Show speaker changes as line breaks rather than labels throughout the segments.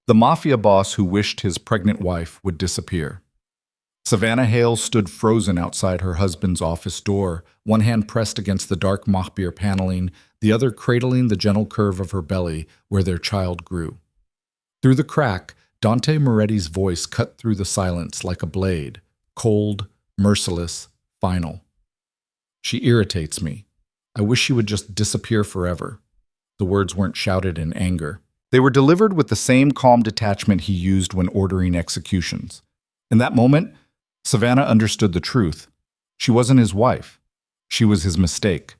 The Mafia boss who wished his pregnant wife would disappear. Savannah Hale stood frozen outside her husband's office door, one hand pressed against the dark Mafia paneling, the other cradling the gentle curve of her belly where their child grew. Through the crack, Dante Moretti's voice cut through the silence like a blade, cold, merciless, final. "She irritates me. I wish she would just disappear forever." The words weren't shouted in anger. They were delivered with the same calm detachment he used when ordering executions. In that moment, Savannah understood the truth. She wasn't his wife. She was his mistake.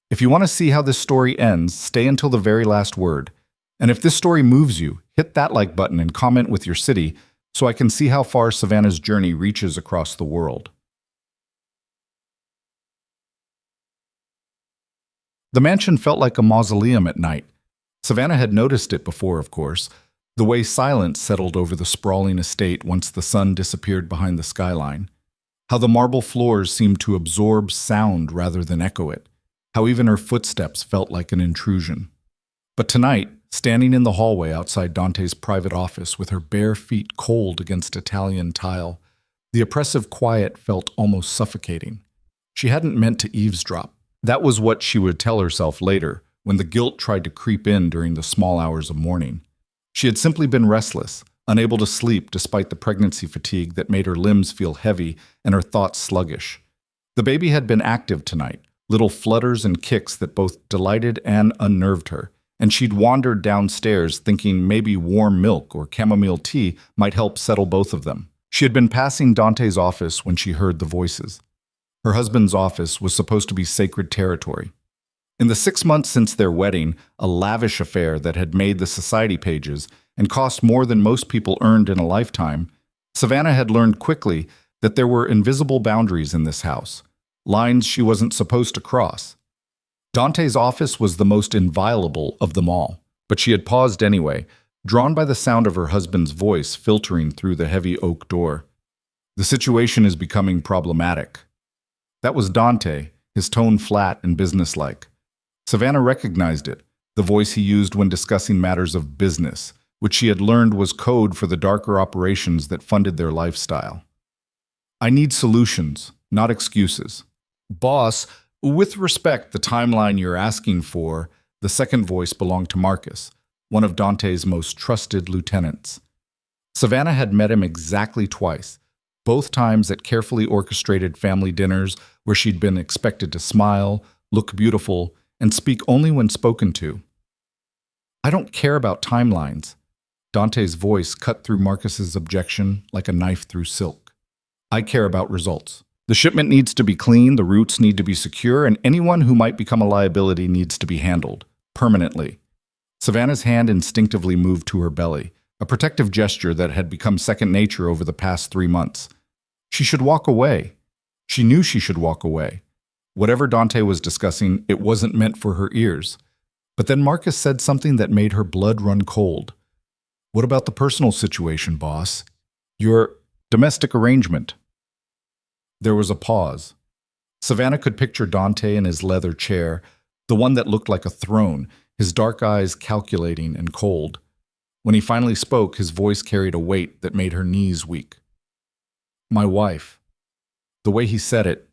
If you want to see how this story ends, stay until the very last word. And if this story moves you, hit that like button and comment with your city so I can see how far Savannah's journey reaches across the world. The mansion felt like a mausoleum at night. Savannah had noticed it before, of course, the way silence settled over the sprawling estate once the sun disappeared behind the skyline. How the marble floors seemed to absorb sound rather than echo it. How even her footsteps felt like an intrusion. But tonight, standing in the hallway outside Dante's private office with her bare feet cold against Italian tile, the oppressive quiet felt almost suffocating. She hadn't meant to eavesdrop. That was what she would tell herself later, when the guilt tried to creep in during the small hours of morning. She had simply been restless, unable to sleep despite the pregnancy fatigue that made her limbs feel heavy and her thoughts sluggish. The baby had been active tonight, little flutters and kicks that both delighted and unnerved her, and she'd wandered downstairs thinking maybe warm milk or chamomile tea might help settle both of them. She had been passing Dante's office when she heard the voices. Her husband's office was supposed to be sacred territory. In the 6 months since their wedding, a lavish affair that had made the society pages and cost more than most people earned in a lifetime, Savannah had learned quickly that there were invisible boundaries in this house, lines she wasn't supposed to cross. Dante's office was the most inviolable of them all, but she had paused anyway, drawn by the sound of her husband's voice filtering through the heavy oak door. "The situation is becoming problematic." That was Dante, his tone flat and businesslike. Savannah recognized it, the voice he used when discussing matters of business, which she had learned was code for the darker operations that funded their lifestyle. "I need solutions, not excuses." "Boss, with respect, the timeline you're asking for," the second voice belonged to Marcus, one of Dante's most trusted lieutenants. Savannah had met him exactly twice, both times at carefully orchestrated family dinners where she'd been expected to smile, look beautiful, and speak only when spoken to. "I don't care about timelines." Dante's voice cut through Marcus's objection like a knife through silk. "I care about results. The shipment needs to be clean, the routes need to be secure, and anyone who might become a liability needs to be handled, permanently." Savannah's hand instinctively moved to her belly, a protective gesture that had become second nature over the past 3 months. She should walk away. She knew she should walk away. Whatever Dante was discussing, it wasn't meant for her ears. But then Marcus said something that made her blood run cold. "What about the personal situation, boss? Your domestic arrangement?" There was a pause. Savannah could picture Dante in his leather chair, the one that looked like a throne, his dark eyes calculating and cold. When he finally spoke, his voice carried a weight that made her knees weak. "My wife." The way he said it,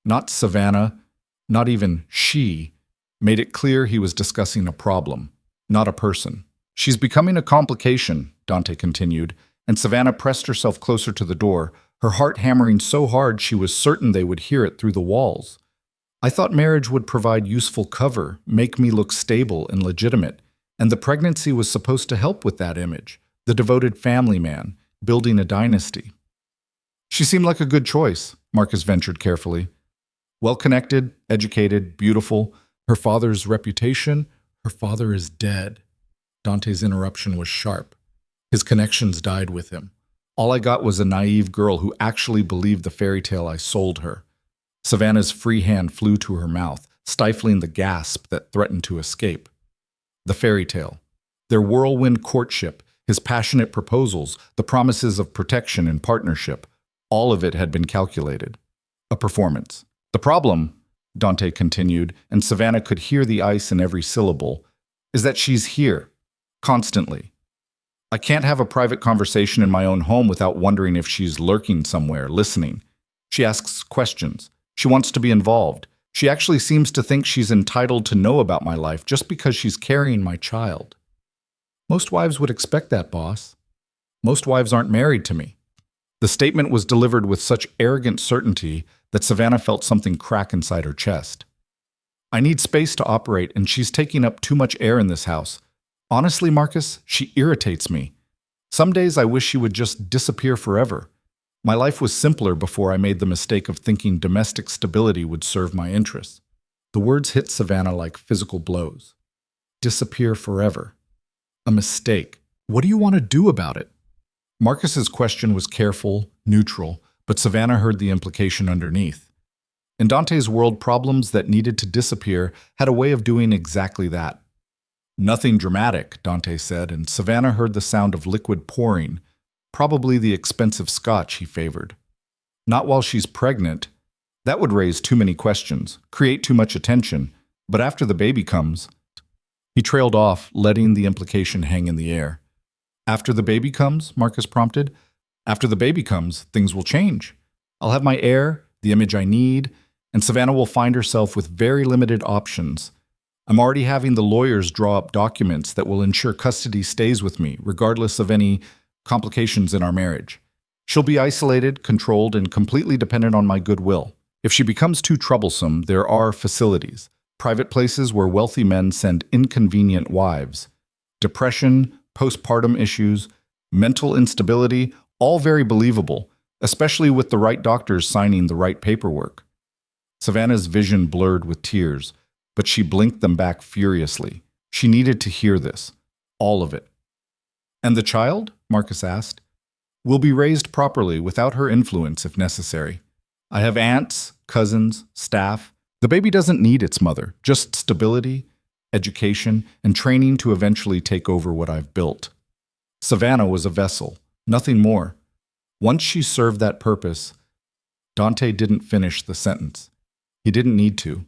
not Savannah, not even she, made it clear he was discussing a problem, not a person. "She's becoming a complication," Dante continued, and Savannah pressed herself closer to the door, her heart hammering so hard she was certain they would hear it through the walls. "I thought marriage would provide useful cover, make me look stable and legitimate, and the pregnancy was supposed to help with that image, the devoted family man, building a dynasty." "She seemed like a good choice," Marcus ventured carefully. "Well-connected, educated, beautiful. Her father's reputation?" "Her father is dead." Dante's interruption was sharp. His connections died with him. All I got was a naive girl who actually believed the fairy tale I sold her. Savannah's free hand flew to her mouth, stifling the gasp that threatened to escape. The fairy tale. Their whirlwind courtship, his passionate proposals, the promises of protection and partnership, all of it had been calculated. A performance. "The problem," Dante continued, and Savannah could hear the ice in every syllable, "is that she's here, constantly. I can't have a private conversation in my own home without wondering if she's lurking somewhere, listening. She asks questions. She wants to be involved. She actually seems to think she's entitled to know about my life just because she's carrying my child. Most wives would expect that, boss. Most wives aren't married to me. The statement was delivered with such arrogant certainty that Savannah felt something crack inside her chest. I need space to operate, and she's taking up too much air in this house. Honestly, Marcus, she irritates me. Some days I wish she would just disappear forever. My life was simpler before I made the mistake of thinking domestic stability would serve my interests. The words hit Savannah like physical blows. Disappear forever. A mistake. What do you want to do about it? Marcus's question was careful, neutral, but Savannah heard the implication underneath. In Dante's world, problems that needed to disappear had a way of doing exactly that. Nothing dramatic, Dante said, and Savannah heard the sound of liquid pouring, probably the expensive scotch he favored. Not while she's pregnant. That would raise too many questions, create too much attention, but after the baby comes... He trailed off, letting the implication hang in the air. After the baby comes, Marcus prompted. After the baby comes, things will change. I'll have my heir, the image I need, and Savannah will find herself with very limited options. I'm already having the lawyers draw up documents that will ensure custody stays with me, regardless of any complications in our marriage. She'll be isolated, controlled, and completely dependent on my goodwill. If she becomes too troublesome, there are facilities, private places where wealthy men send inconvenient wives. Depression, postpartum issues, mental instability, all very believable, especially with the right doctors signing the right paperwork. Savannah's vision blurred with tears, but she blinked them back furiously. She needed to hear this. All of it. And the child? Marcus asked. Will be raised properly without her influence if necessary. I have aunts, cousins, staff. The baby doesn't need its mother, just stability, education, and training to eventually take over what I've built. Savannah was a vessel, nothing more. Once she served that purpose, Dante didn't finish the sentence. He didn't need to.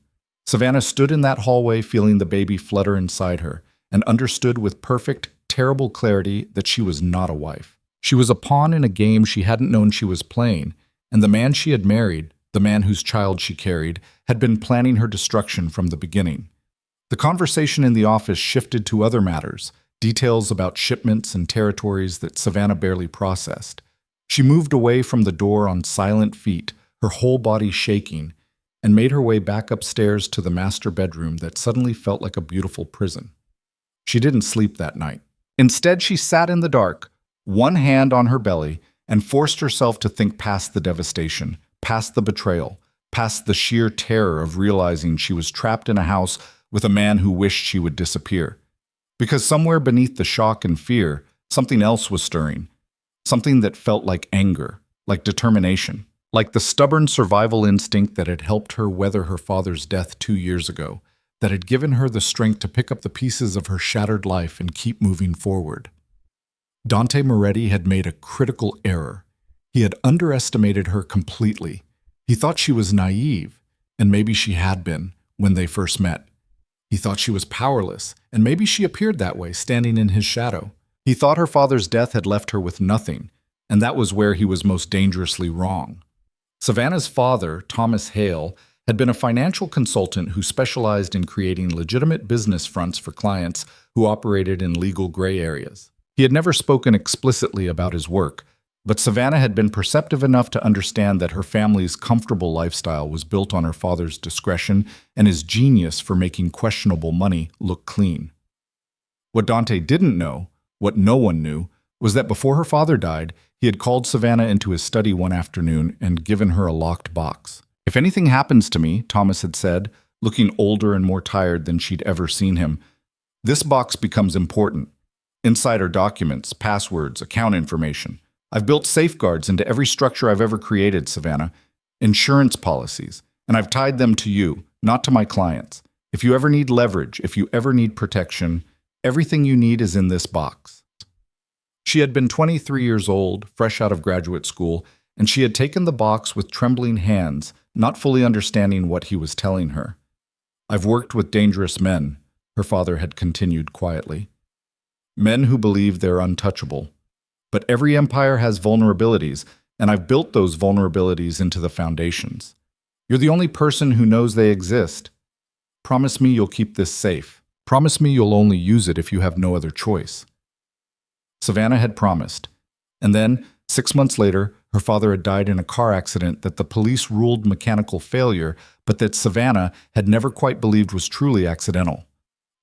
Savannah stood in that hallway feeling the baby flutter inside her and understood with perfect, terrible clarity that she was not a wife. She was a pawn in a game she hadn't known she was playing, and the man she had married, the man whose child she carried, had been planning her destruction from the beginning. The conversation in the office shifted to other matters, details about shipments and territories that Savannah barely processed. She moved away from the door on silent feet, her whole body shaking, and made her way back upstairs to the master bedroom that suddenly felt like a beautiful prison. She didn't sleep that night. Instead, she sat in the dark, one hand on her belly, and forced herself to think past the devastation, past the betrayal, past the sheer terror of realizing she was trapped in a house with a man who wished she would disappear. Because somewhere beneath the shock and fear, something else was stirring. Something that felt like anger, like determination, like the stubborn survival instinct that had helped her weather her father's death 2 years ago, that had given her the strength to pick up the pieces of her shattered life and keep moving forward. Dante Moretti had made a critical error. He had underestimated her completely. He thought she was naive, and maybe she had been, when they first met. He thought she was powerless, and maybe she appeared that way, standing in his shadow. He thought her father's death had left her with nothing, and that was where he was most dangerously wrong. Savannah's father, Thomas Hale, had been a financial consultant who specialized in creating legitimate business fronts for clients who operated in legal gray areas. He had never spoken explicitly about his work, but Savannah had been perceptive enough to understand that her family's comfortable lifestyle was built on her father's discretion and his genius for making questionable money look clean. What Dante didn't know, what no one knew, was that before her father died, he had called Savannah into his study one afternoon and given her a locked box. If anything happens to me, Thomas had said, looking older and more tired than she'd ever seen him, this box becomes important. Inside are documents, passwords, account information. I've built safeguards into every structure I've ever created, Savannah. Insurance policies. And I've tied them to you, not to my clients. If you ever need leverage, if you ever need protection, everything you need is in this box. She had been 23 years old, fresh out of graduate school, and she had taken the box with trembling hands, not fully understanding what he was telling her. I've worked with dangerous men, her father had continued quietly. Men who believe they're untouchable. But every empire has vulnerabilities, and I've built those vulnerabilities into the foundations. You're the only person who knows they exist. Promise me you'll keep this safe. Promise me you'll only use it if you have no other choice." Savannah had promised. And then, 6 months later, her father had died in a car accident that the police ruled mechanical failure, but that Savannah had never quite believed was truly accidental.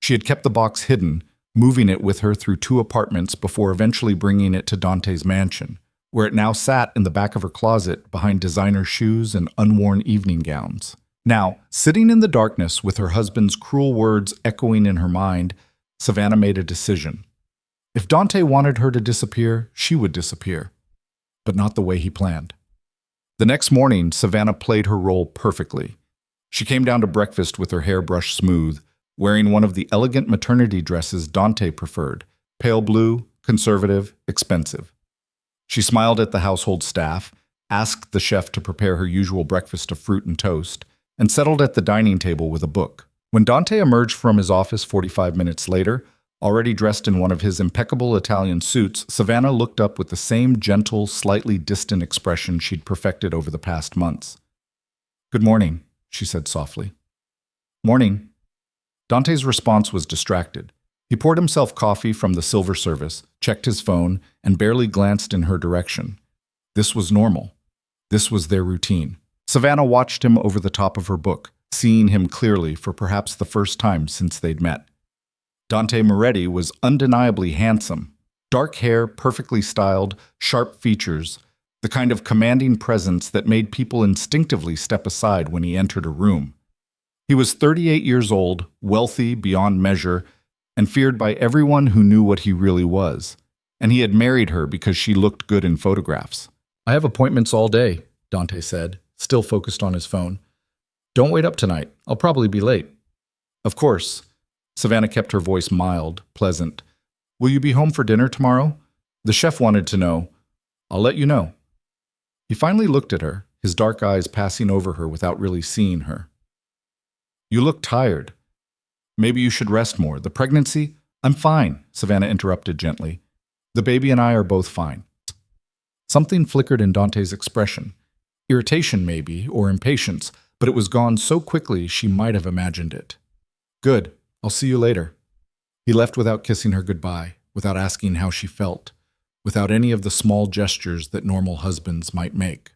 She had kept the box hidden, moving it with her through 2 apartments before eventually bringing it to Dante's mansion, where it now sat in the back of her closet behind designer shoes and unworn evening gowns. Now, sitting in the darkness with her husband's cruel words echoing in her mind, Savannah made a decision. If Dante wanted her to disappear, she would disappear, but not the way he planned. The next morning, Savannah played her role perfectly. She came down to breakfast with her hair brushed smooth, wearing one of the elegant maternity dresses Dante preferred, pale blue, conservative, expensive. She smiled at the household staff, asked the chef to prepare her usual breakfast of fruit and toast, and settled at the dining table with a book. When Dante emerged from his office 45 minutes later, already dressed in one of his impeccable Italian suits, Savannah looked up with the same gentle, slightly distant expression she'd perfected over the past months. "Good morning," she said softly. "Morning." Dante's response was distracted. He poured himself coffee from the silver service, checked his phone, and barely glanced in her direction. This was normal. This was their routine. Savannah watched him over the top of her book, seeing him clearly for perhaps the first time since they'd met. Dante Moretti was undeniably handsome. Dark hair, perfectly styled, sharp features, the kind of commanding presence that made people instinctively step aside when he entered a room. He was 38 years old, wealthy beyond measure, and feared by everyone who knew what he really was. And he had married her because she looked good in photographs. "I have appointments all day," Dante said, still focused on his phone. "Don't wait up tonight. I'll probably be late." "Of course." Savannah kept her voice mild, pleasant. "Will you be home for dinner tomorrow? The chef wanted to know." "I'll let you know." He finally looked at her, his dark eyes passing over her without really seeing her. "You look tired. Maybe you should rest more. The pregnancy—" "I'm fine," Savannah interrupted gently. "The baby and I are both fine." Something flickered in Dante's expression. Irritation, maybe, or impatience, but it was gone so quickly she might have imagined it. "Good. I'll see you later." He left without kissing her goodbye, without asking how she felt, without any of the small gestures that normal husbands might make.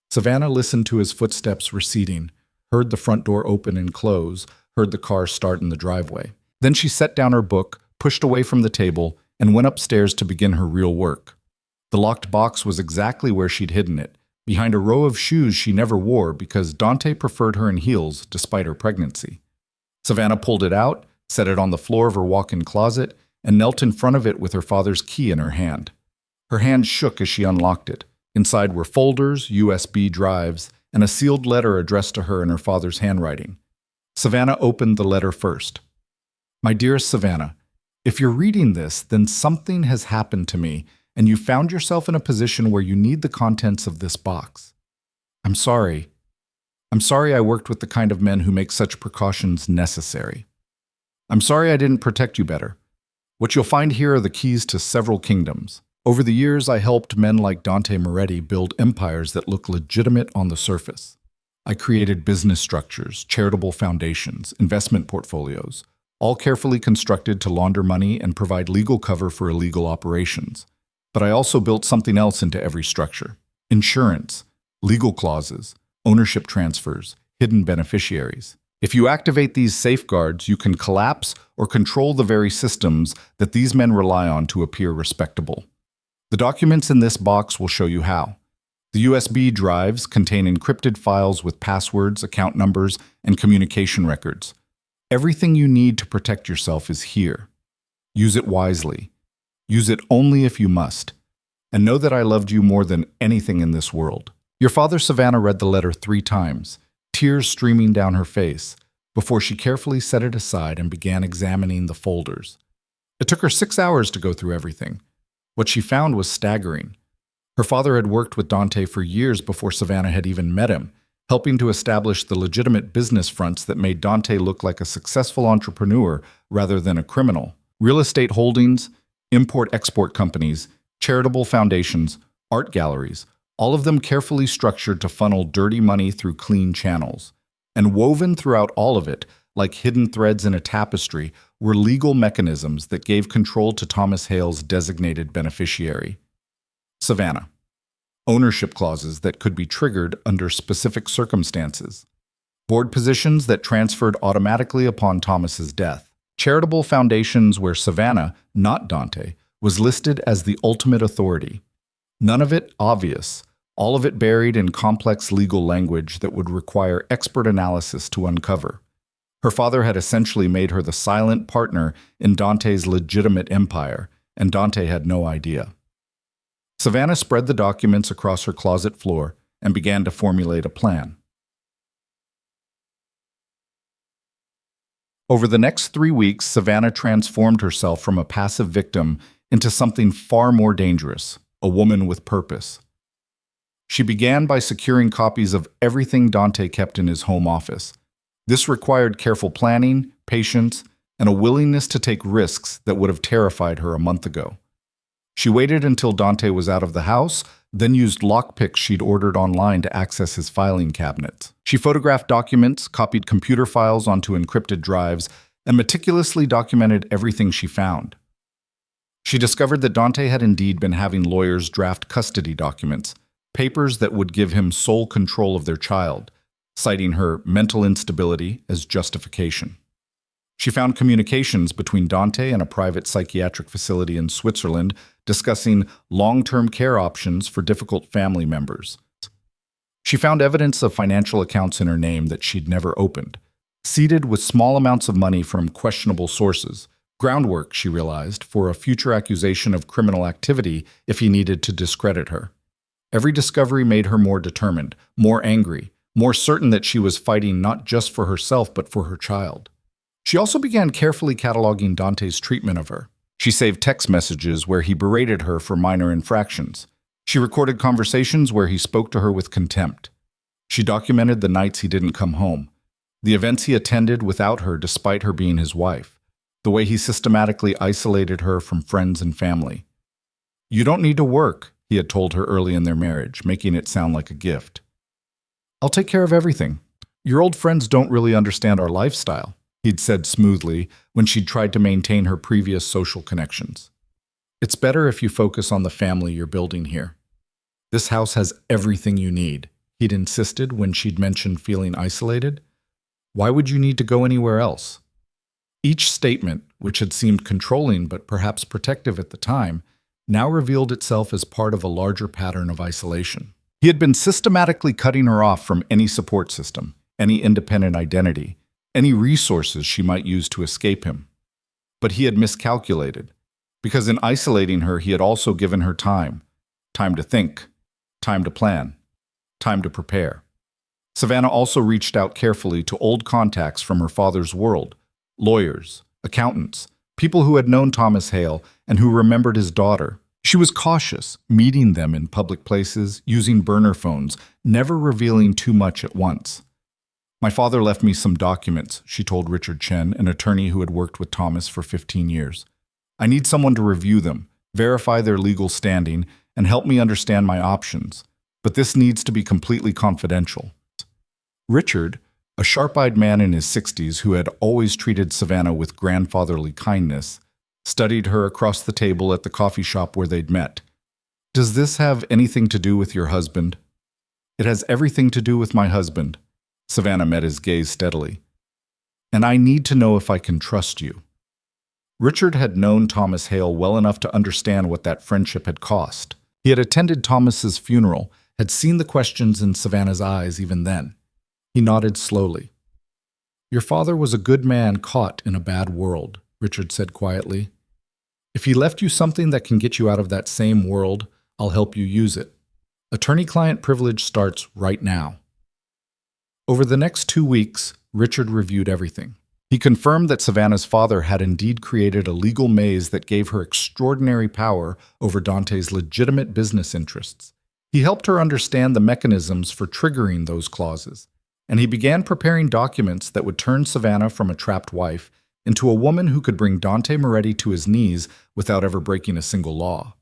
Savannah listened to his footsteps receding, heard the front door open and close, heard the car start in the driveway. Then she set down her book, pushed away from the table, and went upstairs to begin her real work. The locked box was exactly where she'd hidden it, behind a row of shoes she never wore because Dante preferred her in heels despite her pregnancy. Savannah pulled it out, set it on the floor of her walk-in closet, and knelt in front of it with her father's key in her hand. Her hand shook as she unlocked it. Inside were folders, USB drives, and a sealed letter addressed to her in her father's handwriting. Savannah opened the letter first. "My dearest Savannah, if you're reading this, then something has happened to me, and you found yourself in a position where you need the contents of this box. I'm sorry. I'm sorry I worked with the kind of men who make such precautions necessary. I'm sorry I didn't protect you better. What you'll find here are the keys to several kingdoms. Over the years, I helped men like Dante Moretti build empires that look legitimate on the surface. I created business structures, charitable foundations, investment portfolios, all carefully constructed to launder money and provide legal cover for illegal operations. But I also built something else into every structure: insurance, legal clauses, ownership transfers, hidden beneficiaries. If you activate these safeguards, you can collapse or control the very systems that these men rely on to appear respectable. The documents in this box will show you how. The USB drives contain encrypted files with passwords, account numbers, and communication records. Everything you need to protect yourself is here. Use it wisely. Use it only if you must. And know that I loved you more than anything in this world." Your father, Savannah, read the letter 3 times, tears streaming down her face, before she carefully set it aside and began examining the folders. It took her 6 hours to go through everything. What she found was staggering. Her father had worked with Dante for years before Savannah had even met him, helping to establish the legitimate business fronts that made Dante look like a successful entrepreneur rather than a criminal. Real estate holdings, import-export companies, charitable foundations, art galleries, all of them carefully structured to funnel dirty money through clean channels. And woven throughout all of it, like hidden threads in a tapestry, were legal mechanisms that gave control to Thomas Hale's designated beneficiary. Savannah. Ownership clauses that could be triggered under specific circumstances. Board positions that transferred automatically upon Thomas's death. Charitable foundations where Savannah, not Dante, was listed as the ultimate authority. None of it obvious, all of it buried in complex legal language that would require expert analysis to uncover. Her father had essentially made her the silent partner in Dante's legitimate empire, and Dante had no idea. Savannah spread the documents across her closet floor and began to formulate a plan. Over the next 3 weeks, Savannah transformed herself from a passive victim into something far more dangerous, a woman with purpose. She began by securing copies of everything Dante kept in his home office. This required careful planning, patience, and a willingness to take risks that would have terrified her a month ago. She waited until Dante was out of the house, then used lockpicks she'd ordered online to access his filing cabinets. She photographed documents, copied computer files onto encrypted drives, and meticulously documented everything she found. She discovered that Dante had indeed been having lawyers draft custody documents, papers that would give him sole control of their child, citing her mental instability as justification. She found communications between Dante and a private psychiatric facility in Switzerland discussing long-term care options for difficult family members. She found evidence of financial accounts in her name that she'd never opened, seeded with small amounts of money from questionable sources, groundwork, she realized, for a future accusation of criminal activity if he needed to discredit her. Every discovery made her more determined, more angry, more certain that she was fighting not just for herself but for her child. She also began carefully cataloging Dante's treatment of her. She saved text messages where he berated her for minor infractions. She recorded conversations where he spoke to her with contempt. She documented the nights he didn't come home, the events he attended without her despite her being his wife, the way he systematically isolated her from friends and family. "You don't need to work," he had told her early in their marriage, making it sound like a gift. "I'll take care of everything. Your old friends don't really understand our lifestyle," he'd said smoothly when she'd tried to maintain her previous social connections. "It's better if you focus on the family you're building here. This house has everything you need," he'd insisted when she'd mentioned feeling isolated. "Why would you need to go anywhere else?" Each statement, which had seemed controlling but perhaps protective at the time, now revealed itself as part of a larger pattern of isolation. He had been systematically cutting her off from any support system, any independent identity, any resources she might use to escape him. But he had miscalculated, because in isolating her he had also given her time to think, time to plan, time to prepare. Savannah also reached out carefully to old contacts from her father's world, lawyers, accountants, people who had known Thomas Hale and who remembered his daughter. She was cautious, meeting them in public places, using burner phones, never revealing too much at once. "My father left me some documents," she told Richard Chen, an attorney who had worked with Thomas for 15 years. "I need someone to review them, verify their legal standing, and help me understand my options. But this needs to be completely confidential." Richard, a sharp-eyed man in his 60s who had always treated Savannah with grandfatherly kindness, studied her across the table at the coffee shop where they'd met. "Does this have anything to do with your husband?" "It has everything to do with my husband." Savannah met his gaze steadily. "And I need to know if I can trust you." Richard had known Thomas Hale well enough to understand what that friendship had cost. He had attended Thomas's funeral, had seen the questions in Savannah's eyes even then. He nodded slowly. "Your father was a good man caught in a bad world," Richard said quietly. "If he left you something that can get you out of that same world, I'll help you use it. Attorney-client privilege starts right now." Over the next 2 weeks, Richard reviewed everything. He confirmed that Savannah's father had indeed created a legal maze that gave her extraordinary power over Dante's legitimate business interests. He helped her understand the mechanisms for triggering those clauses, and he began preparing documents that would turn Savannah from a trapped wife into a woman who could bring Dante Moretti to his knees without ever breaking a single law.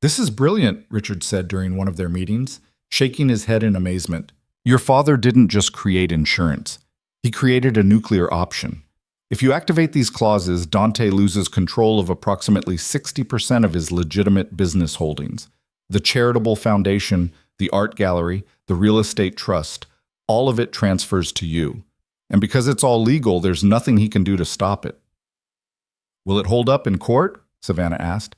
"This is brilliant," Richard said during one of their meetings, shaking his head in amazement. "Your father didn't just create insurance. He created a nuclear option. If you activate these clauses, Dante loses control of approximately 60% of his legitimate business holdings. The charitable foundation, the art gallery, the real estate trust, all of it transfers to you. And because it's all legal, there's nothing he can do to stop it." "Will it hold up in court?" Savannah asked.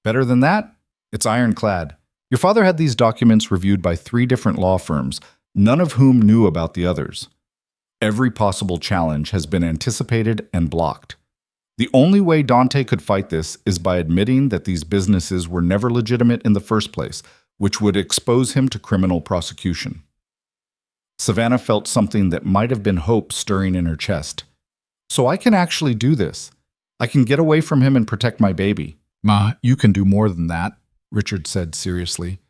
"Better than that? It's ironclad. Your father had these documents reviewed by 3 different law firms, none of whom knew about the others. Every possible challenge has been anticipated and blocked. The only way Dante could fight this is by admitting that these businesses were never legitimate in the first place, which would expose him to criminal prosecution." Savannah felt something that might have been hope stirring in her chest. "So I can actually do this. I can get away from him and protect my baby." "Ma, you can do more than that," Richard said seriously.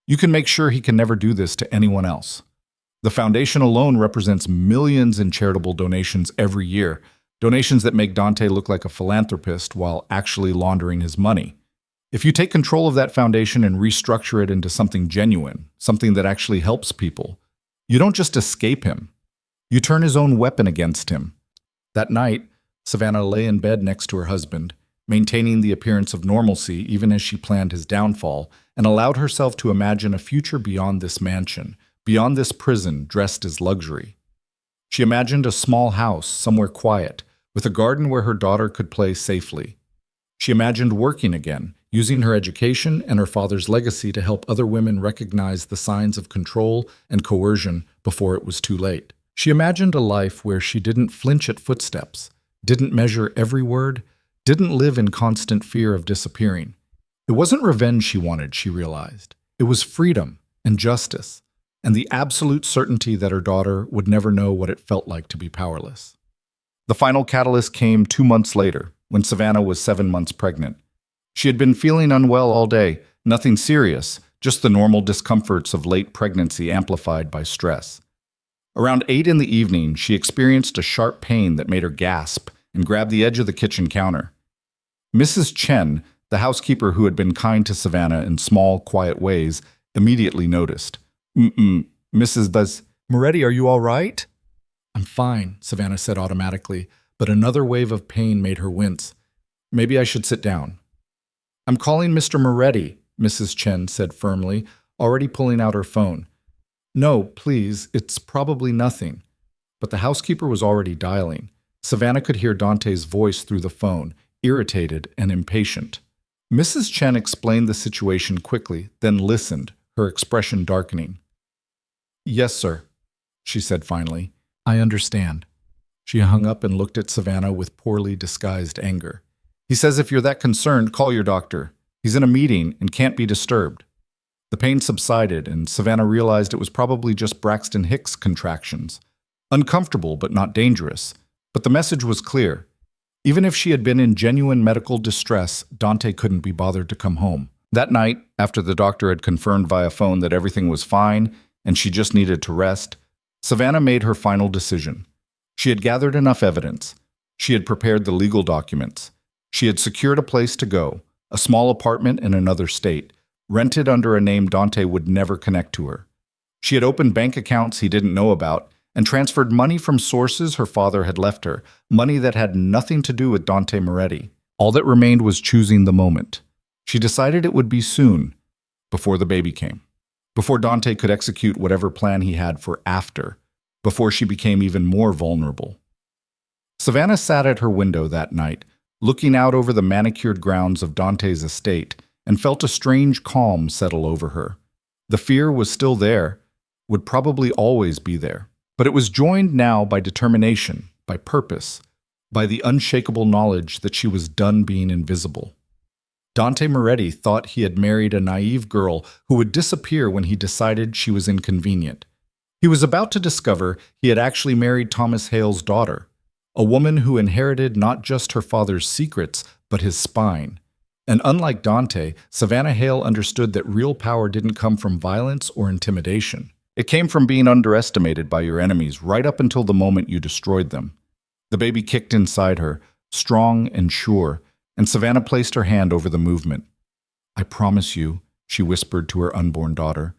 "You can make sure he can never do this to anyone else. The foundation alone represents millions in charitable donations every year, donations that make Dante look like a philanthropist while actually laundering his money. If you take control of that foundation and restructure it into something genuine, something that actually helps people, you don't just escape him. You turn his own weapon against him." That night, Savannah lay in bed next to her husband, maintaining the appearance of normalcy even as she planned his downfall, and allowed herself to imagine a future beyond this mansion, beyond this prison dressed as luxury. She imagined a small house, somewhere quiet, with a garden where her daughter could play safely. She imagined working again, using her education and her father's legacy to help other women recognize the signs of control and coercion before it was too late. She imagined a life where she didn't flinch at footsteps, didn't measure every word, didn't live in constant fear of disappearing. It wasn't revenge she wanted, she realized. It was freedom and justice, and the absolute certainty that her daughter would never know what it felt like to be powerless. The final catalyst came 2 months later, when Savannah was 7 months pregnant. She had been feeling unwell all day, nothing serious, just the normal discomforts of late pregnancy amplified by stress. Around 8 in the evening, she experienced a sharp pain that made her gasp and grab the edge of the kitchen counter. Mrs. Chen, the housekeeper who had been kind to Savannah in small, quiet ways, immediately noticed. Mrs. Moretti, are you all right?" "I'm fine," Savannah said automatically, but another wave of pain made her wince. "Maybe I should sit down." "I'm calling Mr. Moretti," Mrs. Chen said firmly, already pulling out her phone. "No, please, it's probably nothing." But the housekeeper was already dialing. Savannah could hear Dante's voice through the phone, irritated and impatient. Mrs. Chen explained the situation quickly, then listened, her expression darkening. "Yes, sir," she said finally. "I understand." She hung up and looked at Savannah with poorly disguised anger. "He says if you're that concerned, call your doctor. He's in a meeting and can't be disturbed." The pain subsided, and Savannah realized it was probably just Braxton Hicks' contractions. Uncomfortable, but not dangerous. But the message was clear. Even if she had been in genuine medical distress, Dante couldn't be bothered to come home. That night, after the doctor had confirmed via phone that everything was fine and she just needed to rest, Savannah made her final decision. She had gathered enough evidence. She had prepared the legal documents. She had secured a place to go, a small apartment in another state, rented under a name Dante would never connect to her. She had opened bank accounts he didn't know about and transferred money from sources her father had left her, money that had nothing to do with Dante Moretti. All that remained was choosing the moment. She decided it would be soon, before the baby came, before Dante could execute whatever plan he had for after, before she became even more vulnerable. Savannah sat at her window that night, looking out over the manicured grounds of Dante's estate, and felt a strange calm settle over her. The fear was still there, would probably always be there. But it was joined now by determination, by purpose, by the unshakable knowledge that she was done being invisible. Dante Moretti thought he had married a naive girl who would disappear when he decided she was inconvenient. He was about to discover he had actually married Thomas Hale's daughter, a woman who inherited not just her father's secrets, but his spine. And unlike Dante, Savannah Hale understood that real power didn't come from violence or intimidation. It came from being underestimated by your enemies right up until the moment you destroyed them. The baby kicked inside her, strong and sure, and Savannah placed her hand over the movement. "I promise you," she whispered to her unborn daughter,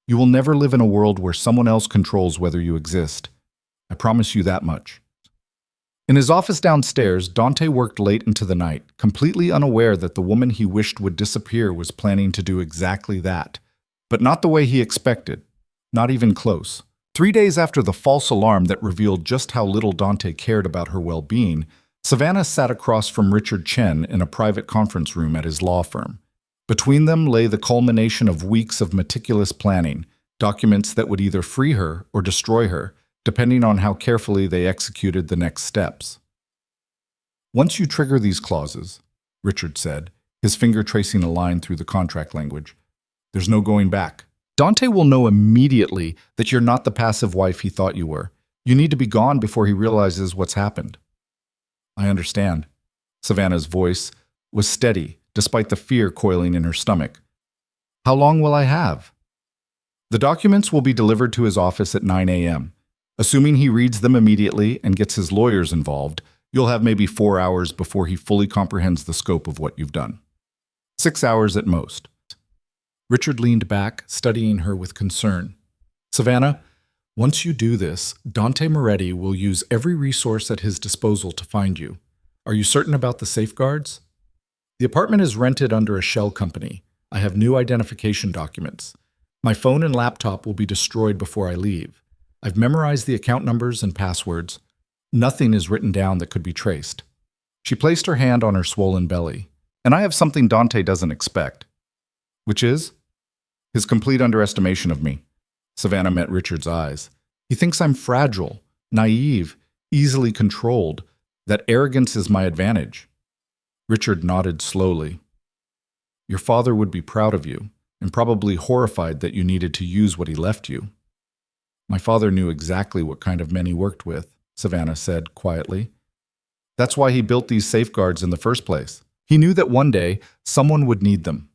"you will never live in a world where someone else controls whether you exist. I promise you that much." In his office downstairs, Dante worked late into the night, completely unaware that the woman he wished would disappear was planning to do exactly that. But not the way he expected. Not even close. 3 days after the false alarm that revealed just how little Dante cared about her well-being, Savannah sat across from Richard Chen in a private conference room at his law firm. Between them lay the culmination of weeks of meticulous planning, documents that would either free her or destroy her, depending on how carefully they executed the next steps. "Once you trigger these clauses," Richard said, his finger tracing a line through the contract language, "there's no going back. Dante will know immediately that you're not the passive wife he thought you were. You need to be gone before he realizes what's happened." "I understand." Savannah's voice was steady, despite the fear coiling in her stomach. "How long will I have?" "The documents will be delivered to his office at 9 a.m. Assuming he reads them immediately and gets his lawyers involved, you'll have maybe 4 hours before he fully comprehends the scope of what you've done. 6 hours at most." Richard leaned back, studying her with concern. "Savannah, once you do this, Dante Moretti will use every resource at his disposal to find you. Are you certain about the safeguards?" "The apartment is rented under a shell company. I have new identification documents. My phone and laptop will be destroyed before I leave. I've memorized the account numbers and passwords. Nothing is written down that could be traced." She placed her hand on her swollen belly. "And I have something Dante doesn't expect." "Which is?" "His complete underestimation of me." Savannah met Richard's eyes. "He thinks I'm fragile, naive, easily controlled, that arrogance is my advantage." Richard nodded slowly. "Your father would be proud of you, and probably horrified that you needed to use what he left you." "My father knew exactly what kind of men he worked with," Savannah said quietly. "That's why he built these safeguards in the first place. He knew that one day someone would need them."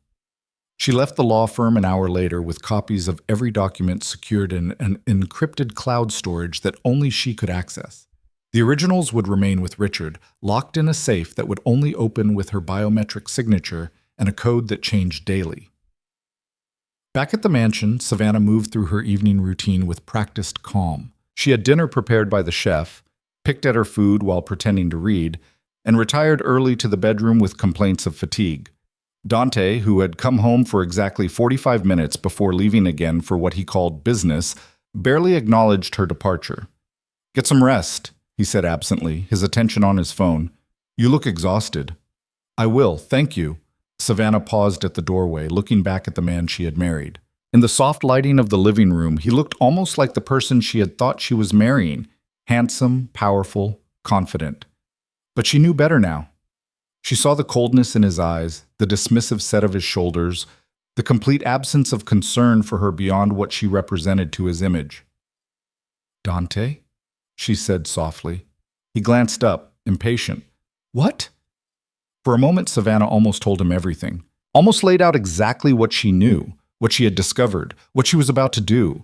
She left the law firm an hour later with copies of every document secured in an encrypted cloud storage that only she could access. The originals would remain with Richard, locked in a safe that would only open with her biometric signature and a code that changed daily. Back at the mansion, Savannah moved through her evening routine with practiced calm. She had dinner prepared by the chef, picked at her food while pretending to read, and retired early to the bedroom with complaints of fatigue. Dante, who had come home for exactly 45 minutes before leaving again for what he called business, barely acknowledged her departure. "Get some rest," he said absently, his attention on his phone. "You look exhausted." "I will, thank you." Savannah paused at the doorway, looking back at the man she had married. In the soft lighting of the living room, he looked almost like the person she had thought she was marrying, handsome, powerful, confident. But she knew better now. She saw the coldness in his eyes, the dismissive set of his shoulders, the complete absence of concern for her beyond what she represented to his image. "Dante?" she said softly. He glanced up, impatient. "What?" For a moment, Savannah almost told him everything, almost laid out exactly what she knew, what she had discovered, what she was about to do.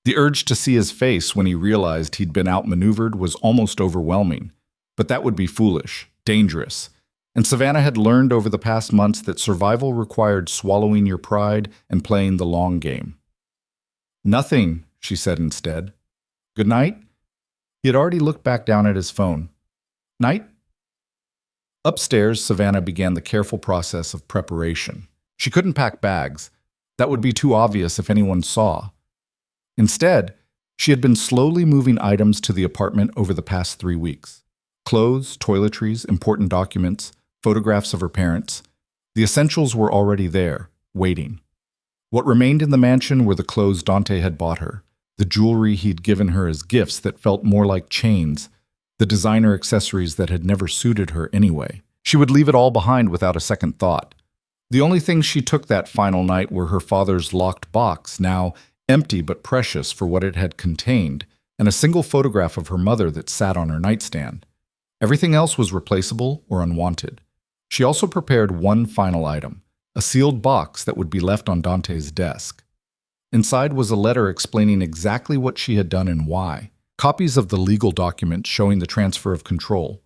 The urge to see his face when he realized he'd been outmaneuvered was almost overwhelming. But that would be foolish, dangerous. And Savannah had learned over the past months that survival required swallowing your pride and playing the long game. "Nothing," she said instead. "Good night?" He had already looked back down at his phone. "Night?" Upstairs, Savannah began the careful process of preparation. She couldn't pack bags. That would be too obvious if anyone saw. Instead, she had been slowly moving items to the apartment over the past 3 weeks. Clothes, toiletries, important documents, photographs of her parents. The essentials were already there, waiting. What remained in the mansion were the clothes Dante had bought her, the jewelry he'd given her as gifts that felt more like chains, the designer accessories that had never suited her anyway. She would leave it all behind without a second thought. The only things she took that final night were her father's locked box, now empty but precious for what it had contained, and a single photograph of her mother that sat on her nightstand. Everything else was replaceable or unwanted. She also prepared one final item, a sealed box that would be left on Dante's desk. Inside was a letter explaining exactly what she had done and why, copies of the legal documents showing the transfer of control,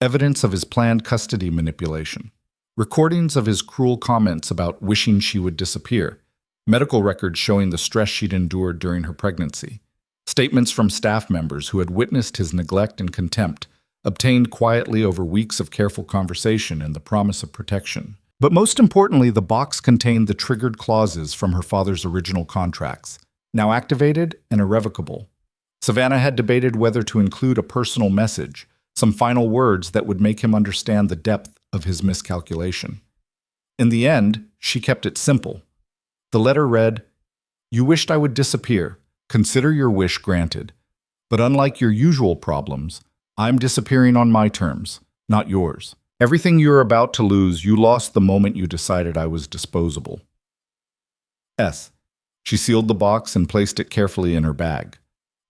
evidence of his planned custody manipulation, recordings of his cruel comments about wishing she would disappear, medical records showing the stress she'd endured during her pregnancy, statements from staff members who had witnessed his neglect and contempt, obtained quietly over weeks of careful conversation and the promise of protection. But most importantly, the box contained the triggered clauses from her father's original contracts, now activated and irrevocable. Savannah had debated whether to include a personal message, some final words that would make him understand the depth of his miscalculation. In the end, she kept it simple. The letter read, "You wished I would disappear. Consider your wish granted. But unlike your usual problems, I'm disappearing on my terms, not yours. Everything you're about to lose, you lost the moment you decided I was disposable." S. She sealed the box and placed it carefully in her bag.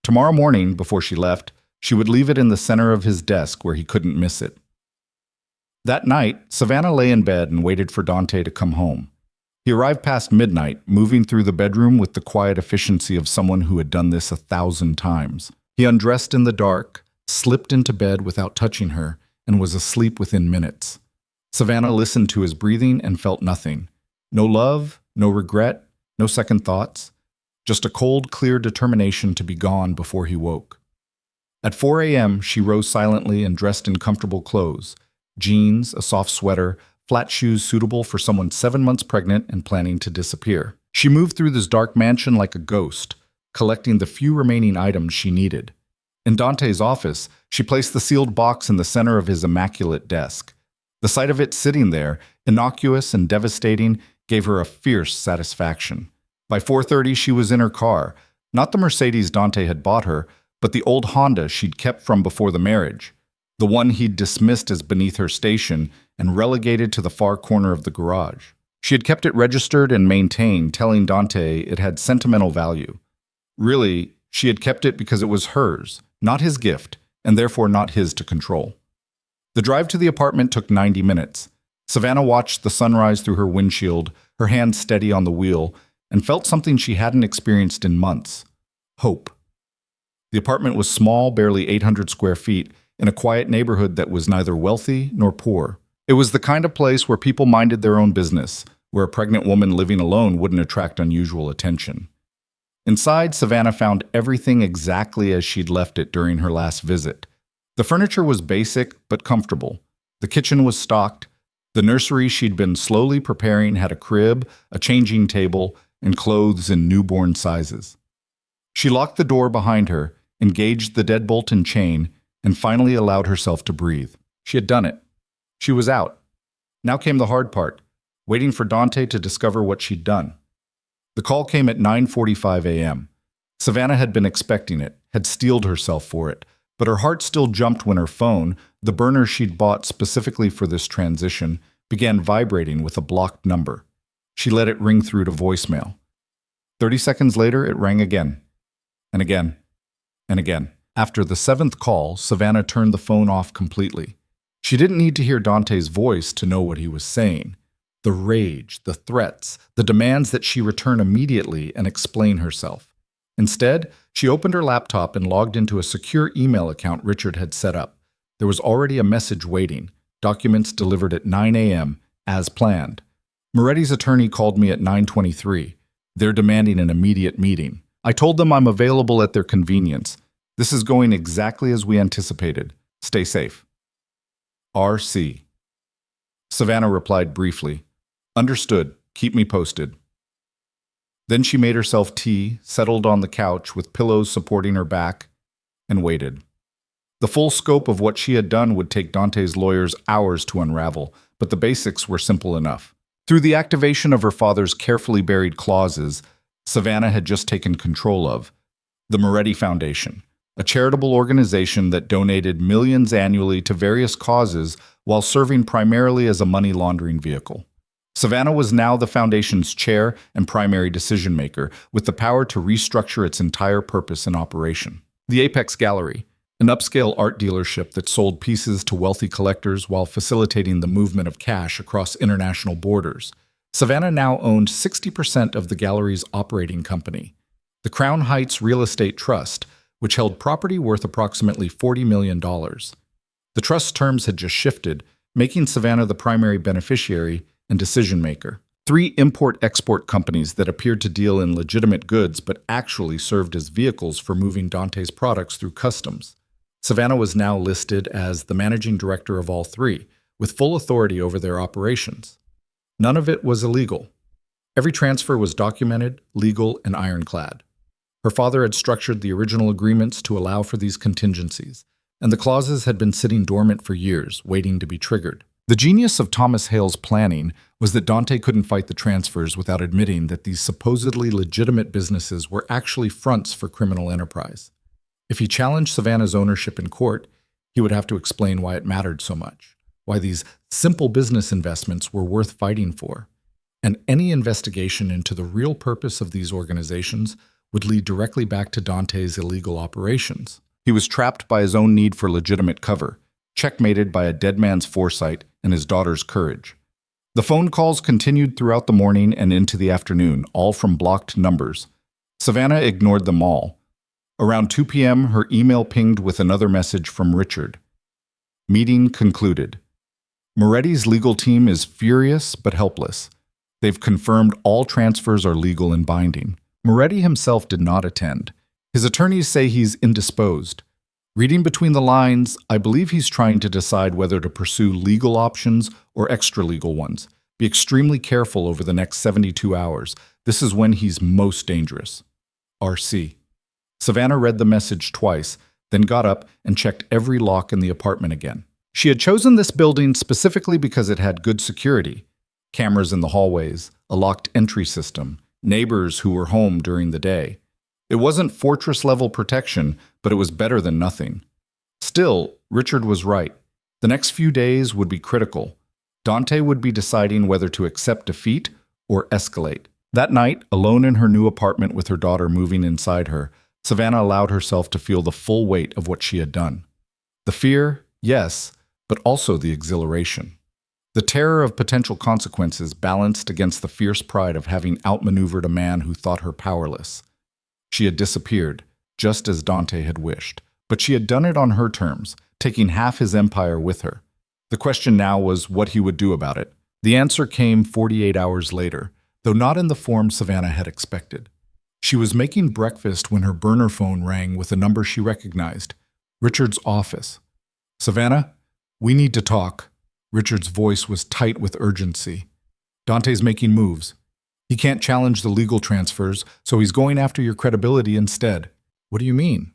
Tomorrow morning, before she left, she would leave it in the center of his desk where he couldn't miss it. That night, Savannah lay in bed and waited for Dante to come home. He arrived past midnight, moving through the bedroom with the quiet efficiency of someone who had done this 1,000 times. He undressed in the dark, slipped into bed without touching her, and was asleep within minutes. Savannah listened to his breathing and felt nothing. No love, no regret, no second thoughts. Just a cold, clear determination to be gone before he woke. At 4 a.m., she rose silently and dressed in comfortable clothes. Jeans, a soft sweater, flat shoes suitable for someone 7 months pregnant and planning to disappear. She moved through this dark mansion like a ghost, collecting the few remaining items she needed. In Dante's office, she placed the sealed box in the center of his immaculate desk. The sight of it sitting there, innocuous and devastating, gave her a fierce satisfaction. By 4:30, she was in her car, not the Mercedes Dante had bought her, but the old Honda she'd kept from before the marriage, the one he'd dismissed as beneath her station and relegated to the far corner of the garage. She had kept it registered and maintained, telling Dante it had sentimental value. Really, she had kept it because it was hers, not his gift, and therefore not his to control. The drive to the apartment took 90 minutes. Savannah watched the sunrise through her windshield, her hand steady on the wheel, and felt something she hadn't experienced in months: hope. The apartment was small, barely 800 square feet, in a quiet neighborhood that was neither wealthy nor poor. It was the kind of place where people minded their own business, where a pregnant woman living alone wouldn't attract unusual attention. Inside, Savannah found everything exactly as she'd left it during her last visit. The furniture was basic but comfortable. The kitchen was stocked. The nursery she'd been slowly preparing had a crib, a changing table, and clothes in newborn sizes. She locked the door behind her, engaged the deadbolt and chain, and finally allowed herself to breathe. She had done it. She was out. Now came the hard part, waiting for Dante to discover what she'd done. The call came at 9:45 a.m. Savannah had been expecting it, had steeled herself for it, but her heart still jumped when her phone, the burner she'd bought specifically for this transition, began vibrating with a blocked number. She let it ring through to voicemail. 30 seconds later, it rang again, and again, and again. After the 7th call, Savannah turned the phone off completely. She didn't need to hear Dante's voice to know what he was saying. The rage, the threats, the demands that she return immediately and explain herself. Instead, she opened her laptop and logged into a secure email account Richard had set up. There was already a message waiting, documents delivered at 9 a.m., as planned. Moretti's attorney called me at 9:23. They're demanding an immediate meeting. I told them I'm available at their convenience. This is going exactly as we anticipated. Stay safe. R.C. Savannah replied briefly. Understood. Keep me posted. Then she made herself tea, settled on the couch with pillows supporting her back, and waited. The full scope of what she had done would take Dante's lawyers hours to unravel, but the basics were simple enough. Through the activation of her father's carefully buried clauses, Savannah had just taken control of the Moretti Foundation, a charitable organization that donated millions annually to various causes while serving primarily as a money laundering vehicle. Savannah was now the foundation's chair and primary decision-maker, with the power to restructure its entire purpose and operation. The Apex Gallery, an upscale art dealership that sold pieces to wealthy collectors while facilitating the movement of cash across international borders. Savannah now owned 60% of the gallery's operating company, the Crown Heights Real Estate Trust, which held property worth approximately $40 million. The trust's terms had just shifted, making Savannah the primary beneficiary and decision-maker. 3 import-export companies that appeared to deal in legitimate goods but actually served as vehicles for moving Dante's products through customs. Savannah was now listed as the managing director of all 3, with full authority over their operations. None of it was illegal. Every transfer was documented, legal, and ironclad. Her father had structured the original agreements to allow for these contingencies, and the clauses had been sitting dormant for years, waiting to be triggered. The genius of Thomas Hale's planning was that Dante couldn't fight the transfers without admitting that these supposedly legitimate businesses were actually fronts for criminal enterprise. If he challenged Savannah's ownership in court, he would have to explain why it mattered so much, why these simple business investments were worth fighting for. And any investigation into the real purpose of these organizations would lead directly back to Dante's illegal operations. He was trapped by his own need for legitimate cover, checkmated by a dead man's foresight and his daughter's courage. The phone calls continued throughout the morning and into the afternoon, all from blocked numbers. Savannah ignored them all. Around 2 p.m., her email pinged with another message from Richard. Meeting concluded. Moretti's legal team is furious but helpless. They've confirmed all transfers are legal and binding. Moretti himself did not attend. His attorneys say he's indisposed. Reading between the lines, I believe he's trying to decide whether to pursue legal options or extra-legal ones. Be extremely careful over the next 72 hours. This is when he's most dangerous. R.C. Savannah read the message twice, then got up and checked every lock in the apartment again. She had chosen this building specifically because it had good security. Cameras in the hallways, a locked entry system, neighbors who were home during the day. It wasn't fortress-level protection, but it was better than nothing. Still, Richard was right. The next few days would be critical. Dante would be deciding whether to accept defeat or escalate. That night, alone in her new apartment with her daughter moving inside her, Savannah allowed herself to feel the full weight of what she had done. The fear, yes, but also the exhilaration. The terror of potential consequences balanced against the fierce pride of having outmaneuvered a man who thought her powerless. She had disappeared, just as Dante had wished, but she had done it on her terms, taking half his empire with her. The question now was what he would do about it. The answer came 48 hours later, though not in the form Savannah had expected. She was making breakfast when her burner phone rang with a number she recognized, Richard's office. Savannah, we need to talk. Richard's voice was tight with urgency. Dante's making moves. He can't challenge the legal transfers, so he's going after your credibility instead. What do you mean?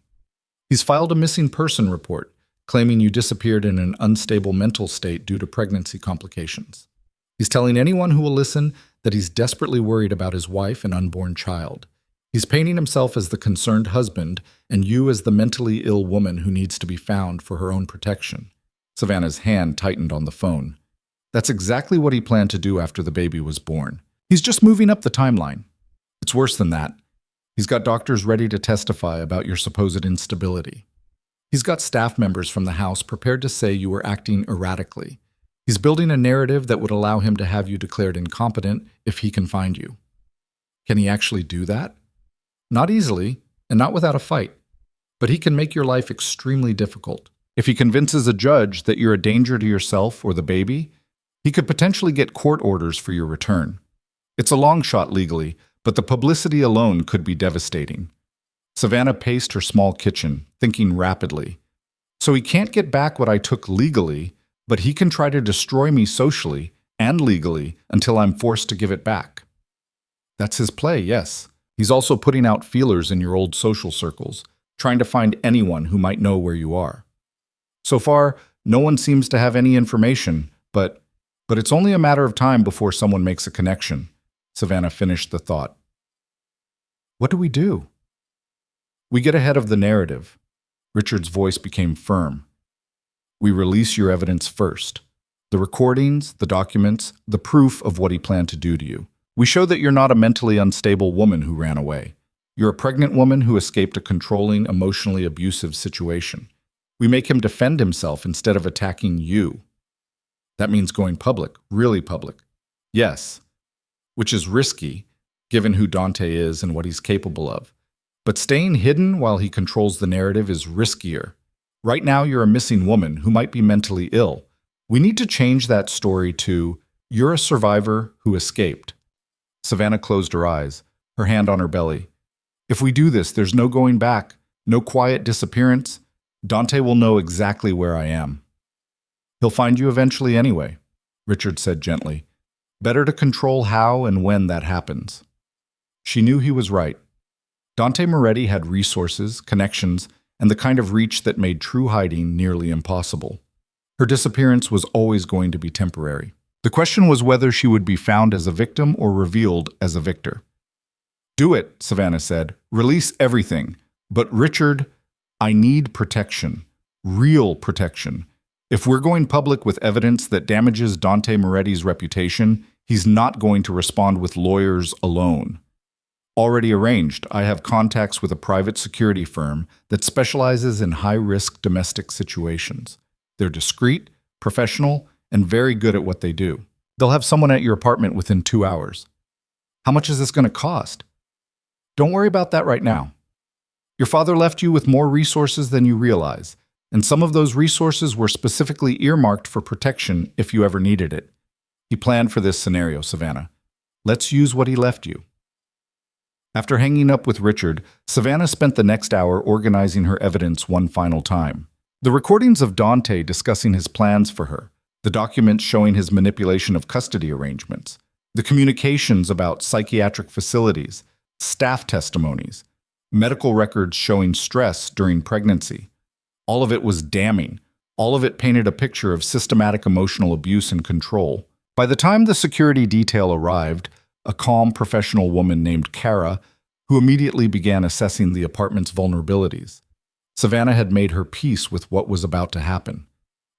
He's filed a missing person report, claiming you disappeared in an unstable mental state due to pregnancy complications. He's telling anyone who will listen that he's desperately worried about his wife and unborn child. He's painting himself as the concerned husband and you as the mentally ill woman who needs to be found for her own protection. Savannah's hand tightened on the phone. That's exactly what he planned to do after the baby was born. He's just moving up the timeline. It's worse than that. He's got doctors ready to testify about your supposed instability. He's got staff members from the house prepared to say you were acting erratically. He's building a narrative that would allow him to have you declared incompetent if he can find you. Can he actually do that? Not easily, and not without a fight. But he can make your life extremely difficult. If he convinces a judge that you're a danger to yourself or the baby, he could potentially get court orders for your return. It's a long shot legally, but the publicity alone could be devastating. Savannah paced her small kitchen, thinking rapidly. So he can't get back what I took legally, but he can try to destroy me socially and legally until I'm forced to give it back. That's his play, yes. He's also putting out feelers in your old social circles, trying to find anyone who might know where you are. So far, no one seems to have any information, but it's only a matter of time before someone makes a connection. Savannah finished the thought. What do we do? We get ahead of the narrative. Richard's voice became firm. We release your evidence first. The recordings, the documents, the proof of what he planned to do to you. We show that you're not a mentally unstable woman who ran away. You're a pregnant woman who escaped a controlling, emotionally abusive situation. We make him defend himself instead of attacking you. That means going public, really public. Yes, which is risky, given who Dante is and what he's capable of. But staying hidden while he controls the narrative is riskier. Right now, you're a missing woman who might be mentally ill. We need to change that story to, you're a survivor who escaped. Savannah closed her eyes, her hand on her belly. If we do this, there's no going back, no quiet disappearance. Dante will know exactly where I am. He'll find you eventually anyway, Richard said gently. Better to control how and when that happens. She knew he was right. Dante Moretti had resources, connections, and the kind of reach that made true hiding nearly impossible. Her disappearance was always going to be temporary. The question was whether she would be found as a victim or revealed as a victor. Do it, Savannah said. Release everything. But Richard, I need protection. Real protection. If we're going public with evidence that damages Dante Moretti's reputation, he's not going to respond with lawyers alone. Already arranged, I have contacts with a private security firm that specializes in high-risk domestic situations. They're discreet, professional, and very good at what they do. They'll have someone at your apartment within 2 hours. How much is this going to cost? Don't worry about that right now. Your father left you with more resources than you realize, and some of those resources were specifically earmarked for protection if you ever needed it. He planned for this scenario, Savannah. Let's use what he left you. After hanging up with Richard, Savannah spent the next hour organizing her evidence one final time. The recordings of Dante discussing his plans for her, the documents showing his manipulation of custody arrangements, the communications about psychiatric facilities, staff testimonies, medical records showing stress during pregnancy. All of it was damning. All of it painted a picture of systematic emotional abuse and control. By the time the security detail arrived, a calm professional woman named Kara, who immediately began assessing the apartment's vulnerabilities. Savannah had made her peace with what was about to happen.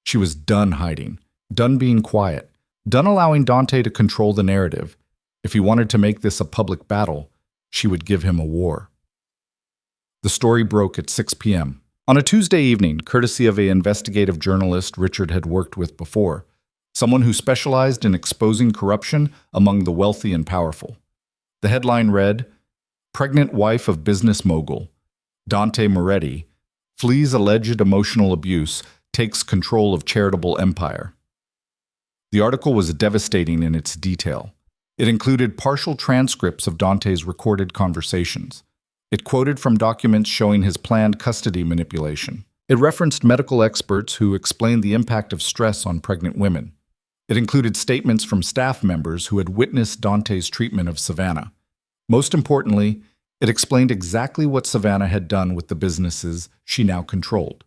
She was done hiding, done being quiet, done allowing Dante to control the narrative. If he wanted to make this a public battle, she would give him a war. The story broke at 6 p.m. On a Tuesday evening, courtesy of an investigative journalist Richard had worked with before, someone who specialized in exposing corruption among the wealthy and powerful. The headline read, Pregnant Wife of Business Mogul, Dante Moretti, flees alleged emotional abuse, takes control of charitable empire. The article was devastating in its detail. It included partial transcripts of Dante's recorded conversations. It quoted from documents showing his planned custody manipulation. It referenced medical experts who explained the impact of stress on pregnant women. It included statements from staff members who had witnessed Dante's treatment of Savannah. Most importantly, it explained exactly what Savannah had done with the businesses she now controlled.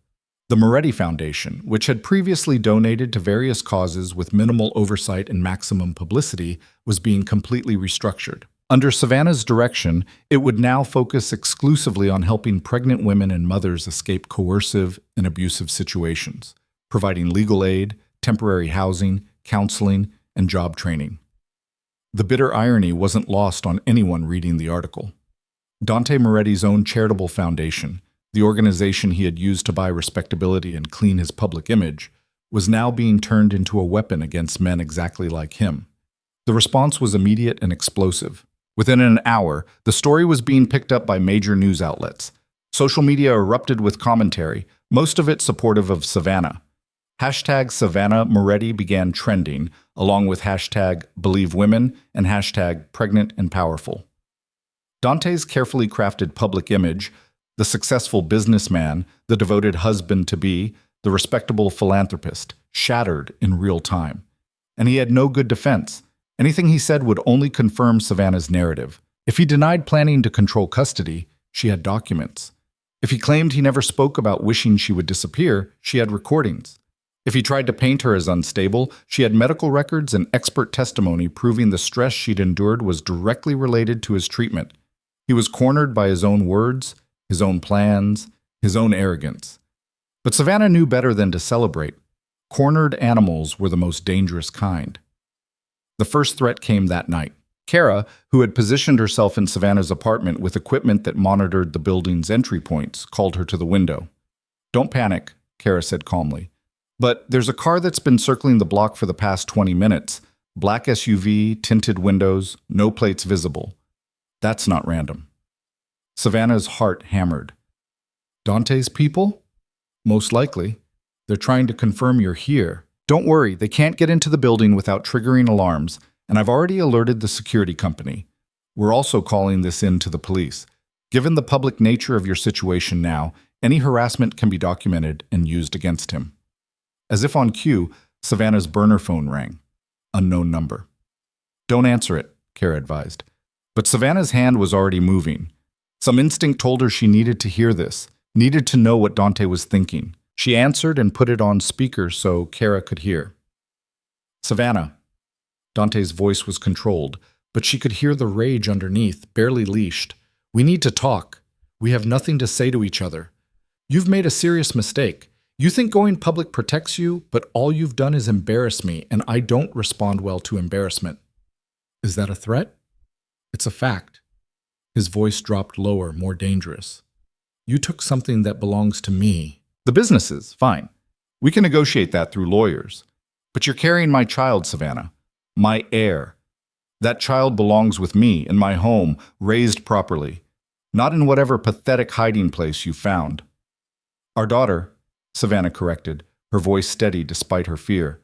The Moretti Foundation, which had previously donated to various causes with minimal oversight and maximum publicity, was being completely restructured. Under Savannah's direction, it would now focus exclusively on helping pregnant women and mothers escape coercive and abusive situations, providing legal aid, temporary housing, counseling, and job training. The bitter irony wasn't lost on anyone reading the article. Dante Moretti's own charitable foundation, the organization he had used to buy respectability and clean his public image, was now being turned into a weapon against men exactly like him. The response was immediate and explosive. Within an hour, the story was being picked up by major news outlets. Social media erupted with commentary, most of it supportive of Savannah. Hashtag Savannah Moretti began trending, along with hashtag Believe Women and hashtag Pregnant and Powerful. Dante's carefully crafted public image, the successful businessman, the devoted husband-to-be, the respectable philanthropist, shattered in real time. And he had no good defense. Anything he said would only confirm Savannah's narrative. If he denied planning to control custody, she had documents. If he claimed he never spoke about wishing she would disappear, she had recordings. If he tried to paint her as unstable, she had medical records and expert testimony proving the stress she'd endured was directly related to his treatment. He was cornered by his own words, his own plans, his own arrogance. But Savannah knew better than to celebrate. Cornered animals were the most dangerous kind. The first threat came that night. Kara, who had positioned herself in Savannah's apartment with equipment that monitored the building's entry points, called her to the window. Don't panic, Kara said calmly. But there's a car that's been circling the block for the past 20 minutes. Black SUV, tinted windows, no plates visible. That's not random. Savannah's heart hammered. Dante's people? Most likely. They're trying to confirm you're here. Don't worry, they can't get into the building without triggering alarms, and I've already alerted the security company. We're also calling this in to the police. Given the public nature of your situation now, any harassment can be documented and used against him. As if on cue, Savannah's burner phone rang. Unknown number. Don't answer it, Kara advised. But Savannah's hand was already moving. Some instinct told her she needed to hear this, needed to know what Dante was thinking. She answered and put it on speaker so Kara could hear. Savannah. Dante's voice was controlled, but she could hear the rage underneath, barely leashed. We need to talk. We have nothing to say to each other. You've made a serious mistake. You think going public protects you, but all you've done is embarrass me, and I don't respond well to embarrassment. Is that a threat? It's a fact. His voice dropped lower, more dangerous. You took something that belongs to me. The businesses, fine. We can negotiate that through lawyers. But you're carrying my child, Savannah. My heir. That child belongs with me, in my home, raised properly. Not in whatever pathetic hiding place you found. Our daughter, Savannah corrected, her voice steady despite her fear,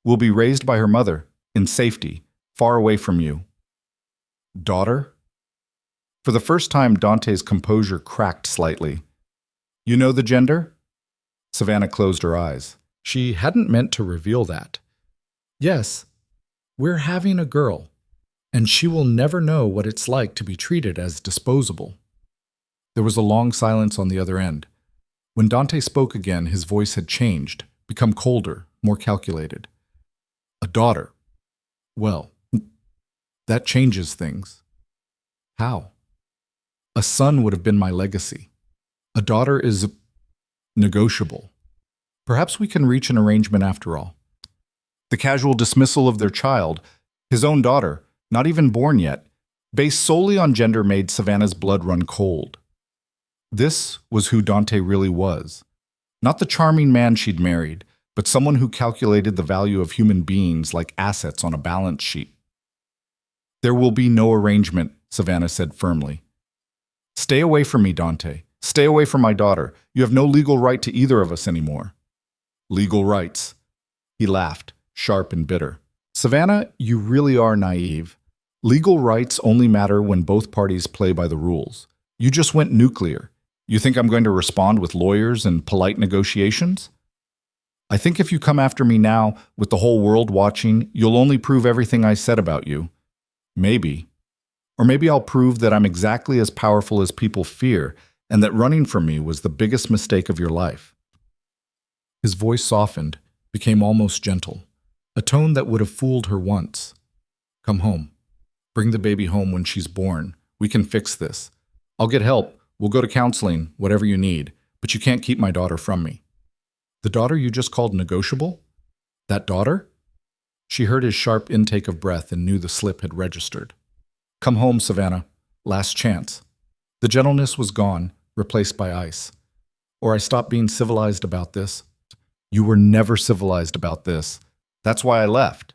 will be raised by her mother, in safety, far away from you. Daughter? For the first time, Dante's composure cracked slightly. You know the gender? Savannah closed her eyes. She hadn't meant to reveal that. Yes, we're having a girl, and she will never know what it's like to be treated as disposable. There was a long silence on the other end. When Dante spoke again, his voice had changed, become colder, more calculated. A daughter. Well, that changes things. How? A son would have been my legacy. A daughter is negotiable. Perhaps we can reach an arrangement after all. The casual dismissal of their child, his own daughter, not even born yet, based solely on gender made Savannah's blood run cold. This was who Dante really was. Not the charming man she'd married, but someone who calculated the value of human beings like assets on a balance sheet. There will be no arrangement, Savannah said firmly. Stay away from me, Dante. Stay away from my daughter. You have no legal right to either of us anymore. Legal rights. He laughed, sharp and bitter. Savannah, you really are naive. Legal rights only matter when both parties play by the rules. You just went nuclear. You think I'm going to respond with lawyers and polite negotiations? I think if you come after me now, with the whole world watching, you'll only prove everything I said about you. Maybe. Or maybe I'll prove that I'm exactly as powerful as people fear, and that running from me was the biggest mistake of your life. His voice softened, became almost gentle, a tone that would have fooled her once. Come home. Bring the baby home when she's born. We can fix this. I'll get help. We'll go to counseling, whatever you need, but you can't keep my daughter from me. The daughter you just called negotiable? That daughter? She heard his sharp intake of breath and knew the slip had registered. Come home, Savannah. Last chance. The gentleness was gone, replaced by ice. Or I stopped being civilized about this. You were never civilized about this. That's why I left.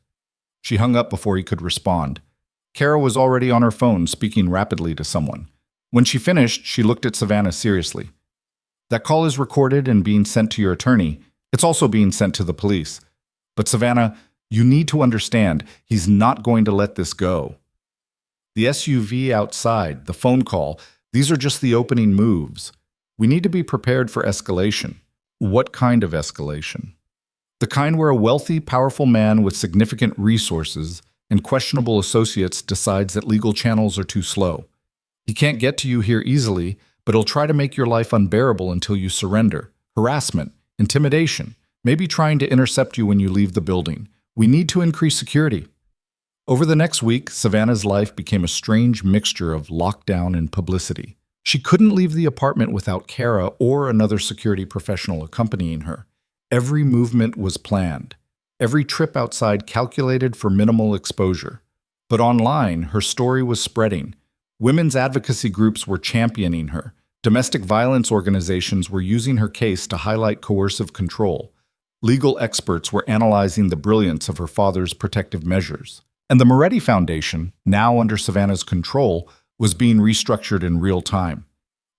She hung up before he could respond. Kara was already on her phone, speaking rapidly to someone. When she finished, she looked at Savannah seriously. That call is recorded and being sent to your attorney. It's also being sent to the police. But Savannah, you need to understand, he's not going to let this go. The SUV outside, the phone call, these are just the opening moves. We need to be prepared for escalation. What kind of escalation? The kind where a wealthy, powerful man with significant resources and questionable associates decides that legal channels are too slow. He can't get to you here easily, but he'll try to make your life unbearable until you surrender. Harassment, intimidation, maybe trying to intercept you when you leave the building. We need to increase security. Over the next week, Savannah's life became a strange mixture of lockdown and publicity. She couldn't leave the apartment without Kara or another security professional accompanying her. Every movement was planned. Every trip outside calculated for minimal exposure. But online, her story was spreading. Women's advocacy groups were championing her. Domestic violence organizations were using her case to highlight coercive control. Legal experts were analyzing the brilliance of her father's protective measures. And the Moretti Foundation, now under Savannah's control, was being restructured in real time.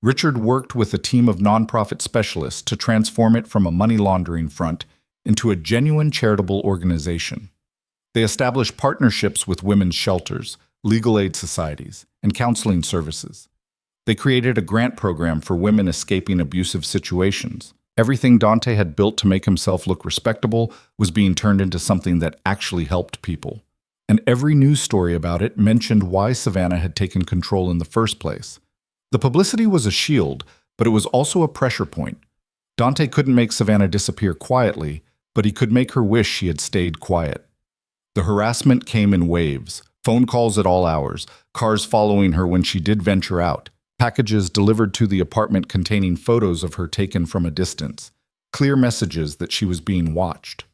Richard worked with a team of nonprofit specialists to transform it from a money laundering front into a genuine charitable organization. They established partnerships with women's shelters, legal aid societies, and counseling services. They created a grant program for women escaping abusive situations. Everything Dante had built to make himself look respectable was being turned into something that actually helped people. And every news story about it mentioned why Savannah had taken control in the first place. The publicity was a shield, but it was also a pressure point. Dante couldn't make Savannah disappear quietly, but he could make her wish she had stayed quiet. The harassment came in waves, phone calls at all hours, cars following her when she did venture out, packages delivered to the apartment containing photos of her taken from a distance, clear messages that she was being watched.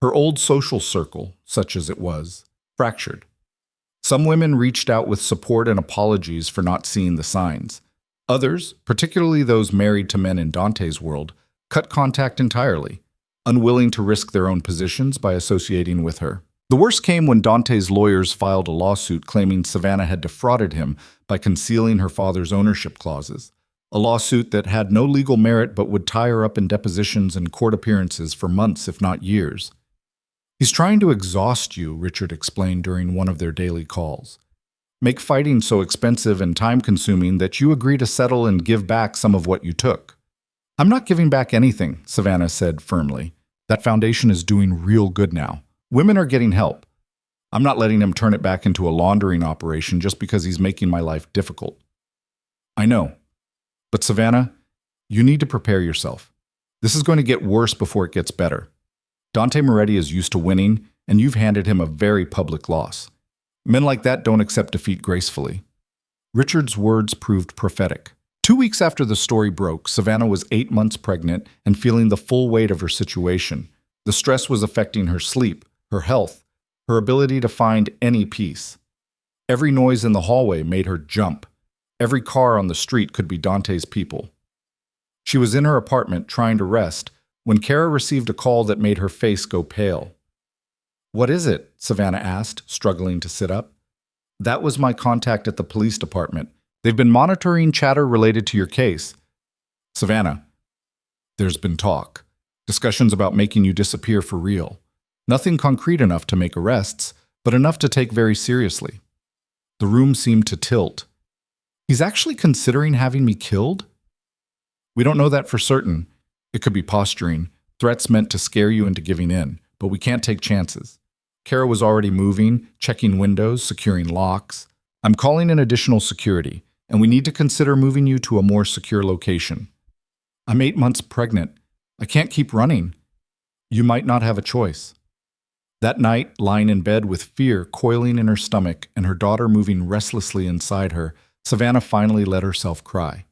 Her old social circle, such as it was, fractured. Some women reached out with support and apologies for not seeing the signs. Others, particularly those married to men in Dante's world, cut contact entirely, unwilling to risk their own positions by associating with her. The worst came when Dante's lawyers filed a lawsuit claiming Savannah had defrauded him by concealing her father's ownership clauses, a lawsuit that had no legal merit but would tie her up in depositions and court appearances for months, if not years. "He's trying to exhaust you," Richard explained during one of their daily calls. "Make fighting so expensive and time-consuming that you agree to settle and give back some of what you took." "I'm not giving back anything," Savannah said firmly. "That foundation is doing real good now. Women are getting help. I'm not letting him turn it back into a laundering operation just because he's making my life difficult." "I know. But Savannah, you need to prepare yourself. This is going to get worse before it gets better. Dante Moretti is used to winning, and you've handed him a very public loss. Men like that don't accept defeat gracefully." Richard's words proved prophetic. 2 weeks after the story broke, Savannah was 8 months pregnant and feeling the full weight of her situation. The stress was affecting her sleep, her health, her ability to find any peace. Every noise in the hallway made her jump. Every car on the street could be Dante's people. She was in her apartment trying to rest when Kara received a call that made her face go pale. "What is it?" Savannah asked, struggling to sit up. "That was my contact at the police department. They've been monitoring chatter related to your case." "Savannah, there's been talk. Discussions about making you disappear for real. Nothing concrete enough to make arrests, but enough to take very seriously." The room seemed to tilt. "He's actually considering having me killed?" "We don't know that for certain. It could be posturing, threats meant to scare you into giving in, but we can't take chances." Kara was already moving, checking windows, securing locks. "I'm calling in additional security, and we need to consider moving you to a more secure location." "I'm 8 months pregnant. I can't keep running." "You might not have a choice." That night, lying in bed with fear coiling in her stomach and her daughter moving restlessly inside her, Savannah finally let herself cry.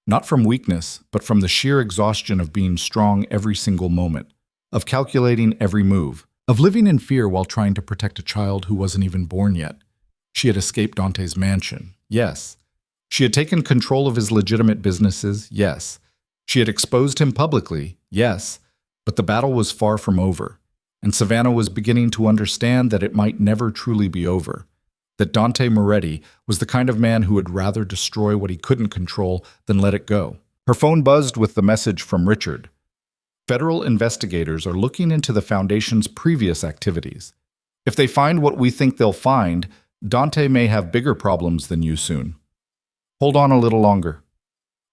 Not from weakness, but from the sheer exhaustion of being strong every single moment, of calculating every move, of living in fear while trying to protect a child who wasn't even born yet. She had escaped Dante's mansion, yes. She had taken control of his legitimate businesses, yes. She had exposed him publicly, yes. But the battle was far from over, and Savannah was beginning to understand that it might never truly be over. That Dante Moretti was the kind of man who would rather destroy what he couldn't control than let it go. Her phone buzzed with the message from Richard. "Federal investigators are looking into the Foundation's previous activities. If they find what we think they'll find, Dante may have bigger problems than you soon. Hold on a little longer."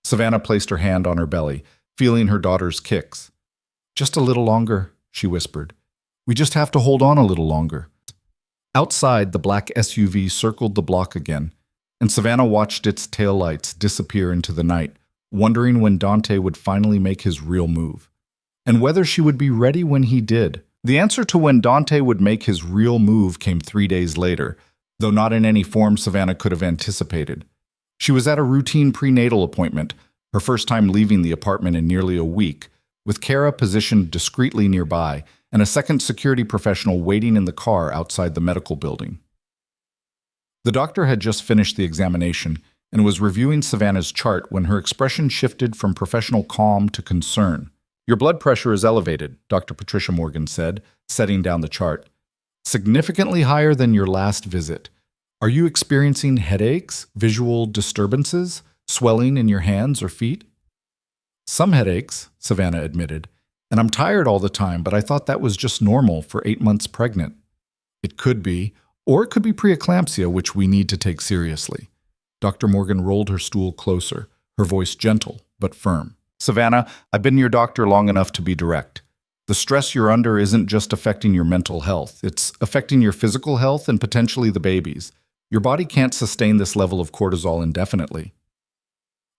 Savannah placed her hand on her belly, feeling her daughter's kicks. "Just a little longer," she whispered. "We just have to hold on a little longer." Outside, the black SUV circled the block again, and Savannah watched its taillights disappear into the night, wondering when Dante would finally make his real move, and whether she would be ready when he did. The answer to when Dante would make his real move came 3 days later, though not in any form Savannah could have anticipated. She was at a routine prenatal appointment, her first time leaving the apartment in nearly a week, with Kara positioned discreetly nearby, and a second security professional waiting in the car outside the medical building. The doctor had just finished the examination and was reviewing Savannah's chart when her expression shifted from professional calm to concern. "Your blood pressure is elevated," Dr. Patricia Morgan said, setting down the chart. "Significantly higher than your last visit. Are you experiencing headaches, visual disturbances, Swelling in your hands or feet? Some headaches, Savannah admitted, and I'm tired all the time, but I thought that was just normal for 8 months pregnant. It could be, or it could be preeclampsia, which we need to take seriously. Dr. Morgan rolled her stool closer, her voice gentle but firm. Savannah, I've been your doctor long enough to be direct. The stress you're under isn't just affecting your mental health. It's affecting your physical health and potentially the baby's. Your body can't sustain this level of cortisol indefinitely.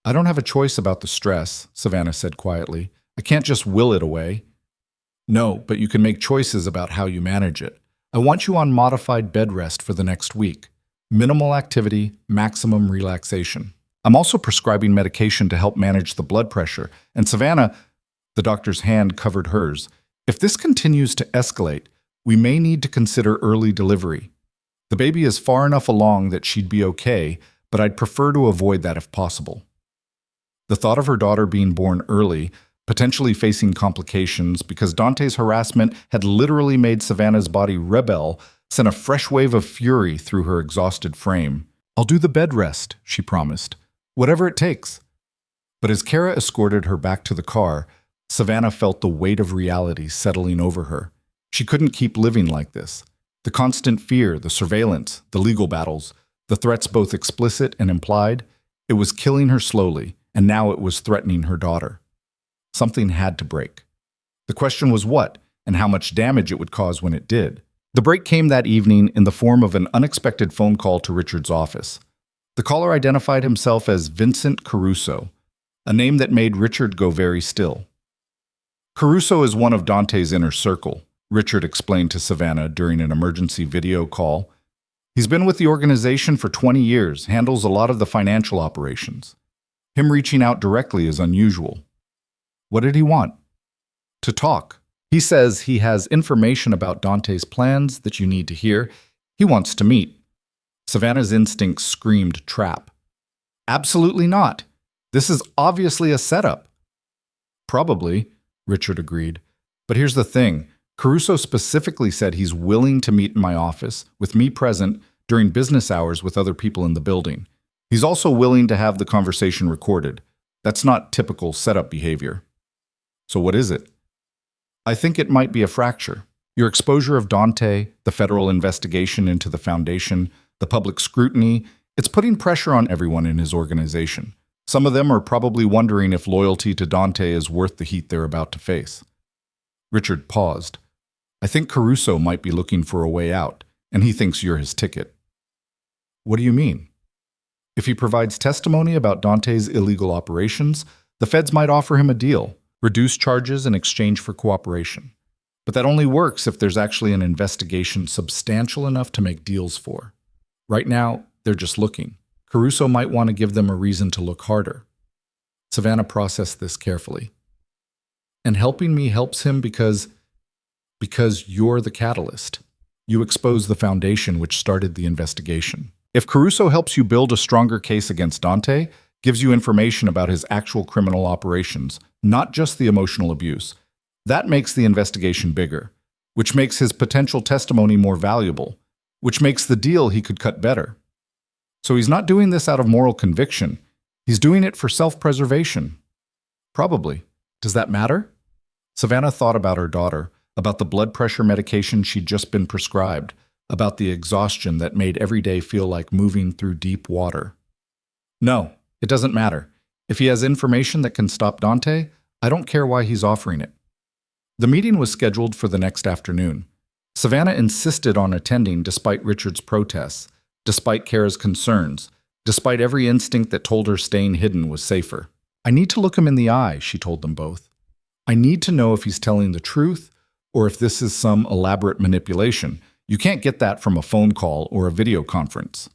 I don't have a choice about the stress, Savannah said quietly. I can't just will it away. No, but you can make choices about how you manage it. I want you on modified bed rest for the next week. Minimal activity, maximum relaxation. I'm also prescribing medication to help manage the blood pressure. And Savannah, the doctor's hand covered hers. If this continues to escalate, we may need to consider early delivery. The baby is far enough along that she'd be okay, but I'd prefer to avoid that if possible. The thought of her daughter being born early, potentially facing complications because Dante's harassment had literally made Savannah's body rebel, sent a fresh wave of fury through her exhausted frame. I'll do the bed rest, she promised. Whatever it takes. But as Kara escorted her back to the car, Savannah felt the weight of reality settling over her. She couldn't keep living like this. The constant fear, the surveillance, the legal battles, the threats both explicit and implied, it was killing her slowly, and now it was threatening her daughter. Something had to break. The question was what, and how much damage it would cause when it did. The break came that evening in the form of an unexpected phone call to Richard's office. The caller identified himself as Vincent Caruso, a name that made Richard go very still. Caruso is one of Dante's inner circle, Richard explained to Savannah during an emergency video call. He's been with the organization for 20 years, handles a lot of the financial operations. Him reaching out directly is unusual. What did he want? To talk. He says he has information about Dante's plans that you need to hear. He wants to meet. Savannah's instincts screamed trap. Absolutely not. This is obviously a setup. Probably, Richard agreed. But here's the thing. Caruso specifically said he's willing to meet in my office, with me present, during business hours with other people in the building. He's also willing to have the conversation recorded. That's not typical setup behavior. So what is it? I think it might be a fracture. Your exposure of Dante, the federal investigation into the foundation, the public scrutiny, it's putting pressure on everyone in his organization. Some of them are probably wondering if loyalty to Dante is worth the heat they're about to face. Richard paused. I think Caruso might be looking for a way out, and he thinks you're his ticket. What do you mean? If he provides testimony about Dante's illegal operations, the feds might offer him a deal, reduce charges in exchange for cooperation. But that only works if there's actually an investigation substantial enough to make deals for. Right now, they're just looking. Caruso might want to give them a reason to look harder. Savannah processed this carefully. And helping me helps him because you're the catalyst. You expose the foundation which started the investigation. If Caruso helps you build a stronger case against Dante, gives you information about his actual criminal operations, not just the emotional abuse, that makes the investigation bigger, which makes his potential testimony more valuable, which makes the deal he could cut better. So he's not doing this out of moral conviction. He's doing it for self-preservation. Probably. Does that matter? Savannah thought about her daughter, about the blood pressure medication she'd just been prescribed, about the exhaustion that made every day feel like moving through deep water. No, it doesn't matter. If he has information that can stop Dante, I don't care why he's offering it. The meeting was scheduled for the next afternoon. Savannah insisted on attending despite Richard's protests, despite Kara's concerns, despite every instinct that told her staying hidden was safer. I need to look him in the eye, she told them both. I need to know if he's telling the truth or if this is some elaborate manipulation. You can't get that from a phone call or a video conference.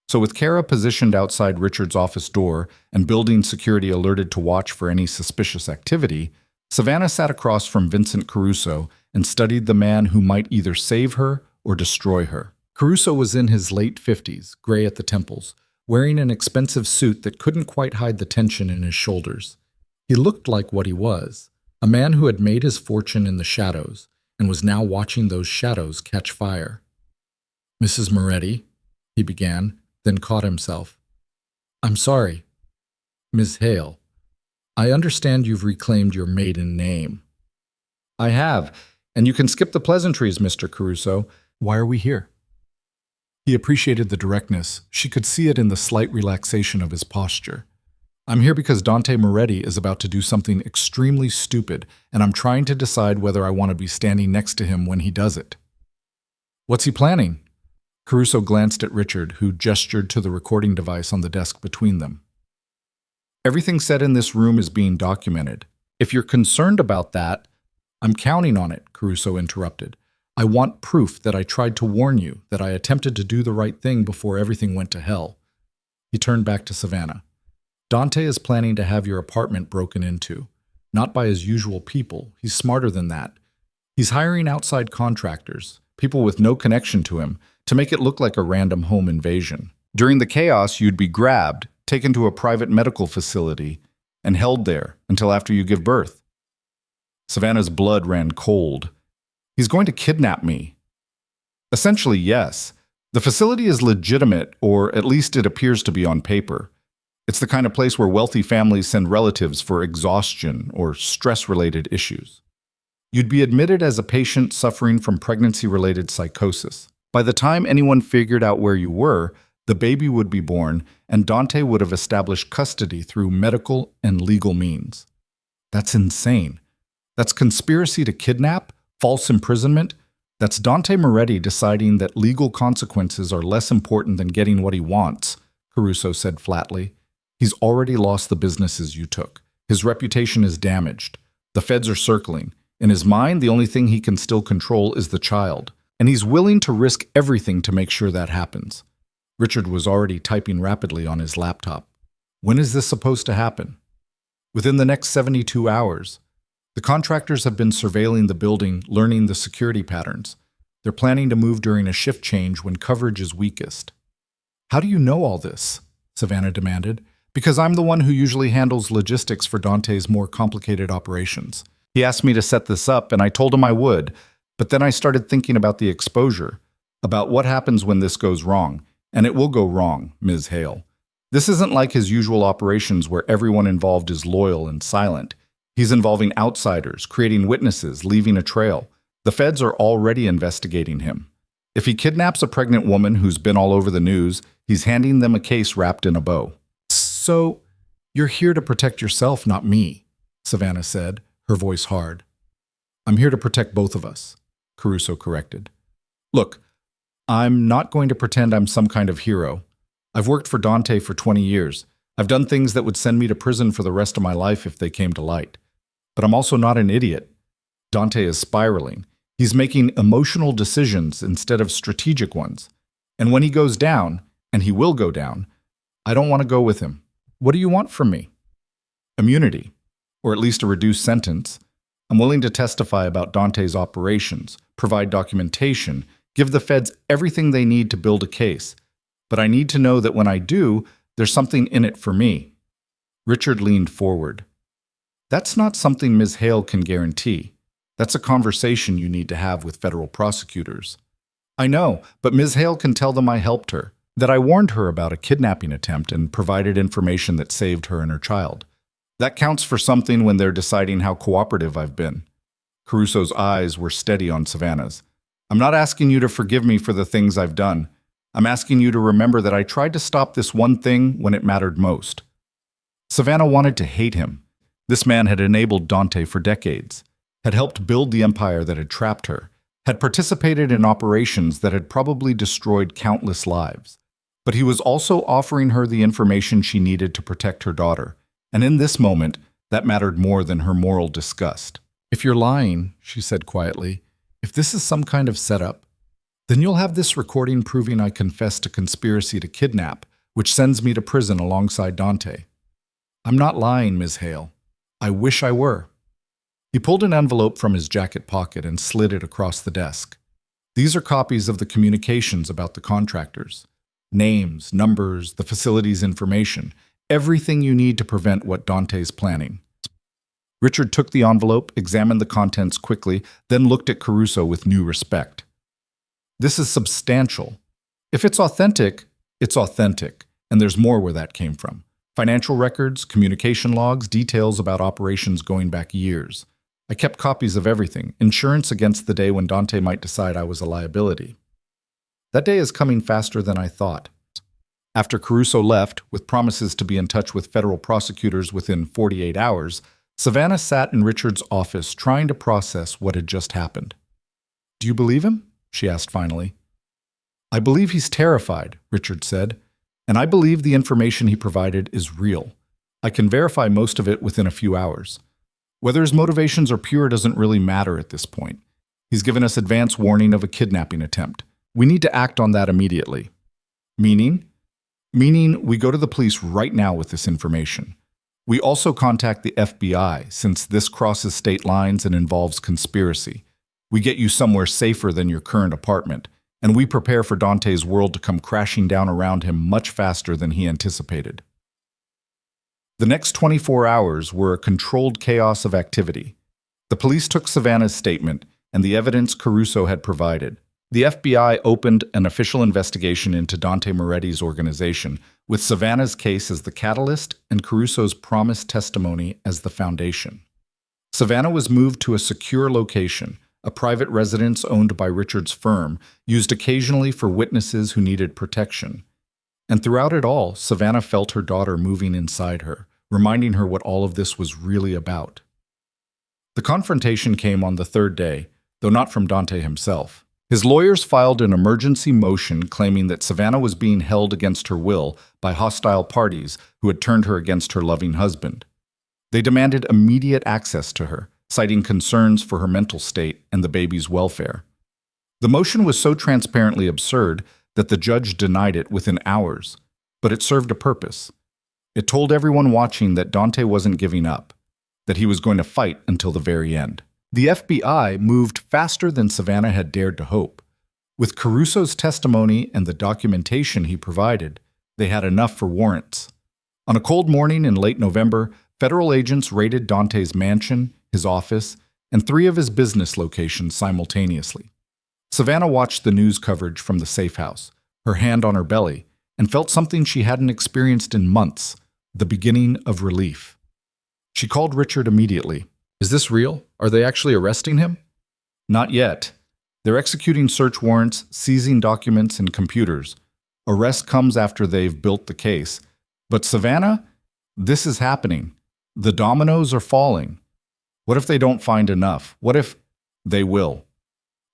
So with Kara positioned outside Richard's office door and building security alerted to watch for any suspicious activity, Savannah sat across from Vincent Caruso and studied the man who might either save her or destroy her. Caruso was in his late 50s, gray at the temples, wearing an expensive suit that couldn't quite hide the tension in his shoulders. He looked like what he was, a man who had made his fortune in the shadows and was now watching those shadows catch fire. Mrs. Moretti, he began, then caught himself. I'm sorry. Ms. Hale, I understand you've reclaimed your maiden name. I have, and you can skip the pleasantries, Mr. Caruso. Why are we here? He appreciated the directness. She could see it in the slight relaxation of his posture. I'm here because Dante Moretti is about to do something extremely stupid, and I'm trying to decide whether I want to be standing next to him when he does it. What's he planning? Caruso glanced at Richard, who gestured to the recording device on the desk between them. Everything said in this room is being documented. If you're concerned about that, I'm counting on it, Caruso interrupted. I want proof that I tried to warn you, that I attempted to do the right thing before everything went to hell. He turned back to Savannah. Dante is planning to have your apartment broken into. Not by his usual people. He's smarter than that. He's hiring outside contractors, people with no connection to him, to make it look like a random home invasion. During the chaos, you'd be grabbed, taken to a private medical facility, and held there until after you give birth. Savannah's blood ran cold. He's going to kidnap me. Essentially, yes. The facility is legitimate, or at least it appears to be on paper. It's the kind of place where wealthy families send relatives for exhaustion or stress-related issues. You'd be admitted as a patient suffering from pregnancy-related psychosis. By the time anyone figured out where you were, the baby would be born, and Dante would have established custody through medical and legal means. That's insane. That's conspiracy to kidnap, false imprisonment. That's Dante Moretti deciding that legal consequences are less important than getting what he wants, Caruso said flatly. He's already lost the businesses you took. His reputation is damaged. The feds are circling. In his mind, the only thing he can still control is the child, and he's willing to risk everything to make sure that happens. Richard was already typing rapidly on his laptop. When is this supposed to happen? Within the next 72 hours. The contractors have been surveilling the building, learning the security patterns. They're planning to move during a shift change when coverage is weakest. How do you know all this? Savannah demanded. Because I'm the one who usually handles logistics for Dante's more complicated operations. He asked me to set this up, and I told him I would, but then I started thinking about the exposure, about what happens when this goes wrong, and it will go wrong, Ms. Hale. This isn't like his usual operations where everyone involved is loyal and silent. He's involving outsiders, creating witnesses, leaving a trail. The feds are already investigating him. If he kidnaps a pregnant woman who's been all over the news, he's handing them a case wrapped in a bow. So, you're here to protect yourself, not me, Savannah said, her voice hard. I'm here to protect both of us, Caruso corrected. Look, I'm not going to pretend I'm some kind of hero. I've worked for Dante for 20 years. I've done things that would send me to prison for the rest of my life if they came to light. But I'm also not an idiot. Dante is spiraling. He's making emotional decisions instead of strategic ones. And when he goes down, and he will go down, I don't want to go with him. What do you want from me? Immunity, or at least a reduced sentence. I'm willing to testify about Dante's operations, provide documentation, give the feds everything they need to build a case. But I need to know that when I do, there's something in it for me. Richard leaned forward. That's not something Ms. Hale can guarantee. That's a conversation you need to have with federal prosecutors. I know, but Ms. Hale can tell them I helped her, that I warned her about a kidnapping attempt and provided information that saved her and her child. That counts for something when they're deciding how cooperative I've been. Caruso's eyes were steady on Savannah's. I'm not asking you to forgive me for the things I've done. I'm asking you to remember that I tried to stop this one thing when it mattered most. Savannah wanted to hate him. This man had enabled Dante for decades, had helped build the empire that had trapped her, had participated in operations that had probably destroyed countless lives. But he was also offering her the information she needed to protect her daughter, and in this moment, that mattered more than her moral disgust. If you're lying, she said quietly, if this is some kind of setup, then you'll have this recording proving I confessed to conspiracy to kidnap, which sends me to prison alongside Dante. I'm not lying, Ms. Hale. I wish I were. He pulled an envelope from his jacket pocket and slid it across the desk. These are copies of the communications about the contractors. Names, numbers, the facility's information, everything you need to prevent what Dante's planning. Richard took the envelope, examined the contents quickly, then looked at Caruso with new respect. This is substantial. If it's authentic, and there's more where that came from. Financial records, communication logs, details about operations going back years. I kept copies of everything, insurance against the day when Dante might decide I was a liability. That day is coming faster than I thought. After Caruso left, with promises to be in touch with federal prosecutors within 48 hours, Savannah sat in Richard's office trying to process what had just happened. "Do you believe him?" she asked finally. "I believe he's terrified," Richard said, "and I believe the information he provided is real. I can verify most of it within a few hours. Whether his motivations are pure doesn't really matter at this point. He's given us advance warning of a kidnapping attempt. We need to act on that immediately." Meaning? Meaning we go to the police right now with this information. We also contact the FBI, since this crosses state lines and involves conspiracy. We get you somewhere safer than your current apartment, and we prepare for Dante's world to come crashing down around him much faster than he anticipated. The next 24 hours were a controlled chaos of activity. The police took Savannah's statement and the evidence Caruso had provided. The FBI opened an official investigation into Dante Moretti's organization, with Savannah's case as the catalyst and Caruso's promised testimony as the foundation. Savannah was moved to a secure location, a private residence owned by Richard's firm, used occasionally for witnesses who needed protection. And throughout it all, Savannah felt her daughter moving inside her, reminding her what all of this was really about. The confrontation came on the third day, though not from Dante himself. His lawyers filed an emergency motion claiming that Savannah was being held against her will by hostile parties who had turned her against her loving husband. They demanded immediate access to her, citing concerns for her mental state and the baby's welfare. The motion was so transparently absurd that the judge denied it within hours, but it served a purpose. It told everyone watching that Dante wasn't giving up, that he was going to fight until the very end. The FBI moved faster than Savannah had dared to hope. With Caruso's testimony and the documentation he provided, they had enough for warrants. On a cold morning in late November, federal agents raided Dante's mansion, his office, and 3 of his business locations simultaneously. Savannah watched the news coverage from the safe house, her hand on her belly, and felt something she hadn't experienced in months, the beginning of relief. She called Richard immediately. "Is this real? Are they actually arresting him?" "Not yet. They're executing search warrants, seizing documents and computers. Arrest comes after they've built the case. But Savannah, this is happening. The dominoes are falling. What if they don't find enough? What if they will?"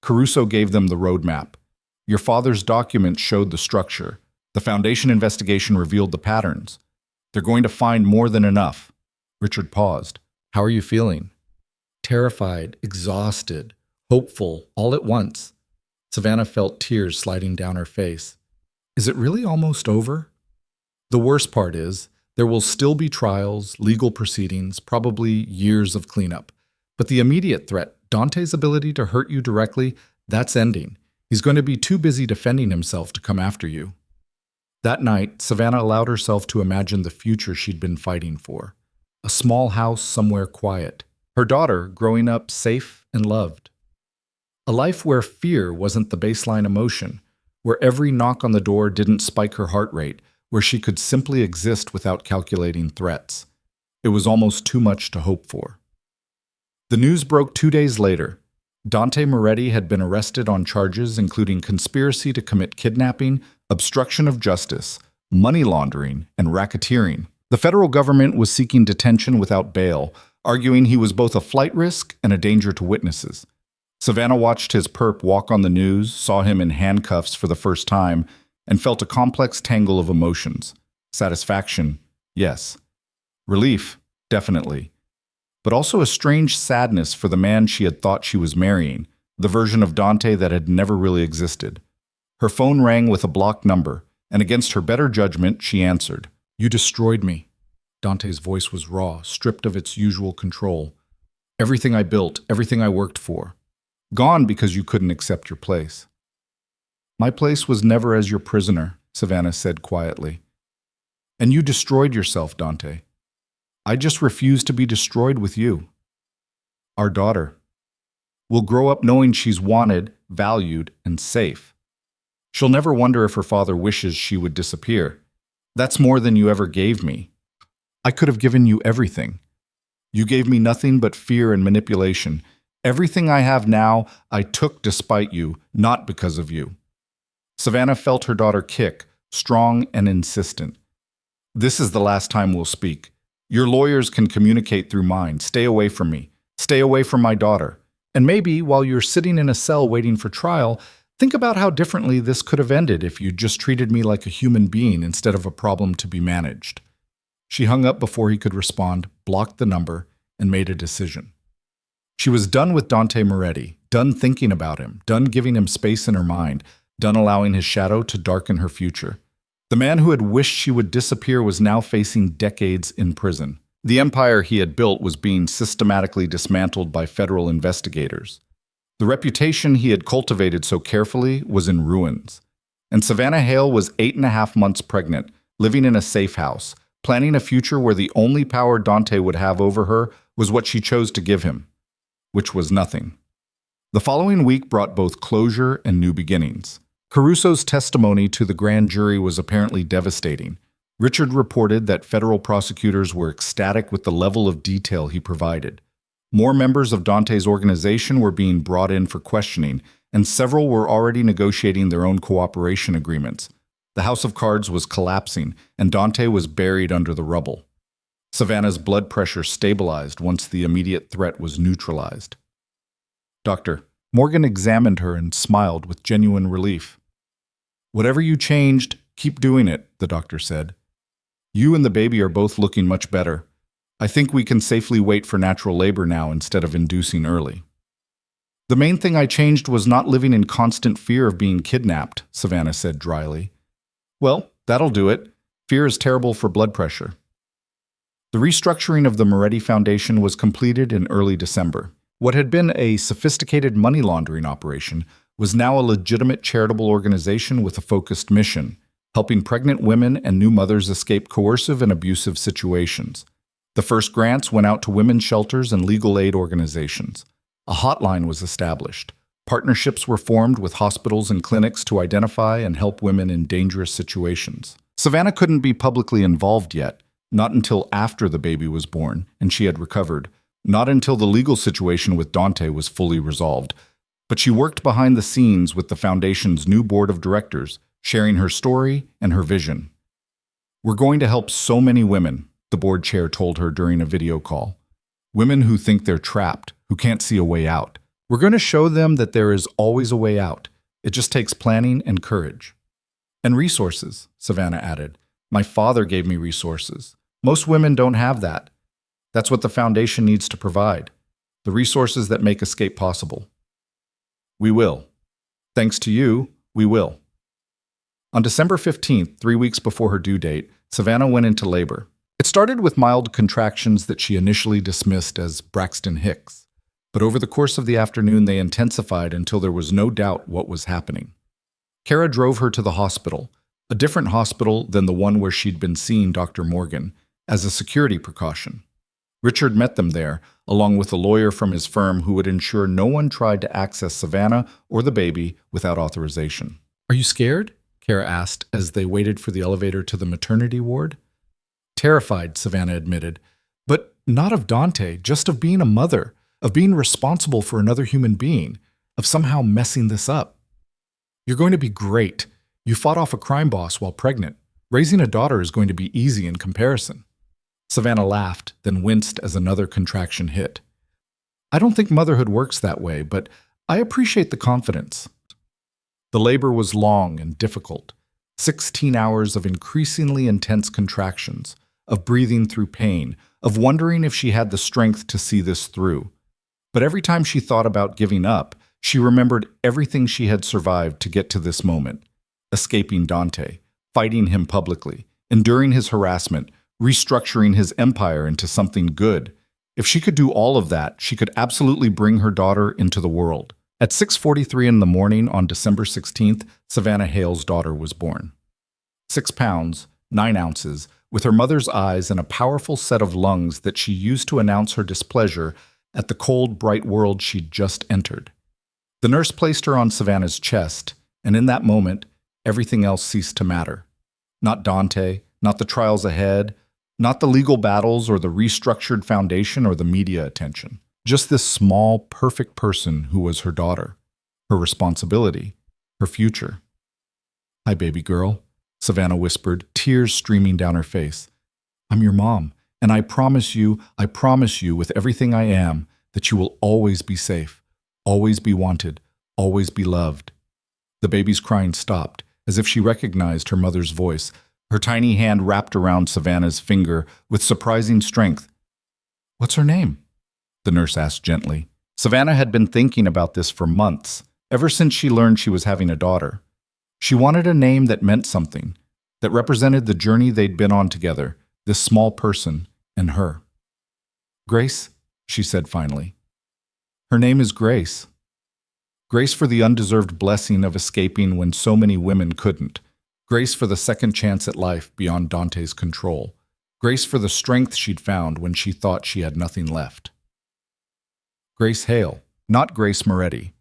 Caruso gave them the roadmap. Your father's documents showed the structure. The foundation investigation revealed the patterns. They're going to find more than enough. Richard paused. "How are you feeling?" Terrified, exhausted, hopeful, all at once. Savannah felt tears sliding down her face. "Is it really almost over?" "The worst part is, there will still be trials, legal proceedings, probably years of cleanup. But the immediate threat, Dante's ability to hurt you directly, that's ending. He's going to be too busy defending himself to come after you." That night, Savannah allowed herself to imagine the future she'd been fighting for. A small house somewhere quiet. Her daughter growing up safe and loved. A life where fear wasn't the baseline emotion, where every knock on the door didn't spike her heart rate, where she could simply exist without calculating threats. It was almost too much to hope for. The news broke 2 days later. Dante Moretti had been arrested on charges including conspiracy to commit kidnapping, obstruction of justice, money laundering, and racketeering. The federal government was seeking detention without bail, arguing he was both a flight risk and a danger to witnesses. Savannah watched his perp walk on the news, saw him in handcuffs for the first time, and felt a complex tangle of emotions. Satisfaction, yes. Relief, definitely. But also a strange sadness for the man she had thought she was marrying, the version of Dante that had never really existed. Her phone rang with a blocked number, and against her better judgment, she answered. "You destroyed me." Dante's voice was raw, stripped of its usual control. "Everything I built, everything I worked for. Gone because you couldn't accept your place." "My place was never as your prisoner," Savannah said quietly. "And you destroyed yourself, Dante. I just refuse to be destroyed with you. Our daughter will grow up knowing she's wanted, valued, and safe. She'll never wonder if her father wishes she would disappear. That's more than you ever gave me. I could have given you everything. You gave me nothing but fear and manipulation. Everything I have now, I took despite you, not because of you." Savannah felt her daughter kick, strong and insistent. "This is the last time we'll speak. Your lawyers can communicate through mine. Stay away from me. Stay away from my daughter. And maybe, while you're sitting in a cell waiting for trial, think about how differently this could have ended if you just treated me like a human being instead of a problem to be managed." She hung up before he could respond, blocked the number, and made a decision. She was done with Dante Moretti, done thinking about him, done giving him space in her mind, done allowing his shadow to darken her future. The man who had wished she would disappear was now facing decades in prison. The empire he had built was being systematically dismantled by federal investigators. The reputation he had cultivated so carefully was in ruins. And Savannah Hale was 8.5 months pregnant, living in a safe house, planning a future where the only power Dante would have over her was what she chose to give him, which was nothing. The following week brought both closure and new beginnings. Caruso's testimony to the grand jury was apparently devastating. Richard reported that federal prosecutors were ecstatic with the level of detail he provided. More members of Dante's organization were being brought in for questioning, and several were already negotiating their own cooperation agreements. The house of cards was collapsing, and Dante was buried under the rubble. Savannah's blood pressure stabilized once the immediate threat was neutralized. "Doctor," Morgan examined her and smiled with genuine relief. "Whatever you changed, keep doing it," the doctor said. "You and the baby are both looking much better. I think we can safely wait for natural labor now instead of inducing early." "The main thing I changed was not living in constant fear of being kidnapped," Savannah said dryly. "Well, that'll do it. Fear is terrible for blood pressure." The restructuring of the Moretti Foundation was completed in early December. What had been a sophisticated money laundering operation was now a legitimate charitable organization with a focused mission, helping pregnant women and new mothers escape coercive and abusive situations. The first grants went out to women's shelters and legal aid organizations. A hotline was established. Partnerships were formed with hospitals and clinics to identify and help women in dangerous situations. Savannah couldn't be publicly involved yet, not until after the baby was born and she had recovered, not until the legal situation with Dante was fully resolved. But she worked behind the scenes with the Foundation's new board of directors, sharing her story and her vision. "We're going to help so many women," the board chair told her during a video call. "Women who think they're trapped, who can't see a way out. We're going to show them that there is always a way out. It just takes planning and courage." "And resources," Savannah added. "My father gave me resources. Most women don't have that. That's what the Foundation needs to provide. The resources that make escape possible." "We will. Thanks to you, we will." On December 15th, 3 weeks before her due date, Savannah went into labor. It started with mild contractions that she initially dismissed as Braxton Hicks. But over the course of the afternoon, they intensified until there was no doubt what was happening. Kara drove her to the hospital, a different hospital than the one where she'd been seeing Dr. Morgan, as a security precaution. Richard met them there, along with a lawyer from his firm who would ensure no one tried to access Savannah or the baby without authorization. "Are you scared?" Kara asked as they waited for the elevator to the maternity ward. "Terrified," Savannah admitted. "But not of Dante, just of being a mother, of being responsible for another human being, of somehow messing this up." "You're going to be great. You fought off a crime boss while pregnant. Raising a daughter is going to be easy in comparison." Savannah laughed, then winced as another contraction hit. "I don't think motherhood works that way, but I appreciate the confidence." The labor was long and difficult. 16 hours of increasingly intense contractions, of breathing through pain, of wondering if she had the strength to see this through. But every time she thought about giving up, she remembered everything she had survived to get to this moment. Escaping Dante, fighting him publicly, enduring his harassment, restructuring his empire into something good. If she could do all of that, she could absolutely bring her daughter into the world. At 6:43 in the morning on December 16th, Savannah Hale's daughter was born. 6 pounds, 9 ounces, with her mother's eyes and a powerful set of lungs that she used to announce her displeasure at the cold, bright world she'd just entered. The nurse placed her on Savannah's chest, and in that moment, everything else ceased to matter. Not Dante, not the trials ahead, Not the legal battles or the restructured foundation or the media attention. Just this small, perfect person who was her daughter, her responsibility, her future. "Hi, baby girl," Savannah whispered, tears streaming down her face. "I'm your mom, and I promise you with everything I am, that you will always be safe, always be wanted, always be loved." The baby's crying stopped, as if she recognized her mother's voice. Her tiny hand wrapped around Savannah's finger with surprising strength. "What's her name?" the nurse asked gently. Savannah had been thinking about this for months, ever since she learned she was having a daughter. She wanted a name that meant something, that represented the journey they'd been on together, this small person and her. "Grace," she said finally. "Her name is Grace. Grace for the undeserved blessing of escaping when so many women couldn't. Grace for the second chance at life beyond Dante's control. Grace for the strength she'd found when she thought she had nothing left." Grace Hale, not Grace Moretti.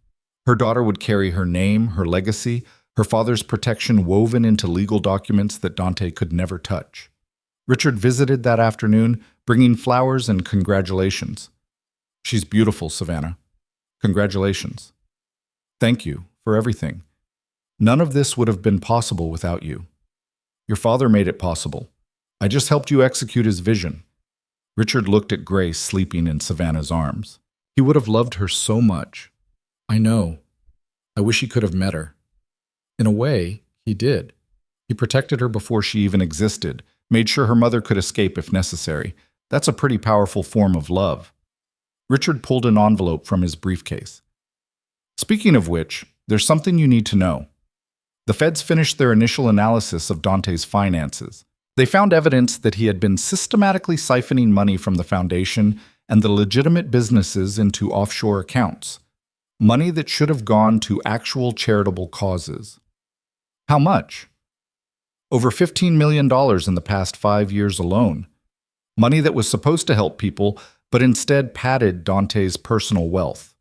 Her daughter would carry her name, her legacy, her father's protection woven into legal documents that Dante could never touch. Richard visited that afternoon, bringing flowers and congratulations. "She's beautiful, Savannah. Congratulations. Thank you for everything. None of this would have been possible without you. Your father made it possible. I just helped you execute his vision." Richard looked at Grace sleeping in Savannah's arms. He would have loved her so much. "I know. I wish he could have met her." In a way, he did. He protected her before she even existed, made sure her mother could escape if necessary. That's a pretty powerful form of love. Richard pulled an envelope from his briefcase. "Speaking of which, there's something you need to know. The feds finished their initial analysis of Dante's finances. They found evidence that he had been systematically siphoning money from the foundation and the legitimate businesses into offshore accounts. Money that should have gone to actual charitable causes." "How much?" "Over $15 million in the past 5 years alone. Money that was supposed to help people, but instead padded Dante's personal wealth."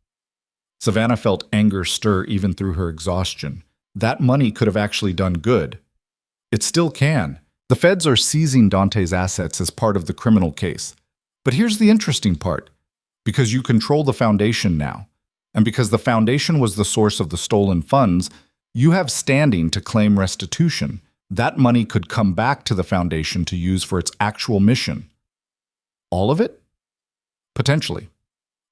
Savannah felt anger stir even through her exhaustion. That money could have actually done good. It still can. The feds are seizing Dante's assets as part of the criminal case. But here's the interesting part. Because you control the foundation now, and because the foundation was the source of the stolen funds, you have standing to claim restitution. That money could come back to the foundation to use for its actual mission. All of it? Potentially.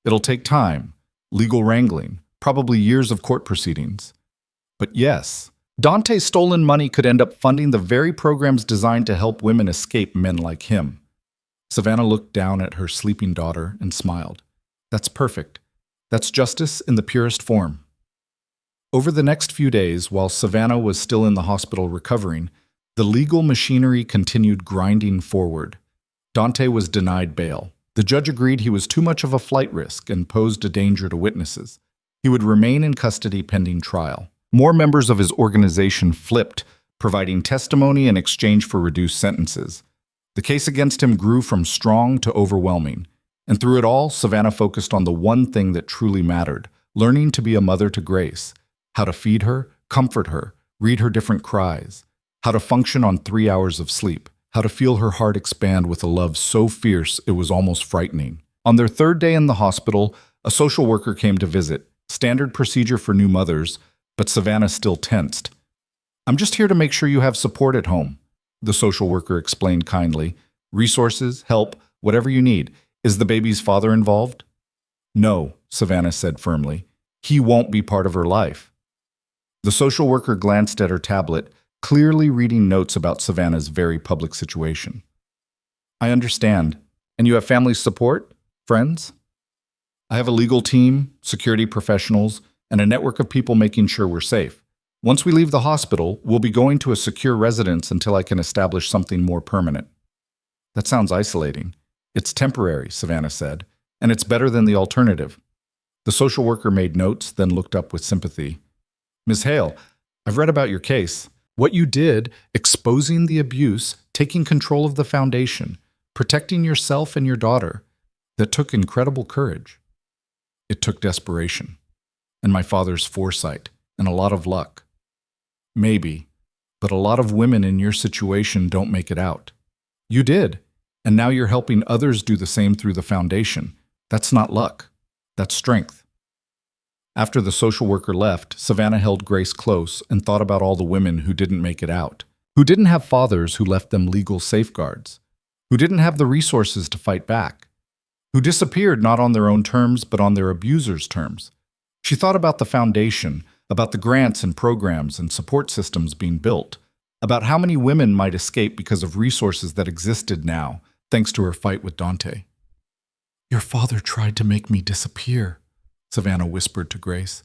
It'll take time, legal wrangling, probably years of court proceedings. But yes, Dante's stolen money could end up funding the very programs designed to help women escape men like him. Savannah looked down at her sleeping daughter and smiled. That's perfect. That's justice in the purest form. Over the next few days, while Savannah was still in the hospital recovering, the legal machinery continued grinding forward. Dante was denied bail. The judge agreed he was too much of a flight risk and posed a danger to witnesses. He would remain in custody pending trial. More members of his organization flipped, providing testimony in exchange for reduced sentences. The case against him grew from strong to overwhelming. And through it all, Savannah focused on the one thing that truly mattered, learning to be a mother to Grace, how to feed her, comfort her, read her different cries, how to function on 3 hours of sleep, how to feel her heart expand with a love so fierce it was almost frightening. On their third day in the hospital, a social worker came to visit, standard procedure for new mothers, but Savannah still tensed. "I'm just here to make sure you have support at home," the social worker explained kindly. "Resources, help, whatever you need. Is the baby's father involved?" "No," Savannah said firmly. "He won't be part of her life." The social worker glanced at her tablet, clearly reading notes about Savannah's very public situation. "I understand. And you have family support? Friends?" "I have a legal team, security professionals, and a network of people making sure we're safe. Once we leave the hospital, we'll be going to a secure residence until I can establish something more permanent." "That sounds isolating." "It's temporary," Savannah said, "and it's better than the alternative." The social worker made notes, then looked up with sympathy. "Ms. Hale, I've read about your case. What you did, exposing the abuse, taking control of the foundation, protecting yourself and your daughter, that took incredible courage. It took desperation, and my father's foresight, and a lot of luck. Maybe, but a lot of women in your situation don't make it out. You did, And now you're helping others do the same through the foundation. That's not luck. That's strength. After the social worker left, Savannah held Grace close and thought about all the women who didn't make it out, who didn't have fathers who left them legal safeguards, who didn't have the resources to fight back, who disappeared not on their own terms but on their abusers' terms. She thought about the foundation, about the grants and programs and support systems being built, about how many women might escape because of resources that existed now, thanks to her fight with Dante. "Your father tried to make me disappear," Savannah whispered to Grace.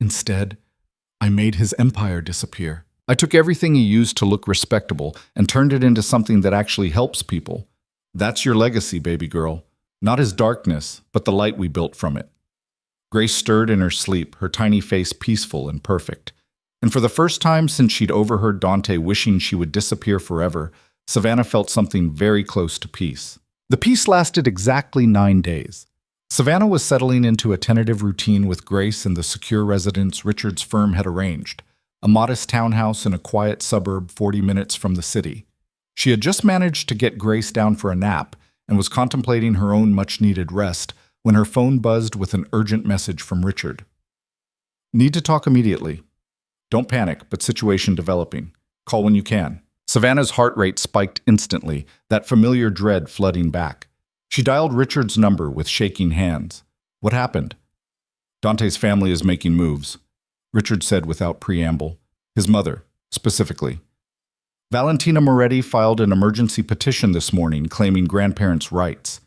"Instead, I made his empire disappear. I took everything he used to look respectable and turned it into something that actually helps people. That's your legacy, baby girl. Not his darkness, but the light we built from it." Grace stirred in her sleep, her tiny face peaceful and perfect. And for the first time since she'd overheard Dante wishing she would disappear forever, Savannah felt something very close to peace. The peace lasted exactly 9 days. Savannah was settling into a tentative routine with Grace in the secure residence Richard's firm had arranged, a modest townhouse in a quiet suburb 40 minutes from the city. She had just managed to get Grace down for a nap and was contemplating her own much-needed rest when her phone buzzed with an urgent message from Richard. "Need to talk immediately. Don't panic, but situation developing. Call when you can." Savannah's heart rate spiked instantly, that familiar dread flooding back. She dialed Richard's number with shaking hands. "What happened?" "Dante's family is making moves," Richard said without preamble. His mother, specifically. "Valentina Moretti filed an emergency petition this morning claiming grandparents' rights.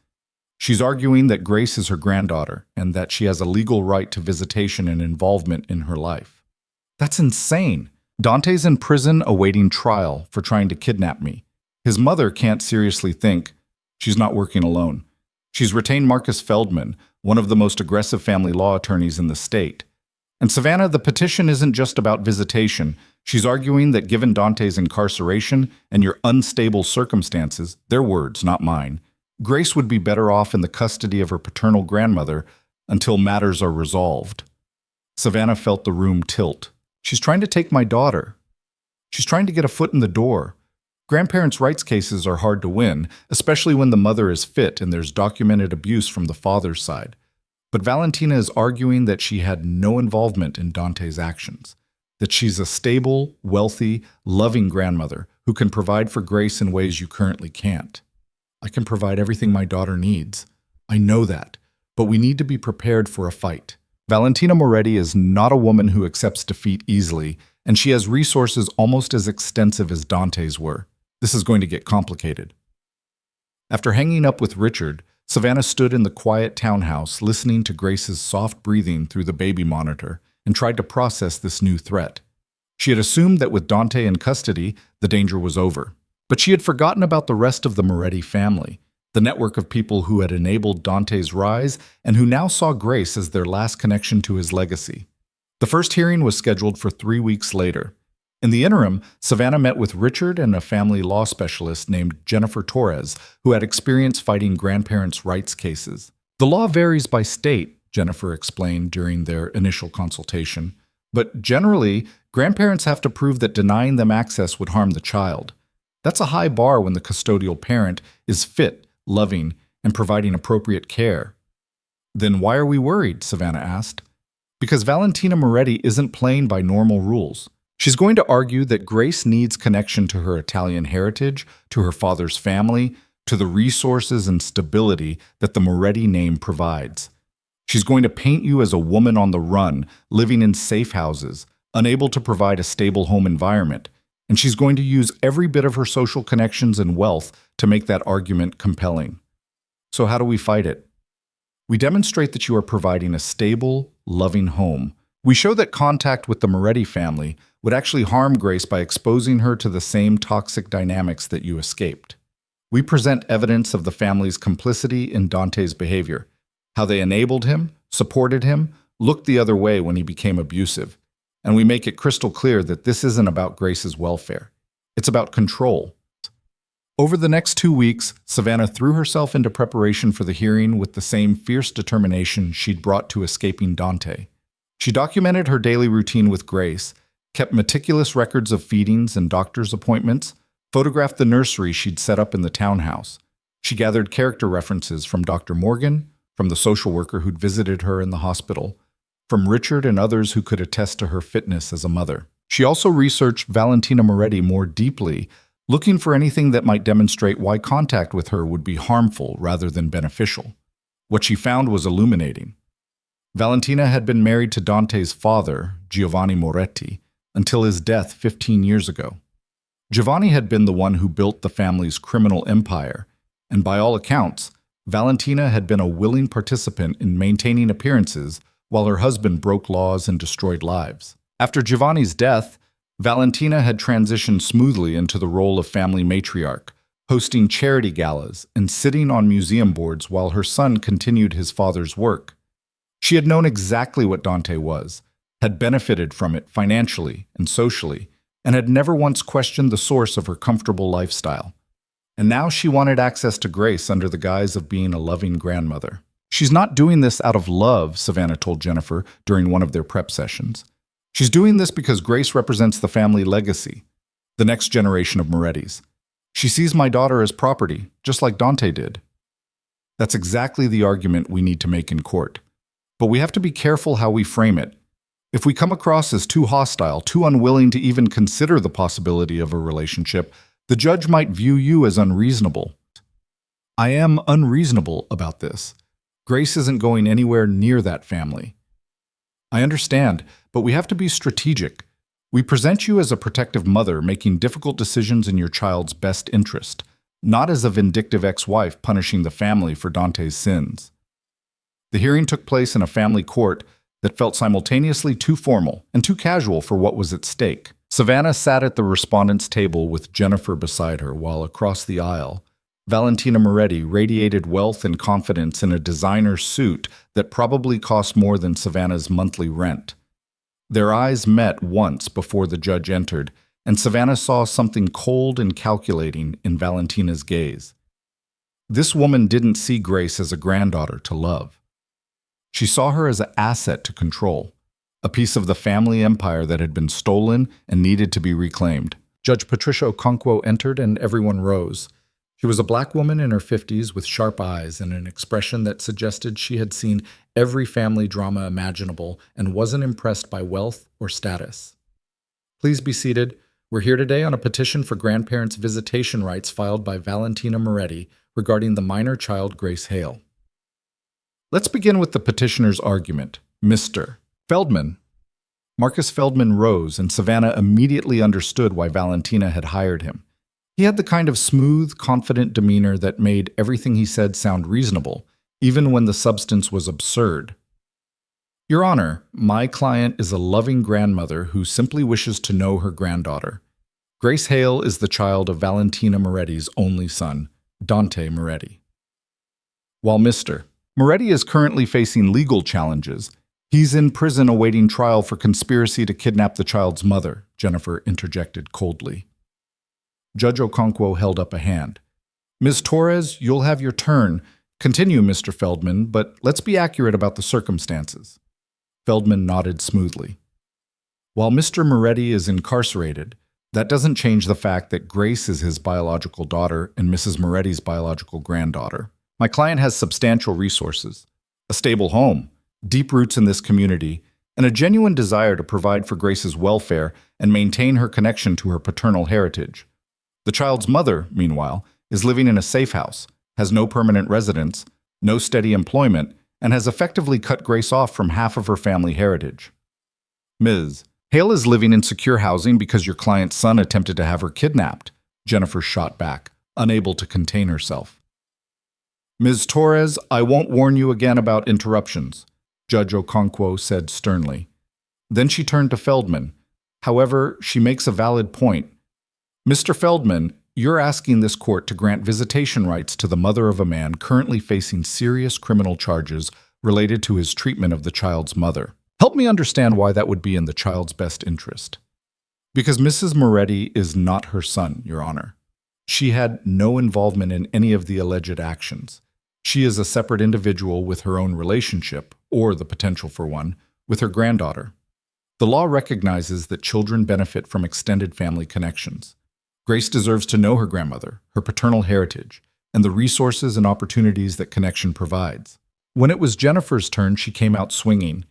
She's arguing that Grace is her granddaughter and that she has a legal right to visitation and involvement in her life." "That's insane. Dante's in prison awaiting trial for trying to kidnap me. His mother can't seriously think. She's not working alone. She's retained Marcus Feldman, one of the most aggressive family law attorneys in the state. And Savannah, the petition isn't just about visitation. She's arguing that given Dante's incarceration and your unstable circumstances, their words, not mine, Grace would be better off in the custody of her paternal grandmother until matters are resolved." Savannah felt the room tilt. "She's trying to take my daughter. She's trying to get a foot in the door. Grandparents' rights cases are hard to win, especially when the mother is fit and there's documented abuse from the father's side. But Valentina is arguing that she had no involvement in Dante's actions, that she's a stable, wealthy, loving grandmother who can provide for Grace in ways you currently can't. I can provide everything my daughter needs. I know that, but we need to be prepared for a fight. Valentina Moretti is not a woman who accepts defeat easily, and she has resources almost as extensive as Dante's were. This is going to get complicated." After hanging up with Richard, Savannah stood in the quiet townhouse listening to Grace's soft breathing through the baby monitor and tried to process this new threat. She had assumed that with Dante in custody, the danger was over. But she had forgotten about the rest of the Moretti family, the network of people who had enabled Dante's rise and who now saw Grace as their last connection to his legacy. The first hearing was scheduled for 3 weeks later. In the interim, Savannah met with Richard and a family law specialist named Jennifer Torres, who had experience fighting grandparents' rights cases. "The law varies by state," Jennifer explained during their initial consultation. "But generally, grandparents have to prove that denying them access would harm the child. That's a high bar when the custodial parent is fit, loving, and providing appropriate care." "Then why are we worried?" Savannah asked. "Because Valentina Moretti isn't playing by normal rules. She's going to argue that Grace needs connection to her Italian heritage, to her father's family, to the resources and stability that the Moretti name provides. She's going to paint you as a woman on the run, living in safe houses, unable to provide a stable home environment, and she's going to use every bit of her social connections and wealth to make that argument compelling. So how do we fight it? We demonstrate that you are providing a stable, loving home. We show that contact with the Moretti family would actually harm Grace by exposing her to the same toxic dynamics that you escaped. We present evidence of the family's complicity in Dante's behavior, how they enabled him, supported him, looked the other way when he became abusive, and we make it crystal clear that this isn't about Grace's welfare. It's about control. Over the next 2 weeks, Savannah threw herself into preparation for the hearing with the same fierce determination she'd brought to escaping Dante. She documented her daily routine with Grace, kept meticulous records of feedings and doctor's appointments, photographed the nursery she'd set up in the townhouse. She gathered character references from Dr. Morgan, from the social worker who'd visited her in the hospital, from Richard and others who could attest to her fitness as a mother. She also researched Valentina Moretti more deeply, looking for anything that might demonstrate why contact with her would be harmful rather than beneficial. What she found was illuminating. Valentina had been married to Dante's father, Giovanni Moretti, until his death 15 years ago. Giovanni had been the one who built the family's criminal empire, and by all accounts, Valentina had been a willing participant in maintaining appearances while her husband broke laws and destroyed lives. After Giovanni's death, Valentina had transitioned smoothly into the role of family matriarch, hosting charity galas and sitting on museum boards while her son continued his father's work. She had known exactly what Dante was, had benefited from it financially and socially, and had never once questioned the source of her comfortable lifestyle. And now she wanted access to Grace under the guise of being a loving grandmother. She's not doing this out of love, Savannah told Jennifer during one of their prep sessions. She's doing this because Grace represents the family legacy, the next generation of Morettis. She sees my daughter as property, just like Dante did. That's exactly the argument we need to make in court. But we have to be careful how we frame it. If we come across as too hostile, too unwilling to even consider the possibility of a relationship, the judge might view you as unreasonable. I am unreasonable about this. Grace isn't going anywhere near that family. I understand, but we have to be strategic. We present you as a protective mother making difficult decisions in your child's best interest, not as a vindictive ex-wife punishing the family for Dante's sins. The hearing took place in a family court that felt simultaneously too formal and too casual for what was at stake. Savannah sat at the respondent's table with Jennifer beside her, while across the aisle, Valentina Moretti radiated wealth and confidence in a designer suit that probably cost more than Savannah's monthly rent. Their eyes met once before the judge entered, and Savannah saw something cold and calculating in Valentina's gaze. This woman didn't see Grace as a granddaughter to love. She saw her as an asset to control, a piece of the family empire that had been stolen and needed to be reclaimed. Judge Patricia Okonkwo entered and everyone rose. She was a black woman in her 50s with sharp eyes and an expression that suggested she had seen every family drama imaginable and wasn't impressed by wealth or status. Please be seated. We're here today on a petition for grandparents' visitation rights filed by Valentina Moretti regarding the minor child Grace Hale. Let's begin with the petitioner's argument. Mr. Feldman. Marcus Feldman rose, and Savannah immediately understood why Valentina had hired him. He had the kind of smooth, confident demeanor that made everything he said sound reasonable, even when the substance was absurd. Your Honor, my client is a loving grandmother who simply wishes to know her granddaughter. Grace Hale is the child of Valentina Moretti's only son, Dante Moretti. While Mr. Moretti is currently facing legal challenges, he's in prison awaiting trial for conspiracy to kidnap the child's mother, Jennifer interjected coldly. Judge Okonkwo held up a hand. Ms. Torres, you'll have your turn. Continue, Mr. Feldman, but let's be accurate about the circumstances. Feldman nodded smoothly. While Mr. Moretti is incarcerated, that doesn't change the fact that Grace is his biological daughter and Mrs. Moretti's biological granddaughter. My client has substantial resources, a stable home, deep roots in this community, and a genuine desire to provide for Grace's welfare and maintain her connection to her paternal heritage. The child's mother, meanwhile, is living in a safe house, has no permanent residence, no steady employment, and has effectively cut Grace off from half of her family heritage. Ms. Hale is living in secure housing because your client's son attempted to have her kidnapped, Jennifer shot back, unable to contain herself. Ms. Torres, I won't warn you again about interruptions, Judge Okonkwo said sternly. Then she turned to Feldman. However, she makes a valid point. Mr. Feldman, you're asking this court to grant visitation rights to the mother of a man currently facing serious criminal charges related to his treatment of the child's mother. Help me understand why that would be in the child's best interest. Because Mrs. Moretti is not her son, Your Honor. She had no involvement in any of the alleged actions. She is a separate individual with her own relationship, or the potential for one, with her granddaughter. The law recognizes that children benefit from extended family connections. Grace deserves to know her grandmother, her paternal heritage, and the resources and opportunities that connection provides. When it was Jennifer's turn, she came out swinging.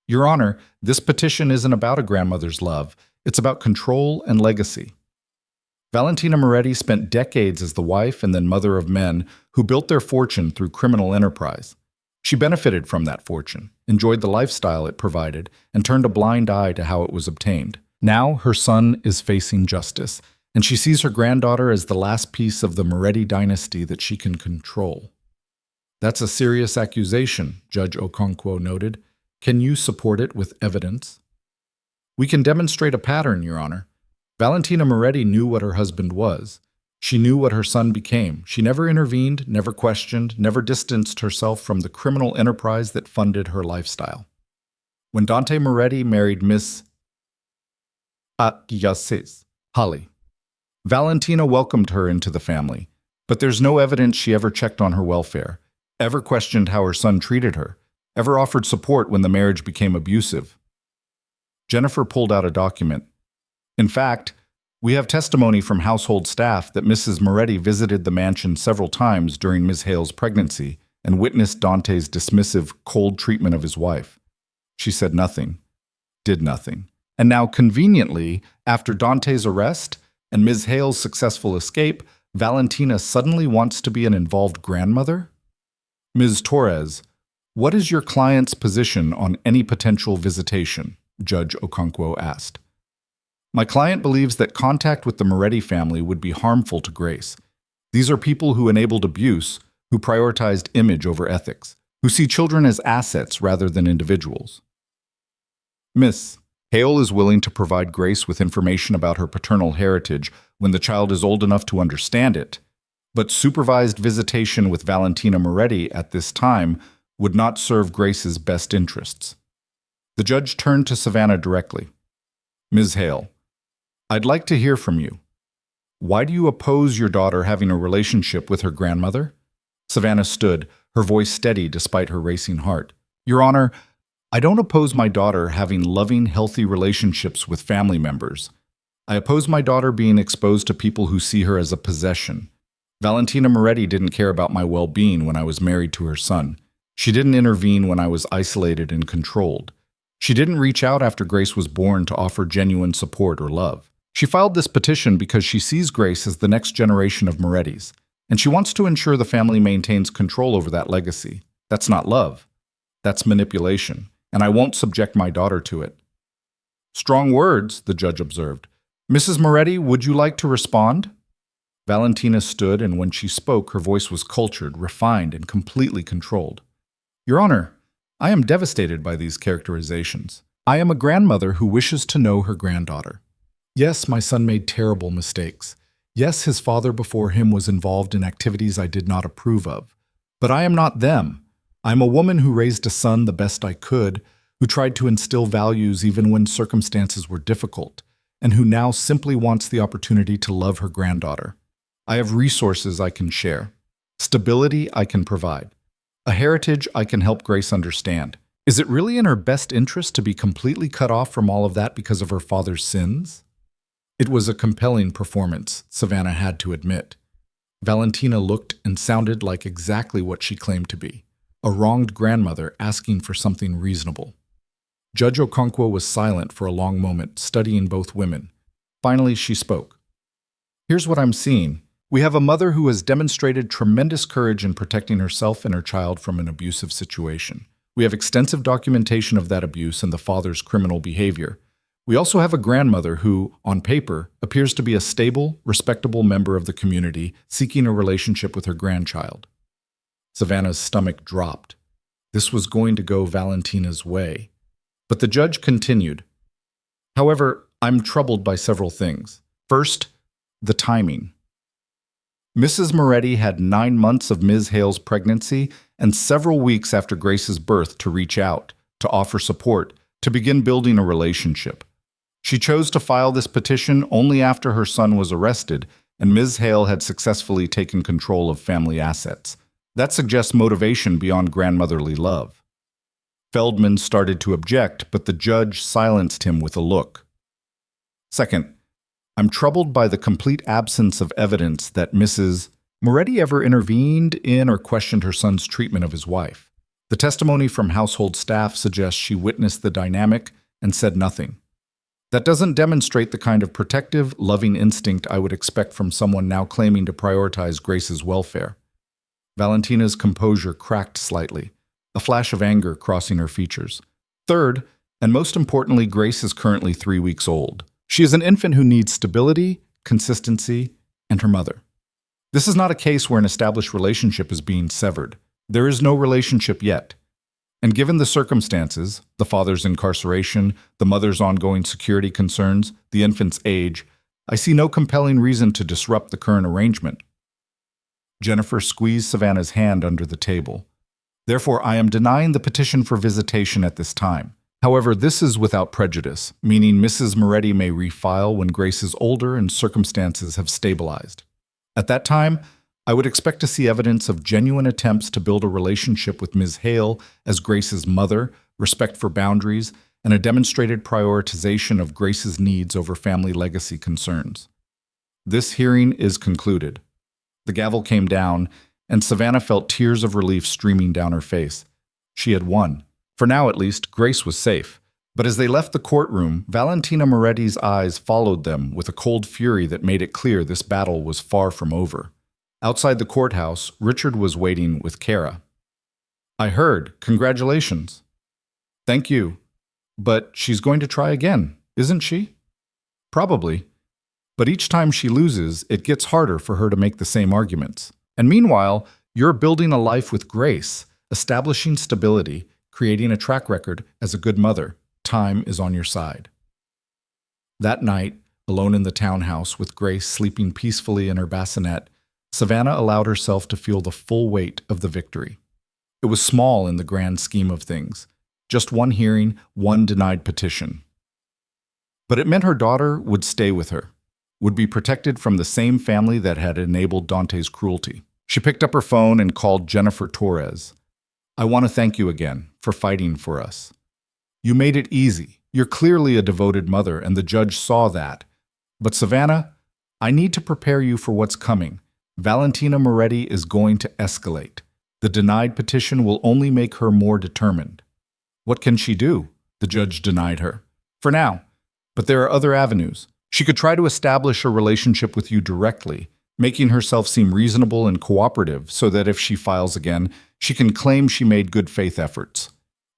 Your Honor, this petition isn't about a grandmother's love. It's about control and legacy. Valentina Moretti spent decades as the wife and then mother of men who built their fortune through criminal enterprise. She benefited from that fortune, enjoyed the lifestyle it provided, and turned a blind eye to how it was obtained. Now her son is facing justice, and she sees her granddaughter as the last piece of the Moretti dynasty that she can control. That's a serious accusation, Judge Okonkwo noted. Can you support it with evidence? We can demonstrate a pattern, Your Honor. Valentina Moretti knew what her husband was. She knew what her son became. She never intervened, never questioned, never distanced herself from the criminal enterprise that funded her lifestyle. When Dante Moretti married Miss Holly, Valentina welcomed her into the family, but there's no evidence she ever checked on her welfare, ever questioned how her son treated her, ever offered support when the marriage became abusive. Jennifer pulled out a document. In fact, we have testimony from household staff that Mrs. Moretti visited the mansion several times during Ms. Hale's pregnancy and witnessed Dante's dismissive, cold treatment of his wife. She said nothing, did nothing. And now, conveniently, after Dante's arrest and Ms. Hale's successful escape, Valentina suddenly wants to be an involved grandmother? Ms. Torres, what is your client's position on any potential visitation? Judge Okonkwo asked. My client believes that contact with the Moretti family would be harmful to Grace. These are people who enabled abuse, who prioritized image over ethics, who see children as assets rather than individuals. Miss Hale is willing to provide Grace with information about her paternal heritage when the child is old enough to understand it, but supervised visitation with Valentina Moretti at this time would not serve Grace's best interests. The judge turned to Savannah directly. Ms. Hale, I'd like to hear from you. Why do you oppose your daughter having a relationship with her grandmother? Savannah stood, her voice steady despite her racing heart. Your Honor, I don't oppose my daughter having loving, healthy relationships with family members. I oppose my daughter being exposed to people who see her as a possession. Valentina Moretti didn't care about my well-being when I was married to her son. She didn't intervene when I was isolated and controlled. She didn't reach out after Grace was born to offer genuine support or love. She filed this petition because she sees Grace as the next generation of Morettis, and she wants to ensure the family maintains control over that legacy. That's not love. That's manipulation, and I won't subject my daughter to it. Strong words, the judge observed. Mrs. Moretti, would you like to respond? Valentina stood, and when she spoke, her voice was cultured, refined, and completely controlled. Your Honor, I am devastated by these characterizations. I am a grandmother who wishes to know her granddaughter. Yes, my son made terrible mistakes. Yes, his father before him was involved in activities I did not approve of. But I am not them. I am a woman who raised a son the best I could, who tried to instill values even when circumstances were difficult, and who now simply wants the opportunity to love her granddaughter. I have resources I can share, stability I can provide, a heritage I can help Grace understand. Is it really in her best interest to be completely cut off from all of that because of her father's sins? It was a compelling performance, Savannah had to admit. Valentina looked and sounded like exactly what she claimed to be, a wronged grandmother asking for something reasonable. Judge Okonkwo was silent for a long moment, studying both women. Finally, she spoke. Here's what I'm seeing. We have a mother who has demonstrated tremendous courage in protecting herself and her child from an abusive situation. We have extensive documentation of that abuse and the father's criminal behavior. We also have a grandmother who, on paper, appears to be a stable, respectable member of the community seeking a relationship with her grandchild. Savannah's stomach dropped. This was going to go Valentina's way. But the judge continued. However, I'm troubled by several things. First, the timing. Mrs. Moretti had 9 months of Ms. Hale's pregnancy and several weeks after Grace's birth to reach out, to offer support, to begin building a relationship. She chose to file this petition only after her son was arrested and Ms. Hale had successfully taken control of family assets. That suggests motivation beyond grandmotherly love. Feldman started to object, but the judge silenced him with a look. Second, I'm troubled by the complete absence of evidence that Mrs. Moretti ever intervened in or questioned her son's treatment of his wife. The testimony from household staff suggests she witnessed the dynamic and said nothing. That doesn't demonstrate the kind of protective, loving instinct I would expect from someone now claiming to prioritize Grace's welfare. Valentina's composure cracked slightly, a flash of anger crossing her features. Third, and most importantly, Grace is currently 3 weeks old. She is an infant who needs stability, consistency, and her mother. This is not a case where an established relationship is being severed. There is no relationship yet. And given the circumstances, the father's incarceration, the mother's ongoing security concerns, the infant's age, I see no compelling reason to disrupt the current arrangement. Jennifer squeezed Savannah's hand under the table. Therefore, I am denying the petition for visitation at this time. However, this is without prejudice, meaning Mrs. Moretti may refile when Grace is older and circumstances have stabilized. At that time, I would expect to see evidence of genuine attempts to build a relationship with Ms. Hale as Grace's mother, respect for boundaries, and a demonstrated prioritization of Grace's needs over family legacy concerns. This hearing is concluded. The gavel came down, and Savannah felt tears of relief streaming down her face. She had won. For now, at least, Grace was safe. But as they left the courtroom, Valentina Moretti's eyes followed them with a cold fury that made it clear this battle was far from over. Outside the courthouse, Richard was waiting with Kara. I heard. Congratulations. Thank you. But she's going to try again, isn't she? Probably. But each time she loses, it gets harder for her to make the same arguments. And meanwhile, you're building a life with Grace, establishing stability, creating a track record as a good mother. Time is on your side. That night, alone in the townhouse with Grace sleeping peacefully in her bassinet, Savannah allowed herself to feel the full weight of the victory. It was small in the grand scheme of things. Just one hearing, one denied petition. But it meant her daughter would stay with her, would be protected from the same family that had enabled Dante's cruelty. She picked up her phone and called Jennifer Torres. I want to thank you again for fighting for us. You made it easy. You're clearly a devoted mother, and the judge saw that. But Savannah, I need to prepare you for what's coming. Valentina Moretti is going to escalate. The denied petition will only make her more determined. What can she do? The judge denied her. For now. But there are other avenues. She could try to establish a relationship with you directly, making herself seem reasonable and cooperative so that if she files again, she can claim she made good faith efforts.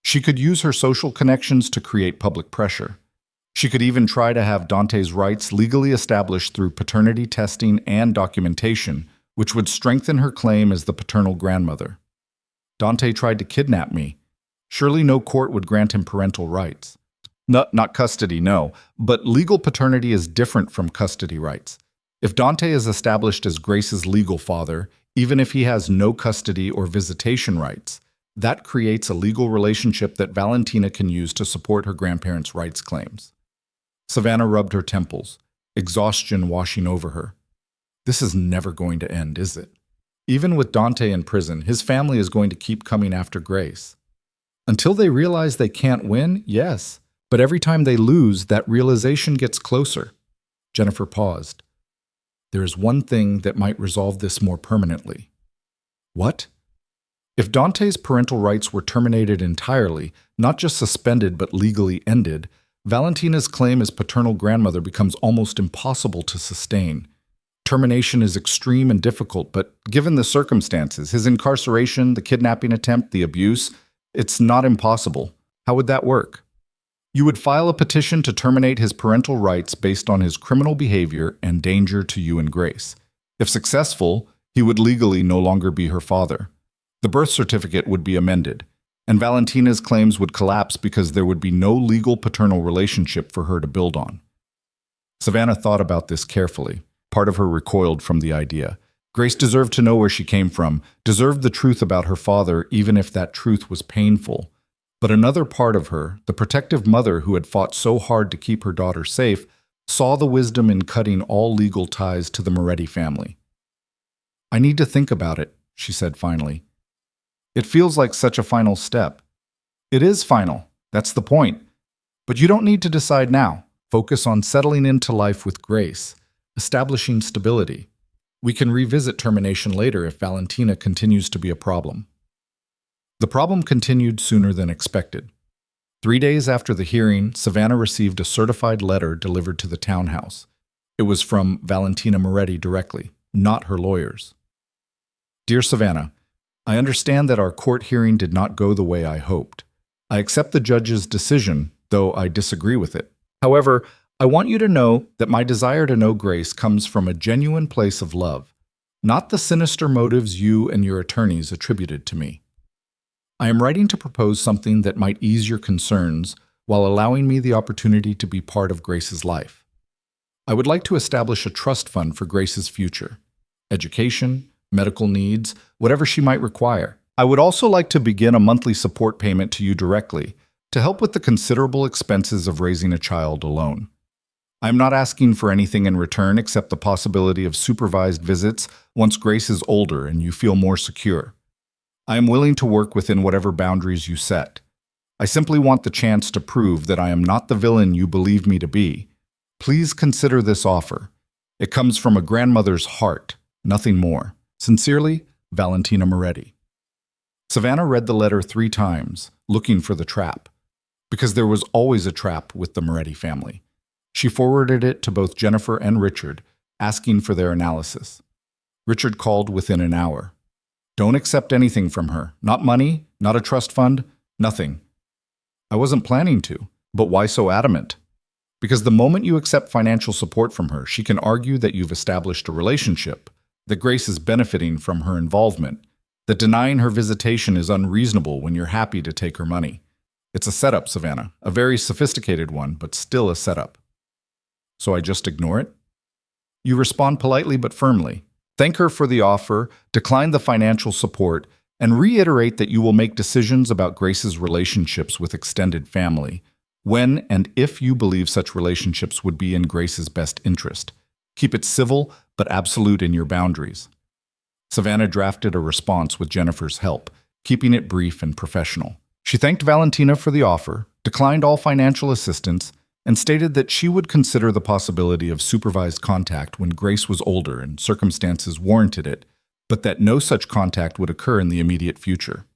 She could use her social connections to create public pressure. She could even try to have Dante's rights legally established through paternity testing and documentation, which would strengthen her claim as the paternal grandmother. Dante tried to kidnap me. Surely no court would grant him parental rights. Not custody, no, but legal paternity is different from custody rights. If Dante is established as Grace's legal father, even if he has no custody or visitation rights, that creates a legal relationship that Valentina can use to support her grandparents' rights claims. Savannah rubbed her temples, exhaustion washing over her. This is never going to end, is it? Even with Dante in prison, his family is going to keep coming after Grace. Until they realize they can't win, yes, but every time they lose, that realization gets closer. Jennifer paused. There is one thing that might resolve this more permanently. What? If Dante's parental rights were terminated entirely, not just suspended but legally ended, Valentina's claim as paternal grandmother becomes almost impossible to sustain. Termination is extreme and difficult, but given the circumstances, his incarceration, the kidnapping attempt, the abuse, it's not impossible. How would that work? You would file a petition to terminate his parental rights based on his criminal behavior and danger to you and Grace. If successful, he would legally no longer be her father. The birth certificate would be amended, and Valentina's claims would collapse because there would be no legal paternal relationship for her to build on. Savannah thought about this carefully. Part of her recoiled from the idea. Grace deserved to know where she came from, deserved the truth about her father, even if that truth was painful. But another part of her, the protective mother who had fought so hard to keep her daughter safe, saw the wisdom in cutting all legal ties to the Moretti family. I need to think about it, she said finally. It feels like such a final step. It is final, that's the point. But you don't need to decide now. Focus on settling into life with Grace, establishing stability. We can revisit termination later if Valentina continues to be a problem. The problem continued sooner than expected. 3 days after the hearing, Savannah received a certified letter delivered to the townhouse. It was from Valentina Moretti directly, not her lawyers. Dear Savannah, I understand that our court hearing did not go the way I hoped. I accept the judge's decision, though I disagree with it. However, I want you to know that my desire to know Grace comes from a genuine place of love, not the sinister motives you and your attorneys attributed to me. I am writing to propose something that might ease your concerns while allowing me the opportunity to be part of Grace's life. I would like to establish a trust fund for Grace's future, education, medical needs, whatever she might require. I would also like to begin a monthly support payment to you directly to help with the considerable expenses of raising a child alone. I am not asking for anything in return except the possibility of supervised visits once Grace is older and you feel more secure. I am willing to work within whatever boundaries you set. I simply want the chance to prove that I am not the villain you believe me to be. Please consider this offer. It comes from a grandmother's heart, nothing more. Sincerely, Valentina Moretti. Savannah read the letter 3 times, looking for the trap. Because there was always a trap with the Moretti family. She forwarded it to both Jennifer and Richard, asking for their analysis. Richard called within an hour. Don't accept anything from her. Not money, not a trust fund, nothing. I wasn't planning to, but why so adamant? Because the moment you accept financial support from her, she can argue that you've established a relationship, that Grace is benefiting from her involvement, that denying her visitation is unreasonable when you're happy to take her money. It's a setup, Savannah, a very sophisticated one, but still a setup. So I just ignore it? You respond politely but firmly. Thank her for the offer, decline the financial support, and reiterate that you will make decisions about Grace's relationships with extended family, when and if you believe such relationships would be in Grace's best interest. Keep it civil, but absolute in your boundaries. Savannah drafted a response with Jennifer's help, keeping it brief and professional. She thanked Valentina for the offer, declined all financial assistance, and stated that she would consider the possibility of supervised contact when Grace was older and circumstances warranted it, but that no such contact would occur in the immediate future.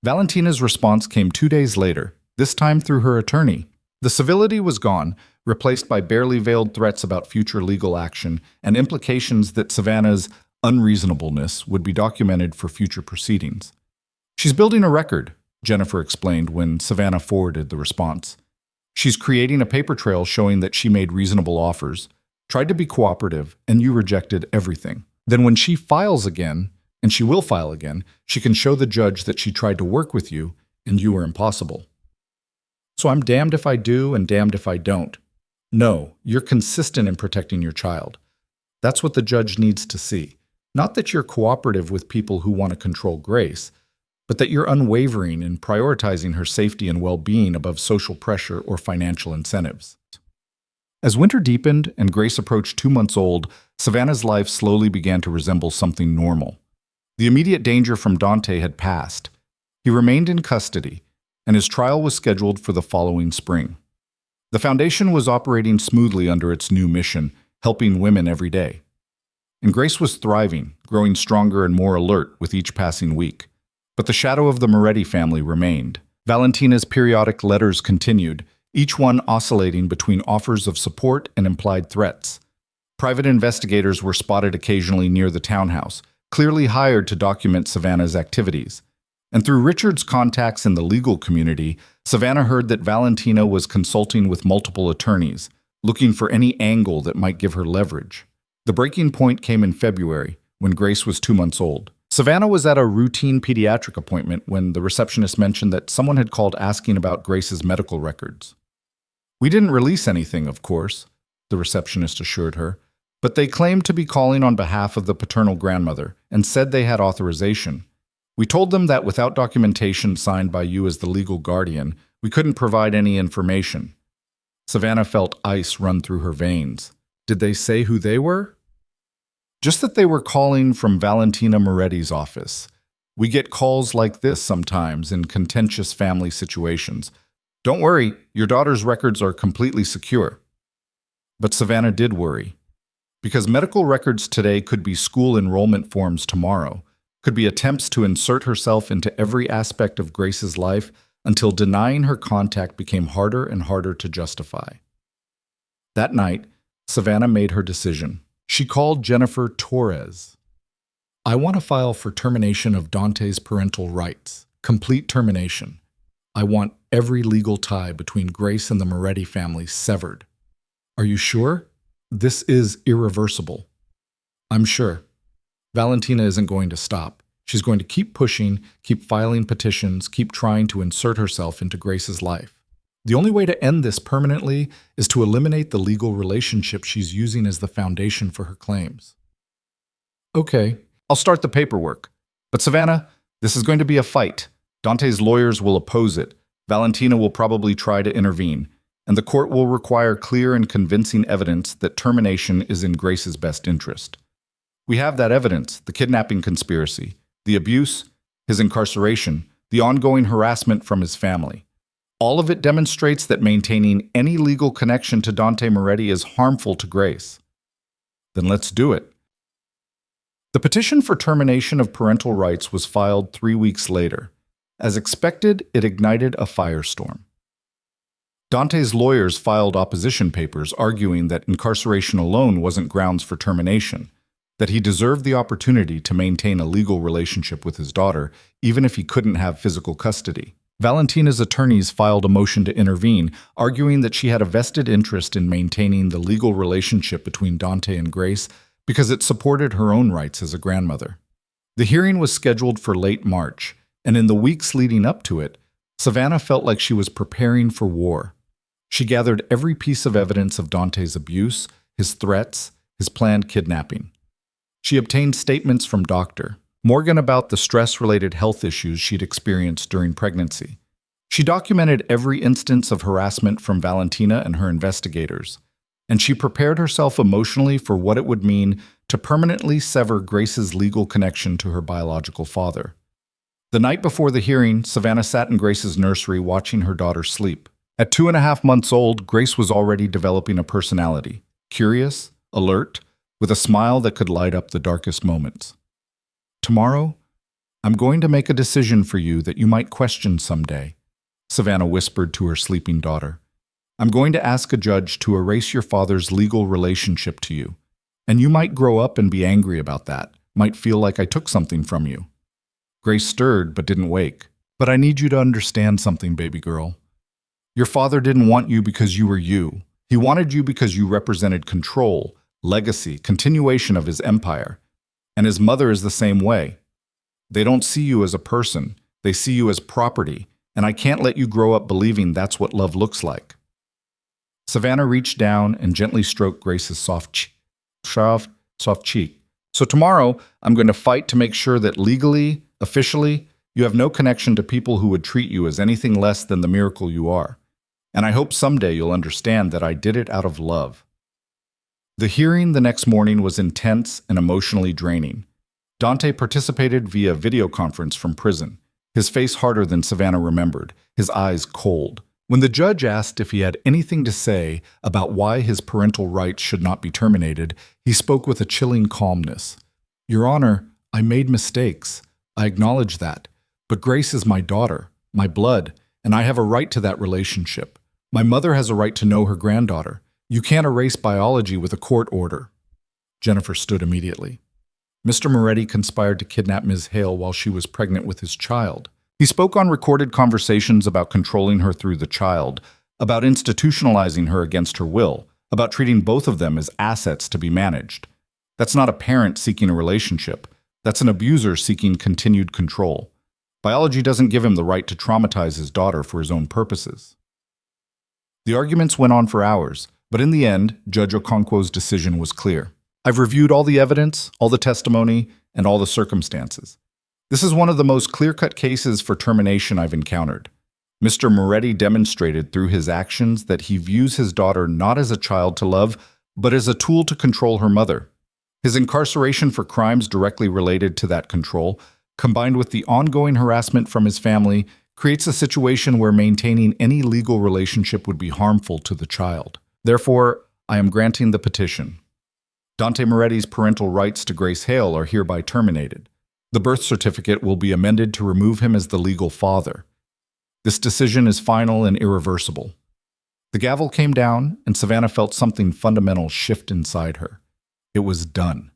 Valentina's response came 2 days later, this time through her attorney. The civility was gone, replaced by barely veiled threats about future legal action and implications that Savannah's unreasonableness would be documented for future proceedings. She's building a record, Jennifer explained when Savannah forwarded the response. She's creating a paper trail showing that she made reasonable offers, tried to be cooperative, and you rejected everything. Then when she files again, and she will file again, she can show the judge that she tried to work with you and you were impossible. So I'm damned if I do and damned if I don't. No, you're consistent in protecting your child. That's what the judge needs to see. Not that you're cooperative with people who want to control Grace, but that you're unwavering in prioritizing her safety and well-being above social pressure or financial incentives. As winter deepened and Grace approached 2 months old, Savannah's life slowly began to resemble something normal. The immediate danger from Dante had passed. He remained in custody, and his trial was scheduled for the following spring. The foundation was operating smoothly under its new mission, helping women every day. And Grace was thriving, growing stronger and more alert with each passing week. But the shadow of the Moretti family remained. Valentina's periodic letters continued, each one oscillating between offers of support and implied threats. Private investigators were spotted occasionally near the townhouse, clearly hired to document Savannah's activities. And through Richard's contacts in the legal community, Savannah heard that Valentina was consulting with multiple attorneys, looking for any angle that might give her leverage. The breaking point came in February, when Grace was 2 months old. Savannah was at a routine pediatric appointment when the receptionist mentioned that someone had called asking about Grace's medical records. We didn't release anything, of course, the receptionist assured her, but they claimed to be calling on behalf of the paternal grandmother and said they had authorization. We told them that without documentation signed by you as the legal guardian, we couldn't provide any information. Savannah felt ice run through her veins. Did they say who they were? Just that they were calling from Valentina Moretti's office. We get calls like this sometimes in contentious family situations. Don't worry, your daughter's records are completely secure. But Savannah did worry. Because medical records today could be school enrollment forms tomorrow, could be attempts to insert herself into every aspect of Grace's life until denying her contact became harder and harder to justify. That night, Savannah made her decision. She called Jennifer Torres. I want to file for termination of Dante's parental rights. Complete termination. I want every legal tie between Grace and the Moretti family severed. Are you sure? This is irreversible. I'm sure. Valentina isn't going to stop. She's going to keep pushing, keep filing petitions, keep trying to insert herself into Grace's life. The only way to end this permanently is to eliminate the legal relationship she's using as the foundation for her claims. Okay, I'll start the paperwork. But Savannah, this is going to be a fight. Dante's lawyers will oppose it. Valentina will probably try to intervene. And the court will require clear and convincing evidence that termination is in Grace's best interest. We have that evidence: the kidnapping conspiracy, the abuse, his incarceration, the ongoing harassment from his family. All of it demonstrates that maintaining any legal connection to Dante Moretti is harmful to Grace. Then let's do it. The petition for termination of parental rights was filed 3 weeks later. As expected, it ignited a firestorm. Dante's lawyers filed opposition papers arguing that incarceration alone wasn't grounds for termination, that he deserved the opportunity to maintain a legal relationship with his daughter, even if he couldn't have physical custody. Valentina's attorneys filed a motion to intervene, arguing that she had a vested interest in maintaining the legal relationship between Dante and Grace because it supported her own rights as a grandmother. The hearing was scheduled for late March, and in the weeks leading up to it, Savannah felt like she was preparing for war. She gathered every piece of evidence of Dante's abuse, his threats, his planned kidnapping. She obtained statements from Dr. Morgan about the stress-related health issues she'd experienced during pregnancy. She documented every instance of harassment from Valentina and her investigators, and she prepared herself emotionally for what it would mean to permanently sever Grace's legal connection to her biological father. The night before the hearing, Savannah sat in Grace's nursery watching her daughter sleep. At 2.5 months old, Grace was already developing a personality, curious, alert, with a smile that could light up the darkest moments. Tomorrow, I'm going to make a decision for you that you might question someday, Savannah whispered to her sleeping daughter. I'm going to ask a judge to erase your father's legal relationship to you, and you might grow up and be angry about that, might feel like I took something from you. Grace stirred but didn't wake. But I need you to understand something, baby girl. Your father didn't want you because you were you. He wanted you because you represented control, legacy, continuation of his empire. And his mother is the same way. They don't see you as a person. They see you as property, and I can't let you grow up believing that's what love looks like. Savannah reached down and gently stroked Grace's soft cheek. So tomorrow, I'm going to fight to make sure that legally, officially, you have no connection to people who would treat you as anything less than the miracle you are. And I hope someday you'll understand that I did it out of love. The hearing the next morning was intense and emotionally draining. Dante participated via video conference from prison, his face harder than Savannah remembered, his eyes cold. When the judge asked if he had anything to say about why his parental rights should not be terminated, he spoke with a chilling calmness. Your Honor, I made mistakes. I acknowledge that. But Grace is my daughter, my blood, and I have a right to that relationship. My mother has a right to know her granddaughter. You can't erase biology with a court order. Jennifer stood immediately. Mr. Moretti conspired to kidnap Ms. Hale while she was pregnant with his child. He spoke on recorded conversations about controlling her through the child, about institutionalizing her against her will, about treating both of them as assets to be managed. That's not a parent seeking a relationship. That's an abuser seeking continued control. Biology doesn't give him the right to traumatize his daughter for his own purposes. The arguments went on for hours, but in the end, Judge Okonkwo's decision was clear. I've reviewed all the evidence, all the testimony, and all the circumstances. This is one of the most clear-cut cases for termination I've encountered. Mr. Moretti demonstrated through his actions that he views his daughter not as a child to love, but as a tool to control her mother. His incarceration for crimes directly related to that control, combined with the ongoing harassment from his family, creates a situation where maintaining any legal relationship would be harmful to the child. Therefore, I am granting the petition. Dante Moretti's parental rights to Grace Hale are hereby terminated. The birth certificate will be amended to remove him as the legal father. This decision is final and irreversible. The gavel came down, and Savannah felt something fundamental shift inside her. It was done.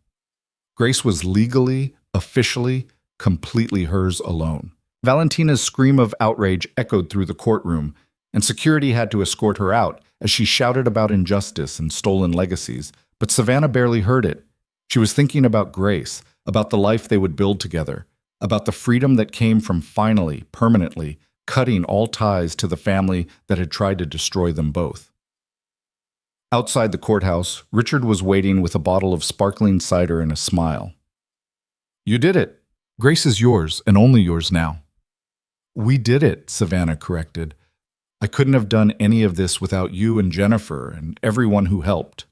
Grace was legally, officially, completely hers alone. Valentina's scream of outrage echoed through the courtroom, and security had to escort her out as she shouted about injustice and stolen legacies, but Savannah barely heard it. She was thinking about Grace, about the life they would build together, about the freedom that came from finally, permanently, cutting all ties to the family that had tried to destroy them both. Outside the courthouse, Richard was waiting with a bottle of sparkling cider and a smile. "You did it. Grace is yours, and only yours now." "We did it," Savannah corrected. "I couldn't have done any of this without you and Jennifer and everyone who helped."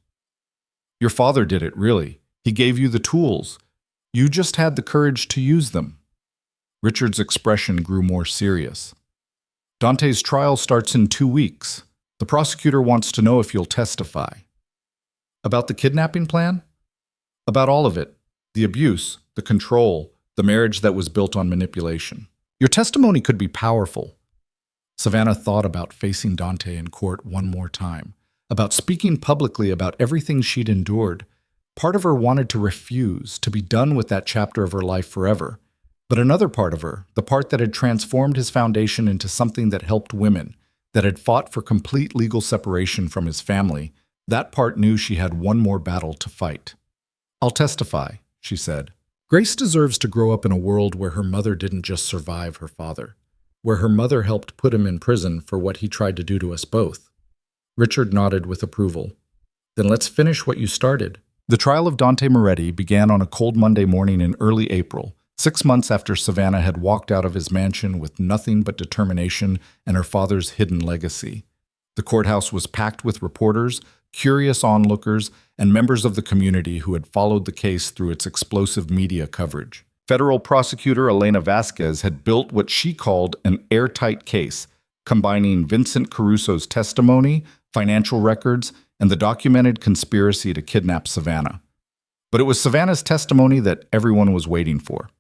"Your father did it, really. He gave you the tools. You just had the courage to use them." Richard's expression grew more serious. "Dante's trial starts in 2 weeks. The prosecutor wants to know if you'll testify." "About the kidnapping plan?" "About all of it. The abuse, the control, the marriage that was built on manipulation. Your testimony could be powerful." Savannah thought about facing Dante in court one more time, about speaking publicly about everything she'd endured. Part of her wanted to refuse, to be done with that chapter of her life forever. But another part of her, the part that had transformed his foundation into something that helped women, that had fought for complete legal separation from his family, that part knew she had one more battle to fight. "I'll testify," she said. "Grace deserves to grow up in a world where her mother didn't just survive her father, where her mother helped put him in prison for what he tried to do to us both." Richard nodded with approval. "Then let's finish what you started." The trial of Dante Moretti began on a cold Monday morning in early April, 6 months after Savannah had walked out of his mansion with nothing but determination and her father's hidden legacy. The courthouse was packed with reporters, curious onlookers, and members of the community who had followed the case through its explosive media coverage. Federal prosecutor Elena Vasquez had built what she called an airtight case, combining Vincent Caruso's testimony, financial records, and the documented conspiracy to kidnap Savannah. But it was Savannah's testimony that everyone was waiting for.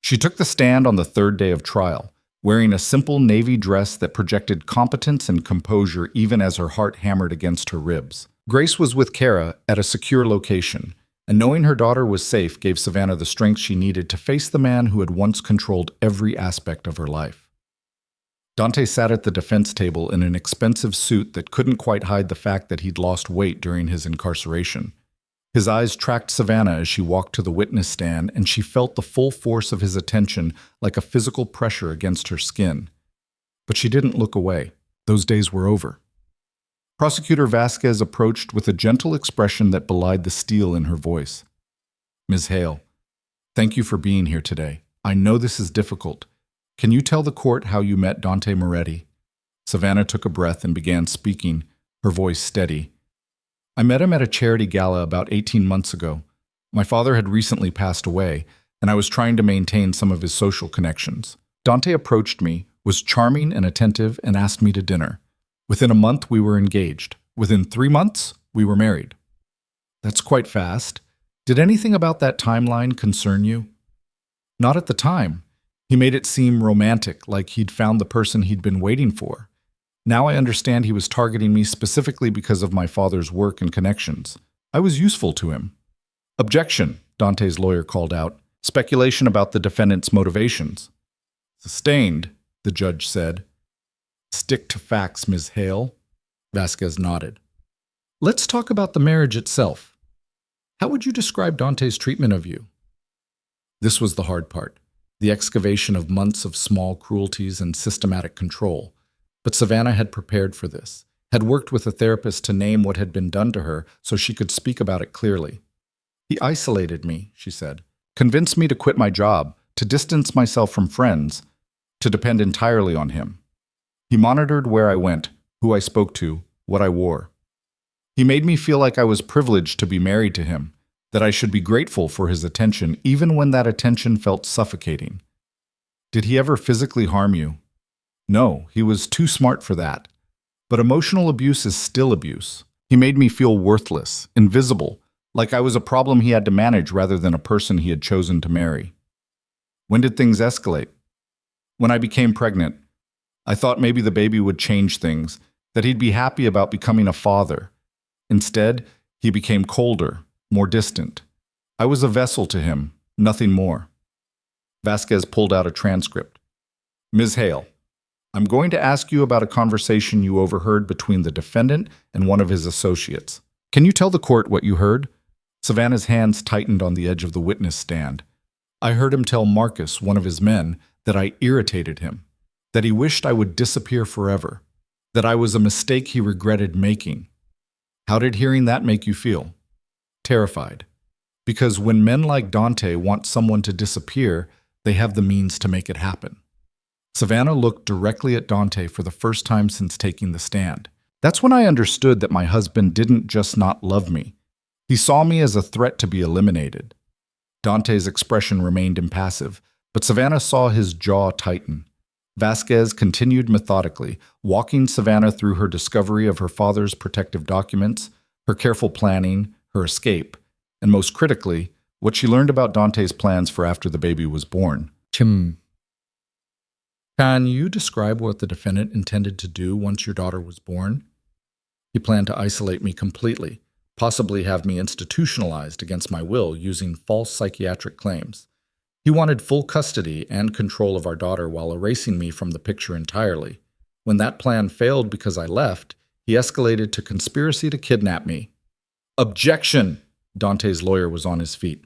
She took the stand on the 3rd day of trial, wearing a simple navy dress that projected competence and composure even as her heart hammered against her ribs. Grace was with Kara at a secure location, and knowing her daughter was safe gave Savannah the strength she needed to face the man who had once controlled every aspect of her life. Dante sat at the defense table in an expensive suit that couldn't quite hide the fact that he'd lost weight during his incarceration. His eyes tracked Savannah as she walked to the witness stand, and she felt the full force of his attention like a physical pressure against her skin. But she didn't look away. Those days were over. Prosecutor Vasquez approached with a gentle expression that belied the steel in her voice. "Ms. Hale, thank you for being here today. I know this is difficult. Can you tell the court how you met Dante Moretti?" Savannah took a breath and began speaking, her voice steady. "I met him at a charity gala about 18 months ago. My father had recently passed away, and I was trying to maintain some of his social connections. Dante approached me, was charming and attentive, and asked me to dinner. Within a month, we were engaged. Within 3 months, we were married." "That's quite fast. Did anything about that timeline concern you?" "Not at the time. He made it seem romantic, like he'd found the person he'd been waiting for. Now I understand he was targeting me specifically because of my father's work and connections. I was useful to him." "Objection," Dante's lawyer called out. "Speculation about the defendant's motivations." "Sustained," the judge said. "Stick to facts, Ms. Hale." Vasquez nodded. "Let's talk about the marriage itself. How would you describe Dante's treatment of you?" This was the hard part, the excavation of months of small cruelties and systematic control. But Savannah had prepared for this, had worked with a therapist to name what had been done to her so she could speak about it clearly. "He isolated me," she said, "convinced me to quit my job, to distance myself from friends, to depend entirely on him. He monitored where I went, who I spoke to, what I wore. He made me feel like I was privileged to be married to him, that I should be grateful for his attention even when that attention felt suffocating." "Did he ever physically harm you?" "No, he was too smart for that. But emotional abuse is still abuse. He made me feel worthless, invisible, like I was a problem he had to manage rather than a person he had chosen to marry. When did things escalate? When I became pregnant. I thought maybe the baby would change things, that he'd be happy about becoming a father. Instead, he became colder, more distant. I was a vessel to him, nothing more. Vasquez pulled out a transcript. Ms. Hale, I'm going to ask you about a conversation you overheard between the defendant and one of his associates. Can you tell the court what you heard? Savannah's hands tightened on the edge of the witness stand. I heard him tell Marcus, one of his men, that I irritated him, that he wished I would disappear forever, that I was a mistake he regretted making. How did hearing that make you feel? Terrified. Because when men like Dante want someone to disappear, they have the means to make it happen. Savannah looked directly at Dante for the first time since taking the stand. That's when I understood that my husband didn't just not love me. He saw me as a threat to be eliminated. Dante's expression remained impassive, but Savannah saw his jaw tighten. Vasquez continued methodically, walking Savannah through her discovery of her father's protective documents, her careful planning, her escape, and most critically, what she learned about Dante's plans for after the baby was born. Can you describe what the defendant intended to do once your daughter was born? He planned to isolate me completely, possibly have me institutionalized against my will using false psychiatric claims. He wanted full custody and control of our daughter while erasing me from the picture entirely. When that plan failed because I left, he escalated to conspiracy to kidnap me. Objection! Dante's lawyer was on his feet.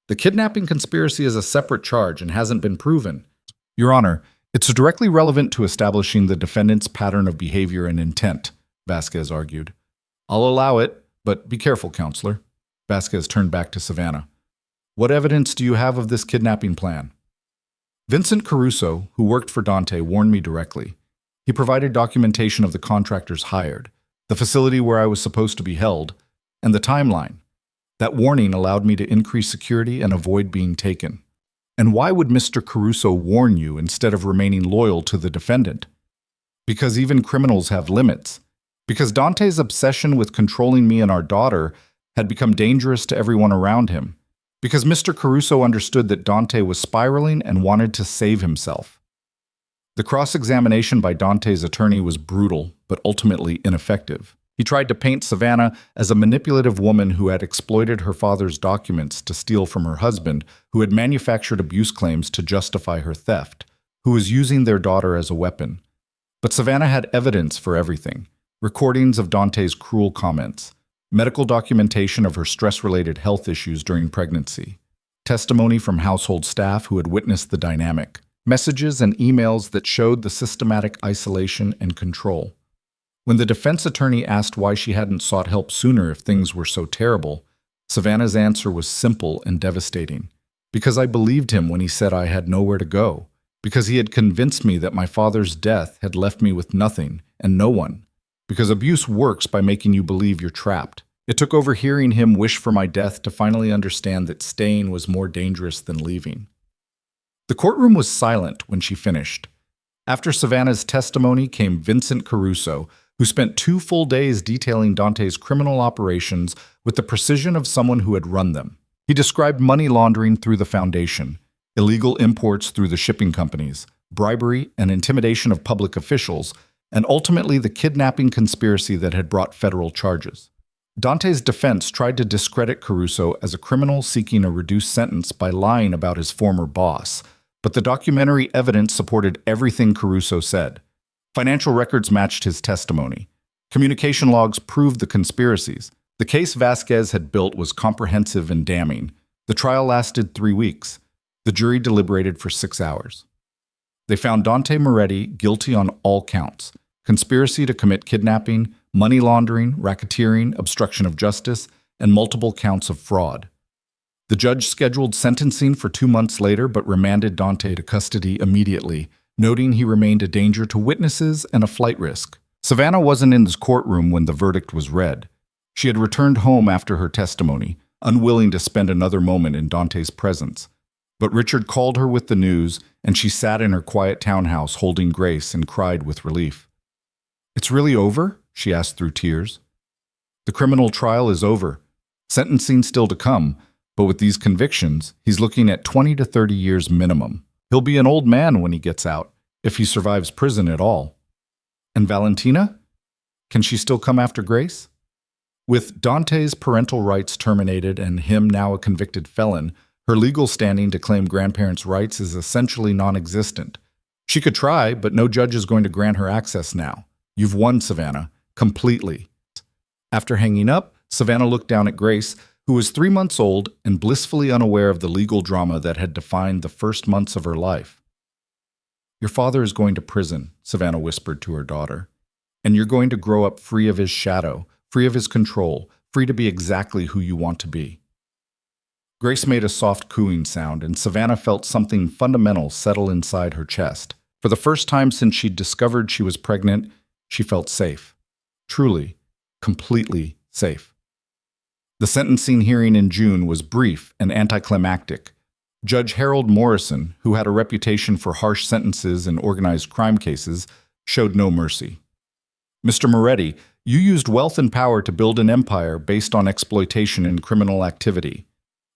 The kidnapping conspiracy is a separate charge and hasn't been proven. Your Honor, it's directly relevant to establishing the defendant's pattern of behavior and intent, Vasquez argued. I'll allow it, but be careful, counselor. Vasquez turned back to Savannah. What evidence do you have of this kidnapping plan? Vincent Caruso, who worked for Dante, warned me directly. He provided documentation of the contractors hired, the facility where I was supposed to be held, and the timeline. That warning allowed me to increase security and avoid being taken. And why would Mr. Caruso warn you instead of remaining loyal to the defendant? Because even criminals have limits. Because Dante's obsession with controlling me and our daughter had become dangerous to everyone around him. Because Mr. Caruso understood that Dante was spiraling and wanted to save himself. The cross-examination by Dante's attorney was brutal, but ultimately ineffective. He tried to paint Savannah as a manipulative woman who had exploited her father's documents to steal from her husband, who had manufactured abuse claims to justify her theft, who was using their daughter as a weapon. But Savannah had evidence for everything. Recordings of Dante's cruel comments, medical documentation of her stress-related health issues during pregnancy, testimony from household staff who had witnessed the dynamic, messages and emails that showed the systematic isolation and control. When the defense attorney asked why she hadn't sought help sooner if things were so terrible, Savannah's answer was simple and devastating. Because I believed him when he said I had nowhere to go. Because he had convinced me that my father's death had left me with nothing and no one. Because abuse works by making you believe you're trapped. It took overhearing him wish for my death to finally understand that staying was more dangerous than leaving. The courtroom was silent when she finished. After Savannah's testimony came Vincent Caruso, who spent 2 full days detailing Dante's criminal operations with the precision of someone who had run them. He described money laundering through the foundation, illegal imports through the shipping companies, bribery and intimidation of public officials, and ultimately the kidnapping conspiracy that had brought federal charges. Dante's defense tried to discredit Caruso as a criminal seeking a reduced sentence by lying about his former boss, but the documentary evidence supported everything Caruso said. Financial records matched his testimony. Communication logs proved the conspiracies. The case Vasquez had built was comprehensive and damning. The trial lasted 3 weeks. The jury deliberated for 6 hours. They found Dante Moretti guilty on all counts: conspiracy to commit kidnapping, money laundering, racketeering, obstruction of justice, and multiple counts of fraud. The judge scheduled sentencing for 2 months later but remanded Dante to custody immediately, noting he remained a danger to witnesses and a flight risk. Savannah wasn't in this courtroom when the verdict was read. She had returned home after her testimony, unwilling to spend another moment in Dante's presence. But Richard called her with the news, and she sat in her quiet townhouse holding Grace and cried with relief. "It's really over?" she asked through tears. "The criminal trial is over." Sentencing still to come, but with these convictions, he's looking at 20 to 30 years minimum. He'll be an old man when he gets out, if he survives prison at all. And Valentina? Can she still come after Grace? With Dante's parental rights terminated and him now a convicted felon, her legal standing to claim grandparents' rights is essentially non-existent. She could try, but no judge is going to grant her access now. You've won, Savannah, completely. After hanging up, Savannah looked down at Grace, who was 3 months old and blissfully unaware of the legal drama that had defined the first months of her life. Your father is going to prison, Savannah whispered to her daughter. And you're going to grow up free of his shadow, free of his control, free to be exactly who you want to be. Grace made a soft cooing sound, and Savannah felt something fundamental settle inside her chest. For the first time since she'd discovered she was pregnant, she felt safe. Truly, completely safe. The sentencing hearing in June was brief and anticlimactic. Judge Harold Morrison, who had a reputation for harsh sentences in organized crime cases, showed no mercy. Mr. Moretti, you used wealth and power to build an empire based on exploitation and criminal activity.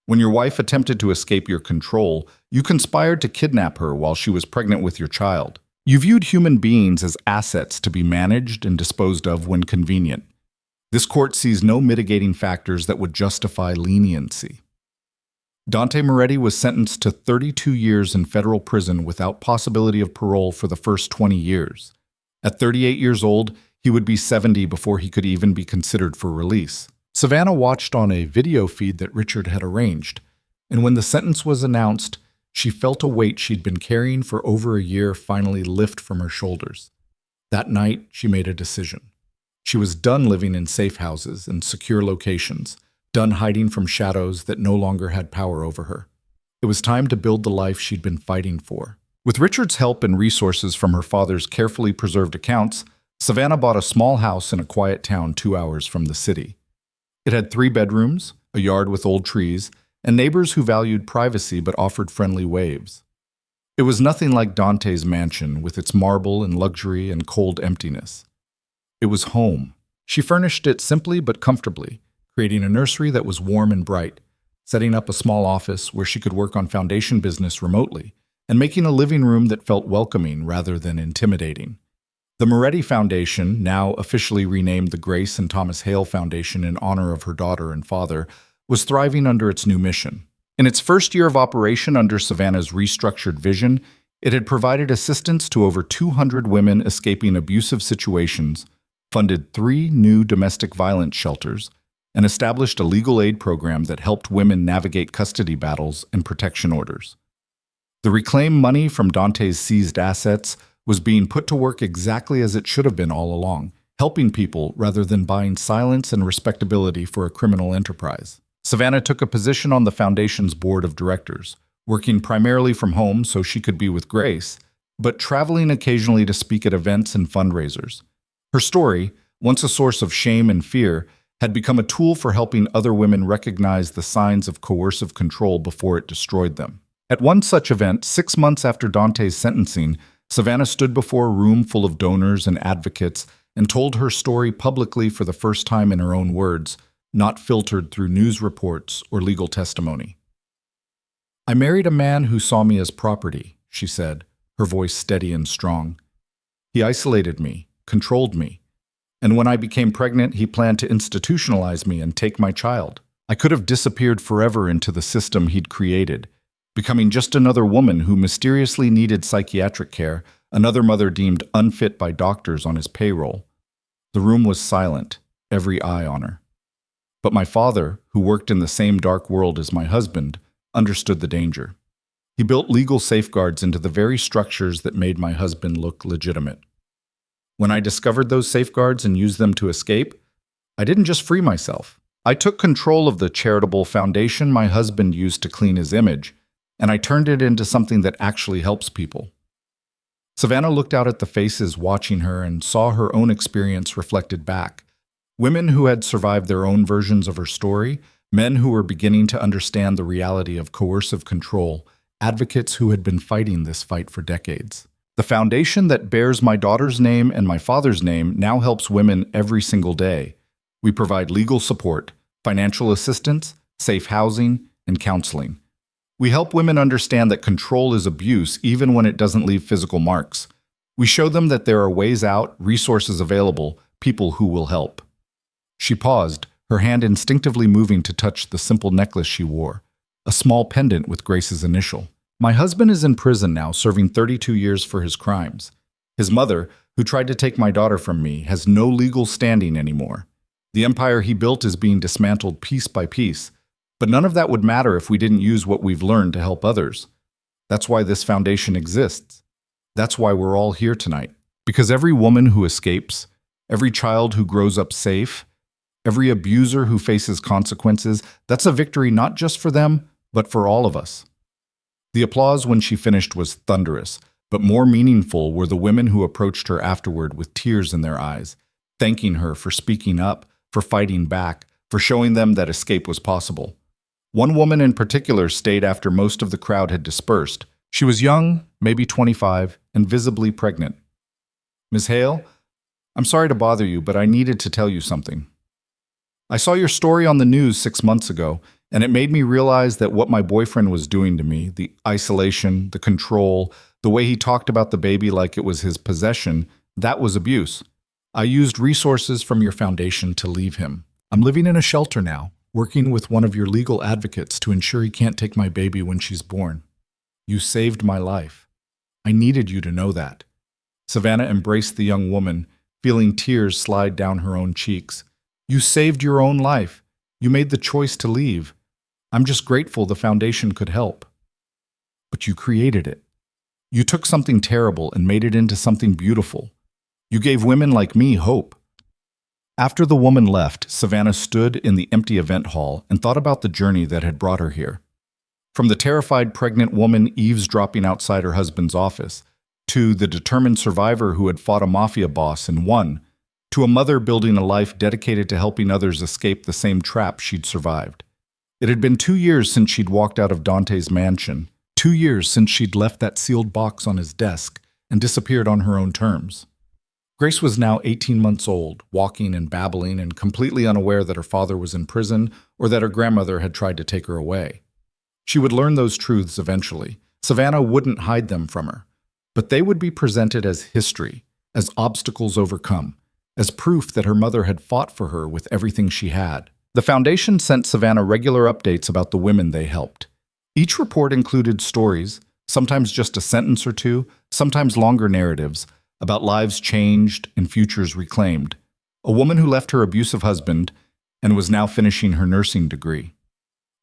When your wife attempted to escape your control, you conspired to kidnap her while she was pregnant with your child. You viewed human beings as assets to be managed and disposed of when convenient. This court sees no mitigating factors that would justify leniency. Dante Moretti was sentenced to 32 years in federal prison without possibility of parole for the first 20 years. At 38 years old, he would be 70 before he could even be considered for release. Savannah watched on a video feed that Richard had arranged, and when the sentence was announced, she felt a weight she'd been carrying for over a year finally lift from her shoulders. That night, she made a decision. She was done living in safe houses and secure locations, done hiding from shadows that no longer had power over her. It was time to build the life she'd been fighting for. With Richard's help and resources from her father's carefully preserved accounts, Savannah bought a small house in a quiet town 2 hours from the city. It had 3 bedrooms, a yard with old trees, and neighbors who valued privacy but offered friendly waves. It was nothing like Dante's mansion with its marble and luxury and cold emptiness. It was home. She furnished it simply but comfortably, creating a nursery that was warm and bright, setting up a small office where she could work on foundation business remotely, and making a living room that felt welcoming rather than intimidating. The Moretti Foundation, now officially renamed the Grace and Thomas Hale Foundation in honor of her daughter and father, was thriving under its new mission. In its first year of operation under Savannah's restructured vision, it had provided assistance to over 200 women escaping abusive situations, funded 3 new domestic violence shelters, and established a legal aid program that helped women navigate custody battles and protection orders. The reclaimed money from Dante's seized assets was being put to work exactly as it should have been all along, helping people rather than buying silence and respectability for a criminal enterprise. Savannah took a position on the foundation's board of directors, working primarily from home so she could be with Grace, but traveling occasionally to speak at events and fundraisers. Her story, once a source of shame and fear, had become a tool for helping other women recognize the signs of coercive control before it destroyed them. At one such event, 6 months after Dante's sentencing, Savannah stood before a room full of donors and advocates and told her story publicly for the first time in her own words, not filtered through news reports or legal testimony. "I married a man who saw me as property," she said, her voice steady and strong. "He isolated me, controlled me, and when I became pregnant, he planned to institutionalize me and take my child. I could have disappeared forever into the system he'd created, becoming just another woman who mysteriously needed psychiatric care, another mother deemed unfit by doctors on his payroll." The room was silent, every eye on her. But my father, who worked in the same dark world as my husband, understood the danger. He built legal safeguards into the very structures that made my husband look legitimate. When I discovered those safeguards and used them to escape, I didn't just free myself. I took control of the charitable foundation my husband used to clean his image, and I turned it into something that actually helps people. Savannah looked out at the faces watching her and saw her own experience reflected back. Women who had survived their own versions of her story, men who were beginning to understand the reality of coercive control, advocates who had been fighting this fight for decades. The foundation that bears my daughter's name and my father's name now helps women every single day. We provide legal support, financial assistance, safe housing, and counseling. We help women understand that control is abuse even when it doesn't leave physical marks. We show them that there are ways out, resources available, people who will help. She paused, her hand instinctively moving to touch the simple necklace she wore, a small pendant with Grace's initial. My husband is in prison now, serving 32 years for his crimes. His mother, who tried to take my daughter from me, has no legal standing anymore. The empire he built is being dismantled piece by piece, but none of that would matter if we didn't use what we've learned to help others. That's why this foundation exists. That's why we're all here tonight. Because every woman who escapes, every child who grows up safe, every abuser who faces consequences, that's a victory not just for them, but for all of us. The applause when she finished was thunderous, but more meaningful were the women who approached her afterward with tears in their eyes, thanking her for speaking up, for fighting back, for showing them that escape was possible. One woman in particular stayed after most of the crowd had dispersed. She was young, maybe 25, and visibly pregnant. Ms. Hale, I'm sorry to bother you, but I needed to tell you something. I saw your story on the news 6 months ago, and it made me realize that what my boyfriend was doing to me, the isolation, the control, the way he talked about the baby like it was his possession, that was abuse. I used resources from your foundation to leave him. I'm living in a shelter now, working with one of your legal advocates to ensure he can't take my baby when she's born. You saved my life. I needed you to know that. Savannah embraced the young woman, feeling tears slide down her own cheeks. You saved your own life. You made the choice to leave. I'm just grateful the foundation could help. But you created it. You took something terrible and made it into something beautiful. You gave women like me hope. After the woman left, Savannah stood in the empty event hall and thought about the journey that had brought her here. From the terrified pregnant woman eavesdropping outside her husband's office, to the determined survivor who had fought a mafia boss and won, to a mother building a life dedicated to helping others escape the same trap she'd survived. It had been 2 years since she'd walked out of Dante's mansion, 2 years since she'd left that sealed box on his desk and disappeared on her own terms. Grace was now 18 months old, walking and babbling and completely unaware that her father was in prison or that her grandmother had tried to take her away. She would learn those truths eventually. Savannah wouldn't hide them from her, but they would be presented as history, as obstacles overcome, as proof that her mother had fought for her with everything she had. The foundation sent Savannah regular updates about the women they helped. Each report included stories, sometimes just a sentence or two, sometimes longer narratives, about lives changed and futures reclaimed. A woman who left her abusive husband and was now finishing her nursing degree.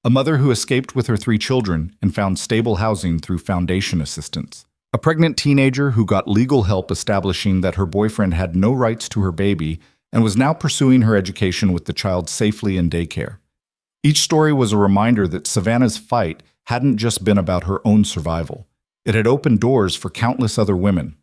A mother who escaped with her 3 children and found stable housing through foundation assistance. A pregnant teenager who got legal help establishing that her boyfriend had no rights to her baby and was now pursuing her education with the child safely in daycare. Each story was a reminder that Savannah's fight hadn't just been about her own survival. It had opened doors for countless other women.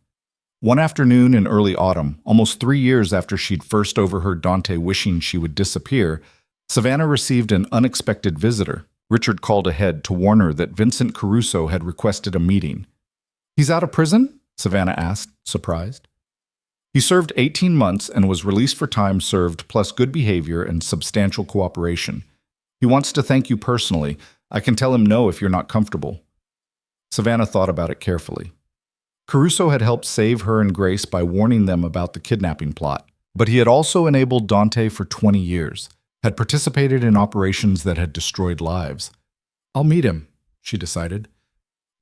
One afternoon in early autumn, almost 3 years after she'd first overheard Dante wishing she would disappear, Savannah received an unexpected visitor. Richard called ahead to warn her that Vincent Caruso had requested a meeting. "He's out of prison?" Savannah asked, surprised. "He served 18 months and was released for time served plus good behavior and substantial cooperation. He wants to thank you personally. I can tell him no if you're not comfortable." Savannah thought about it carefully. Caruso had helped save her and Grace by warning them about the kidnapping plot, but he had also enabled Dante for 20 years, had participated in operations that had destroyed lives. "I'll meet him," she decided.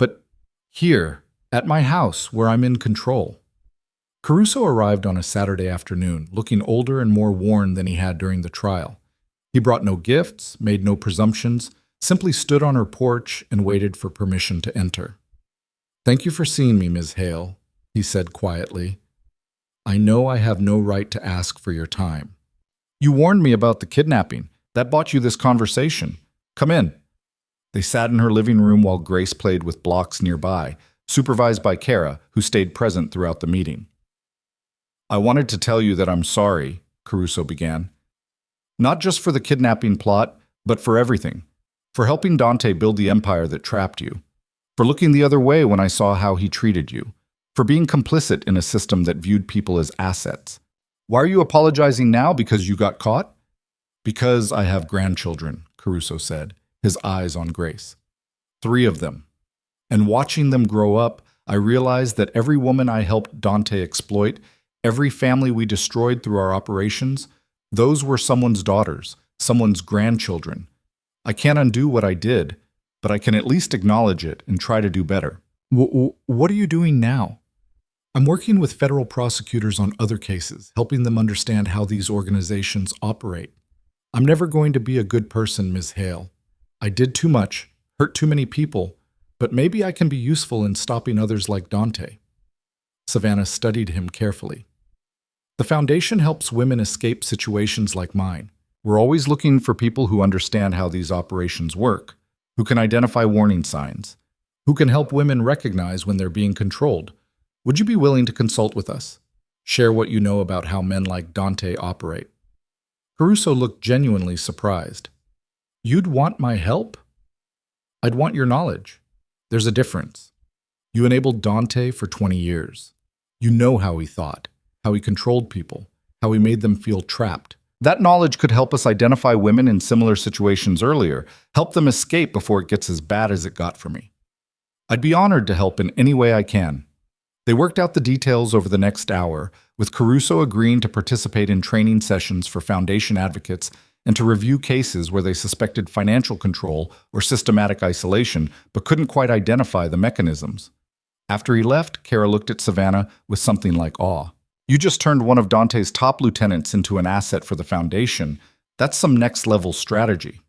"But here, at my house, where I'm in control." Caruso arrived on a Saturday afternoon, looking older and more worn than he had during the trial. He brought no gifts, made no presumptions, simply stood on her porch and waited for permission to enter. "Thank you for seeing me, Ms. Hale," he said quietly. "I know I have no right to ask for your time. You warned me about the kidnapping. That bought you this conversation. Come in." They sat in her living room while Grace played with blocks nearby, supervised by Kara, who stayed present throughout the meeting. "I wanted to tell you that I'm sorry," Caruso began. "Not just for the kidnapping plot, but for everything. For helping Dante build the empire that trapped you. For looking the other way when I saw how he treated you. For being complicit in a system that viewed people as assets. Why are you apologizing now? Because you got caught?" Because I have grandchildren, Caruso said, his eyes on Grace. 3 of them. And watching them grow up, I realized that every woman I helped Dante exploit, every family we destroyed through our operations, those were someone's daughters, someone's grandchildren. I can't undo what I did, but I can at least acknowledge it and try to do better. What are you doing now? I'm working with federal prosecutors on other cases, helping them understand how these organizations operate. I'm never going to be a good person, Ms. Hale. I did too much, hurt too many people, but maybe I can be useful in stopping others like Dante. Savannah studied him carefully. The Foundation helps women escape situations like mine. We're always looking for people who understand how these operations work, who can identify warning signs, who can help women recognize when they're being controlled. Would you be willing to consult with us? Share what you know about how men like Dante operate. Caruso looked genuinely surprised. You'd want my help? I'd want your knowledge. There's a difference. You enabled Dante for 20 years. You know how he thought, how he controlled people, how he made them feel trapped. That knowledge could help us identify women in similar situations earlier, help them escape before it gets as bad as it got for me. I'd be honored to help in any way I can. They worked out the details over the next hour, with Caruso agreeing to participate in training sessions for Foundation advocates and to review cases where they suspected financial control or systematic isolation but couldn't quite identify the mechanisms. After he left, Kara looked at Savannah with something like awe. You just turned one of Dante's top lieutenants into an asset for the Foundation. That's some next-level strategy.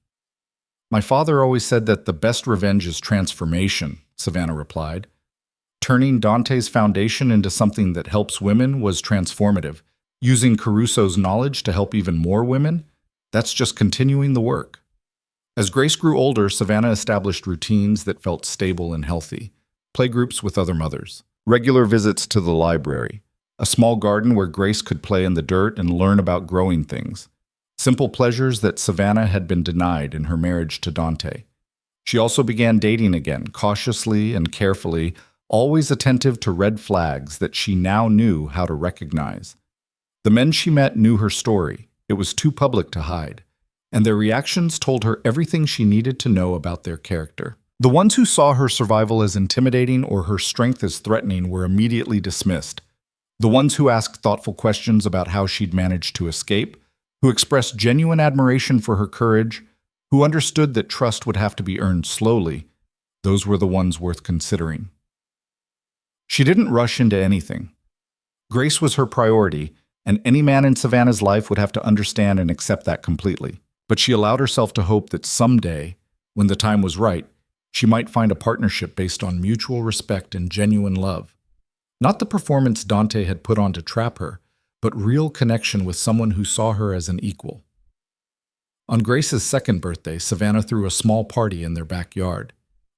My father always said that the best revenge is transformation, Savannah replied. Turning Dante's Foundation into something that helps women was transformative. Using Caruso's knowledge to help even more women? That's just continuing the work. As Grace grew older, Savannah established routines that felt stable and healthy. Playgroups with other mothers, regular visits to the library, a small garden where Grace could play in the dirt and learn about growing things. Simple pleasures that Savannah had been denied in her marriage to Dante. She also began dating again, cautiously and carefully, always attentive to red flags that she now knew how to recognize. The men she met knew her story. It was too public to hide, and their reactions told her everything she needed to know about their character. The ones who saw her survival as intimidating or her strength as threatening were immediately dismissed. The ones who asked thoughtful questions about how she'd managed to escape, who expressed genuine admiration for her courage, who understood that trust would have to be earned slowly, those were the ones worth considering. She didn't rush into anything. Grace was her priority, and any man in Savannah's life would have to understand and accept that completely. But she allowed herself to hope that someday, when the time was right, she might find a partnership based on mutual respect and genuine love. Not the performance Dante had put on to trap her, but real connection with someone who saw her as an equal. On Grace's second birthday, Savannah threw a small party in their backyard.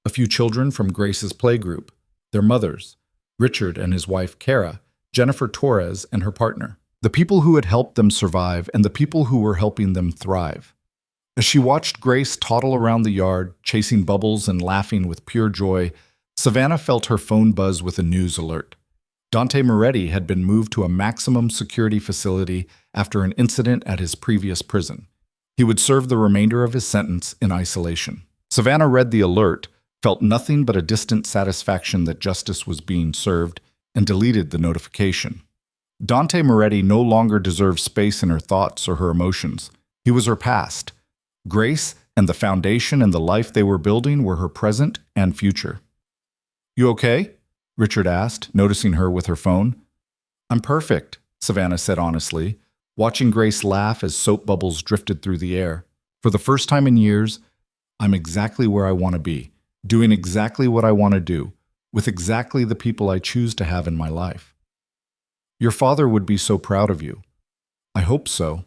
A few children from Grace's playgroup, their mothers, Richard and his wife Kara, Jennifer Torres and her partner, the people who had helped them survive and the people who were helping them thrive. As she watched Grace toddle around the yard, chasing bubbles and laughing with pure joy, Savannah felt her phone buzz with a news alert. Dante Moretti had been moved to a maximum security facility after an incident at his previous prison. He would serve the remainder of his sentence in isolation. Savannah read the alert, felt nothing but a distant satisfaction that justice was being served, and deleted the notification. Dante Moretti no longer deserved space in her thoughts or her emotions. He was her past. Grace and the Foundation and the life they were building were her present and future. You okay? Richard asked, noticing her with her phone. I'm perfect, Savannah said honestly, watching Grace laugh as soap bubbles drifted through the air. For the first time in years, I'm exactly where I want to be, doing exactly what I want to do, with exactly the people I choose to have in my life. Your father would be so proud of you. I hope so.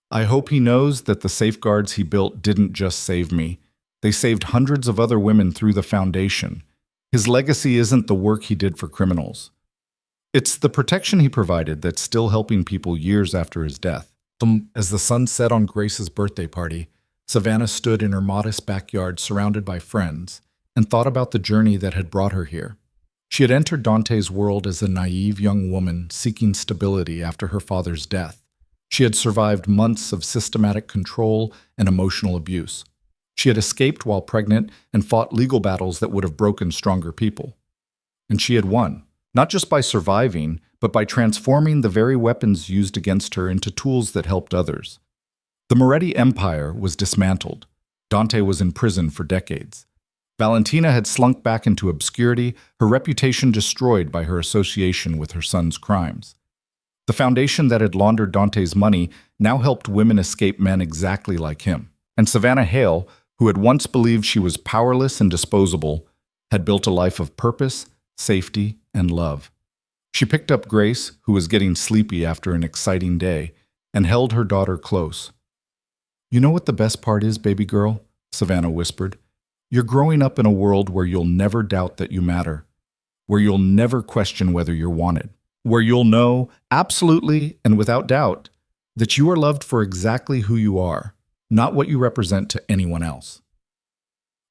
I hope he knows that the safeguards he built didn't just save me. They saved hundreds of other women through the Foundation. His legacy isn't the work he did for criminals. It's the protection he provided that's still helping people years after his death. As the sun set on Grace's birthday party, Savannah stood in her modest backyard surrounded by friends and thought about the journey that had brought her here. She had entered Dante's world as a naive young woman seeking stability after her father's death. She had survived months of systematic control and emotional abuse. She had escaped while pregnant and fought legal battles that would have broken stronger people. And she had won, not just by surviving, but by transforming the very weapons used against her into tools that helped others. The Moretti Empire was dismantled. Dante was in prison for decades. Valentina had slunk back into obscurity, her reputation destroyed by her association with her son's crimes. The foundation that had laundered Dante's money now helped women escape men exactly like him. And Savannah Hale, who had once believed she was powerless and disposable, had built a life of purpose, safety, and love. She picked up Grace, who was getting sleepy after an exciting day, and held her daughter close. "You know what the best part is, baby girl?" Savannah whispered. "You're growing up in a world where you'll never doubt that you matter, where you'll never question whether you're wanted, where you'll know, absolutely and without doubt, that you are loved for exactly who you are, not what you represent to anyone else."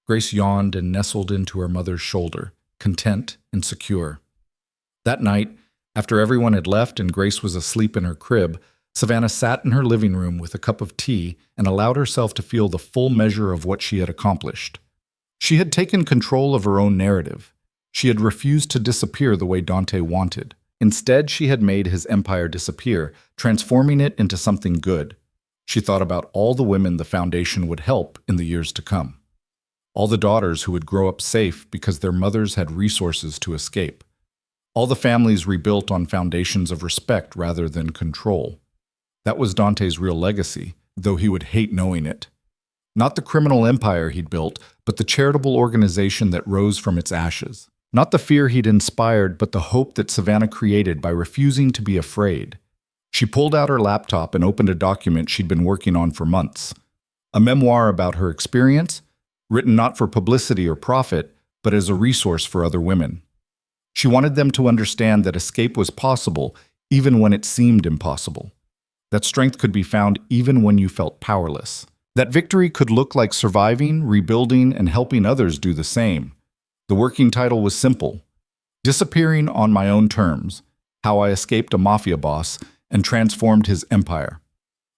Grace yawned and nestled into her mother's shoulder, content and secure. That night, after everyone had left and Grace was asleep in her crib, Savannah sat in her living room with a cup of tea and allowed herself to feel the full measure of what she had accomplished. She had taken control of her own narrative. She had refused to disappear the way Dante wanted. Instead, she had made his empire disappear, transforming it into something good. She thought about all the women the foundation would help in the years to come. All the daughters who would grow up safe because their mothers had resources to escape. All the families rebuilt on foundations of respect rather than control. That was Dante's real legacy, though he would hate knowing it. Not the criminal empire he'd built, but the charitable organization that rose from its ashes. Not the fear he'd inspired, but the hope that Savannah created by refusing to be afraid. She pulled out her laptop and opened a document she'd been working on for months. A memoir about her experience, written not for publicity or profit, but as a resource for other women. She wanted them to understand that escape was possible, even when it seemed impossible. That strength could be found even when you felt powerless. That victory could look like surviving, rebuilding, and helping others do the same. The working title was simple: Disappearing on My Own Terms, How I Escaped a Mafia Boss and Transformed His Empire.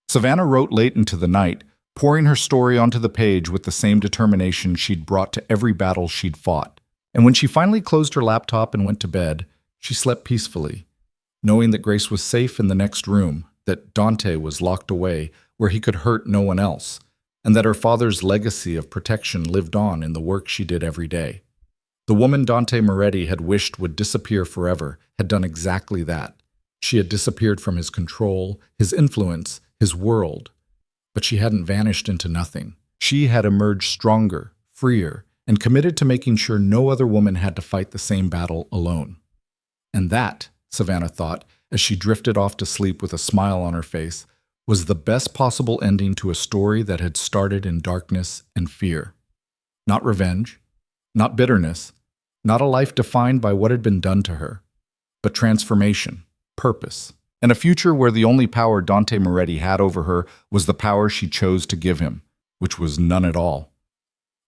Savannah wrote late into the night, pouring her story onto the page with the same determination she'd brought to every battle she'd fought. And when she finally closed her laptop and went to bed, she slept peacefully, knowing that Grace was safe in the next room, that Dante was locked away where he could hurt no one else, and that her father's legacy of protection lived on in the work she did every day. The woman Dante Moretti had wished would disappear forever had done exactly that. She had disappeared from his control, his influence, his world. But she hadn't vanished into nothing. She had emerged stronger, freer, and committed to making sure no other woman had to fight the same battle alone. And that, Savannah thought, as she drifted off to sleep with a smile on her face, was the best possible ending to a story that had started in darkness and fear. Not revenge, not bitterness, not a life defined by what had been done to her, but transformation, purpose, and a future where the only power Dante Moretti had over her was the power she chose to give him, which was none at all.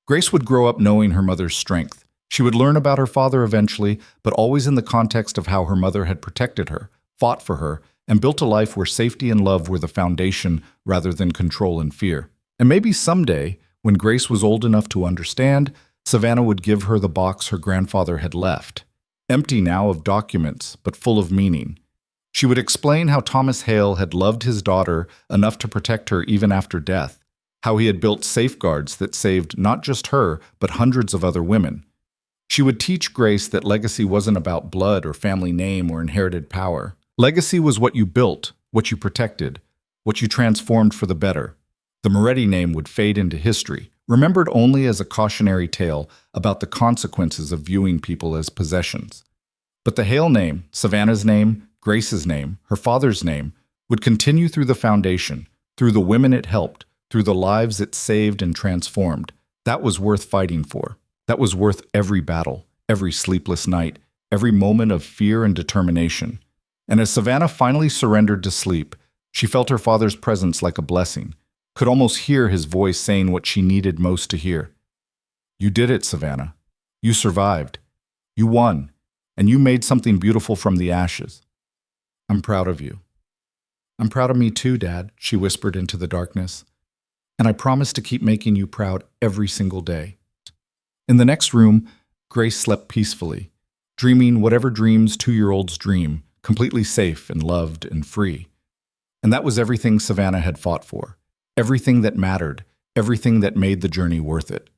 Grace would grow up knowing her mother's strength. She would learn about her father eventually, but always in the context of how her mother had protected her, fought for her, and built a life where safety and love were the foundation rather than control and fear. And maybe someday, when Grace was old enough to understand, Savannah would give her the box her grandfather had left, empty now of documents, but full of meaning. She would explain how Thomas Hale had loved his daughter enough to protect her even after death, how he had built safeguards that saved not just her, but hundreds of other women. She would teach Grace that legacy wasn't about blood or family name or inherited power. Legacy was what you built, what you protected, what you transformed for the better. The Moretti name would fade into history, remembered only as a cautionary tale about the consequences of viewing people as possessions. But the Hale name, Savannah's name, Grace's name, her father's name, would continue through the foundation, through the women it helped, through the lives it saved and transformed. That was worth fighting for. That was worth every battle, every sleepless night, every moment of fear and determination. And as Savannah finally surrendered to sleep, she felt her father's presence like a blessing, could almost hear his voice saying what she needed most to hear. "You did it, Savannah. You survived. You won. And you made something beautiful from the ashes. I'm proud of you." I'm proud of me too, Dad, she whispered into the darkness. And I promise to keep making you proud every single day. In the next room, Grace slept peacefully, dreaming whatever dreams 2-year-olds dream, completely safe and loved and free. And that was everything Savannah had fought for, everything that mattered, everything that made the journey worth it.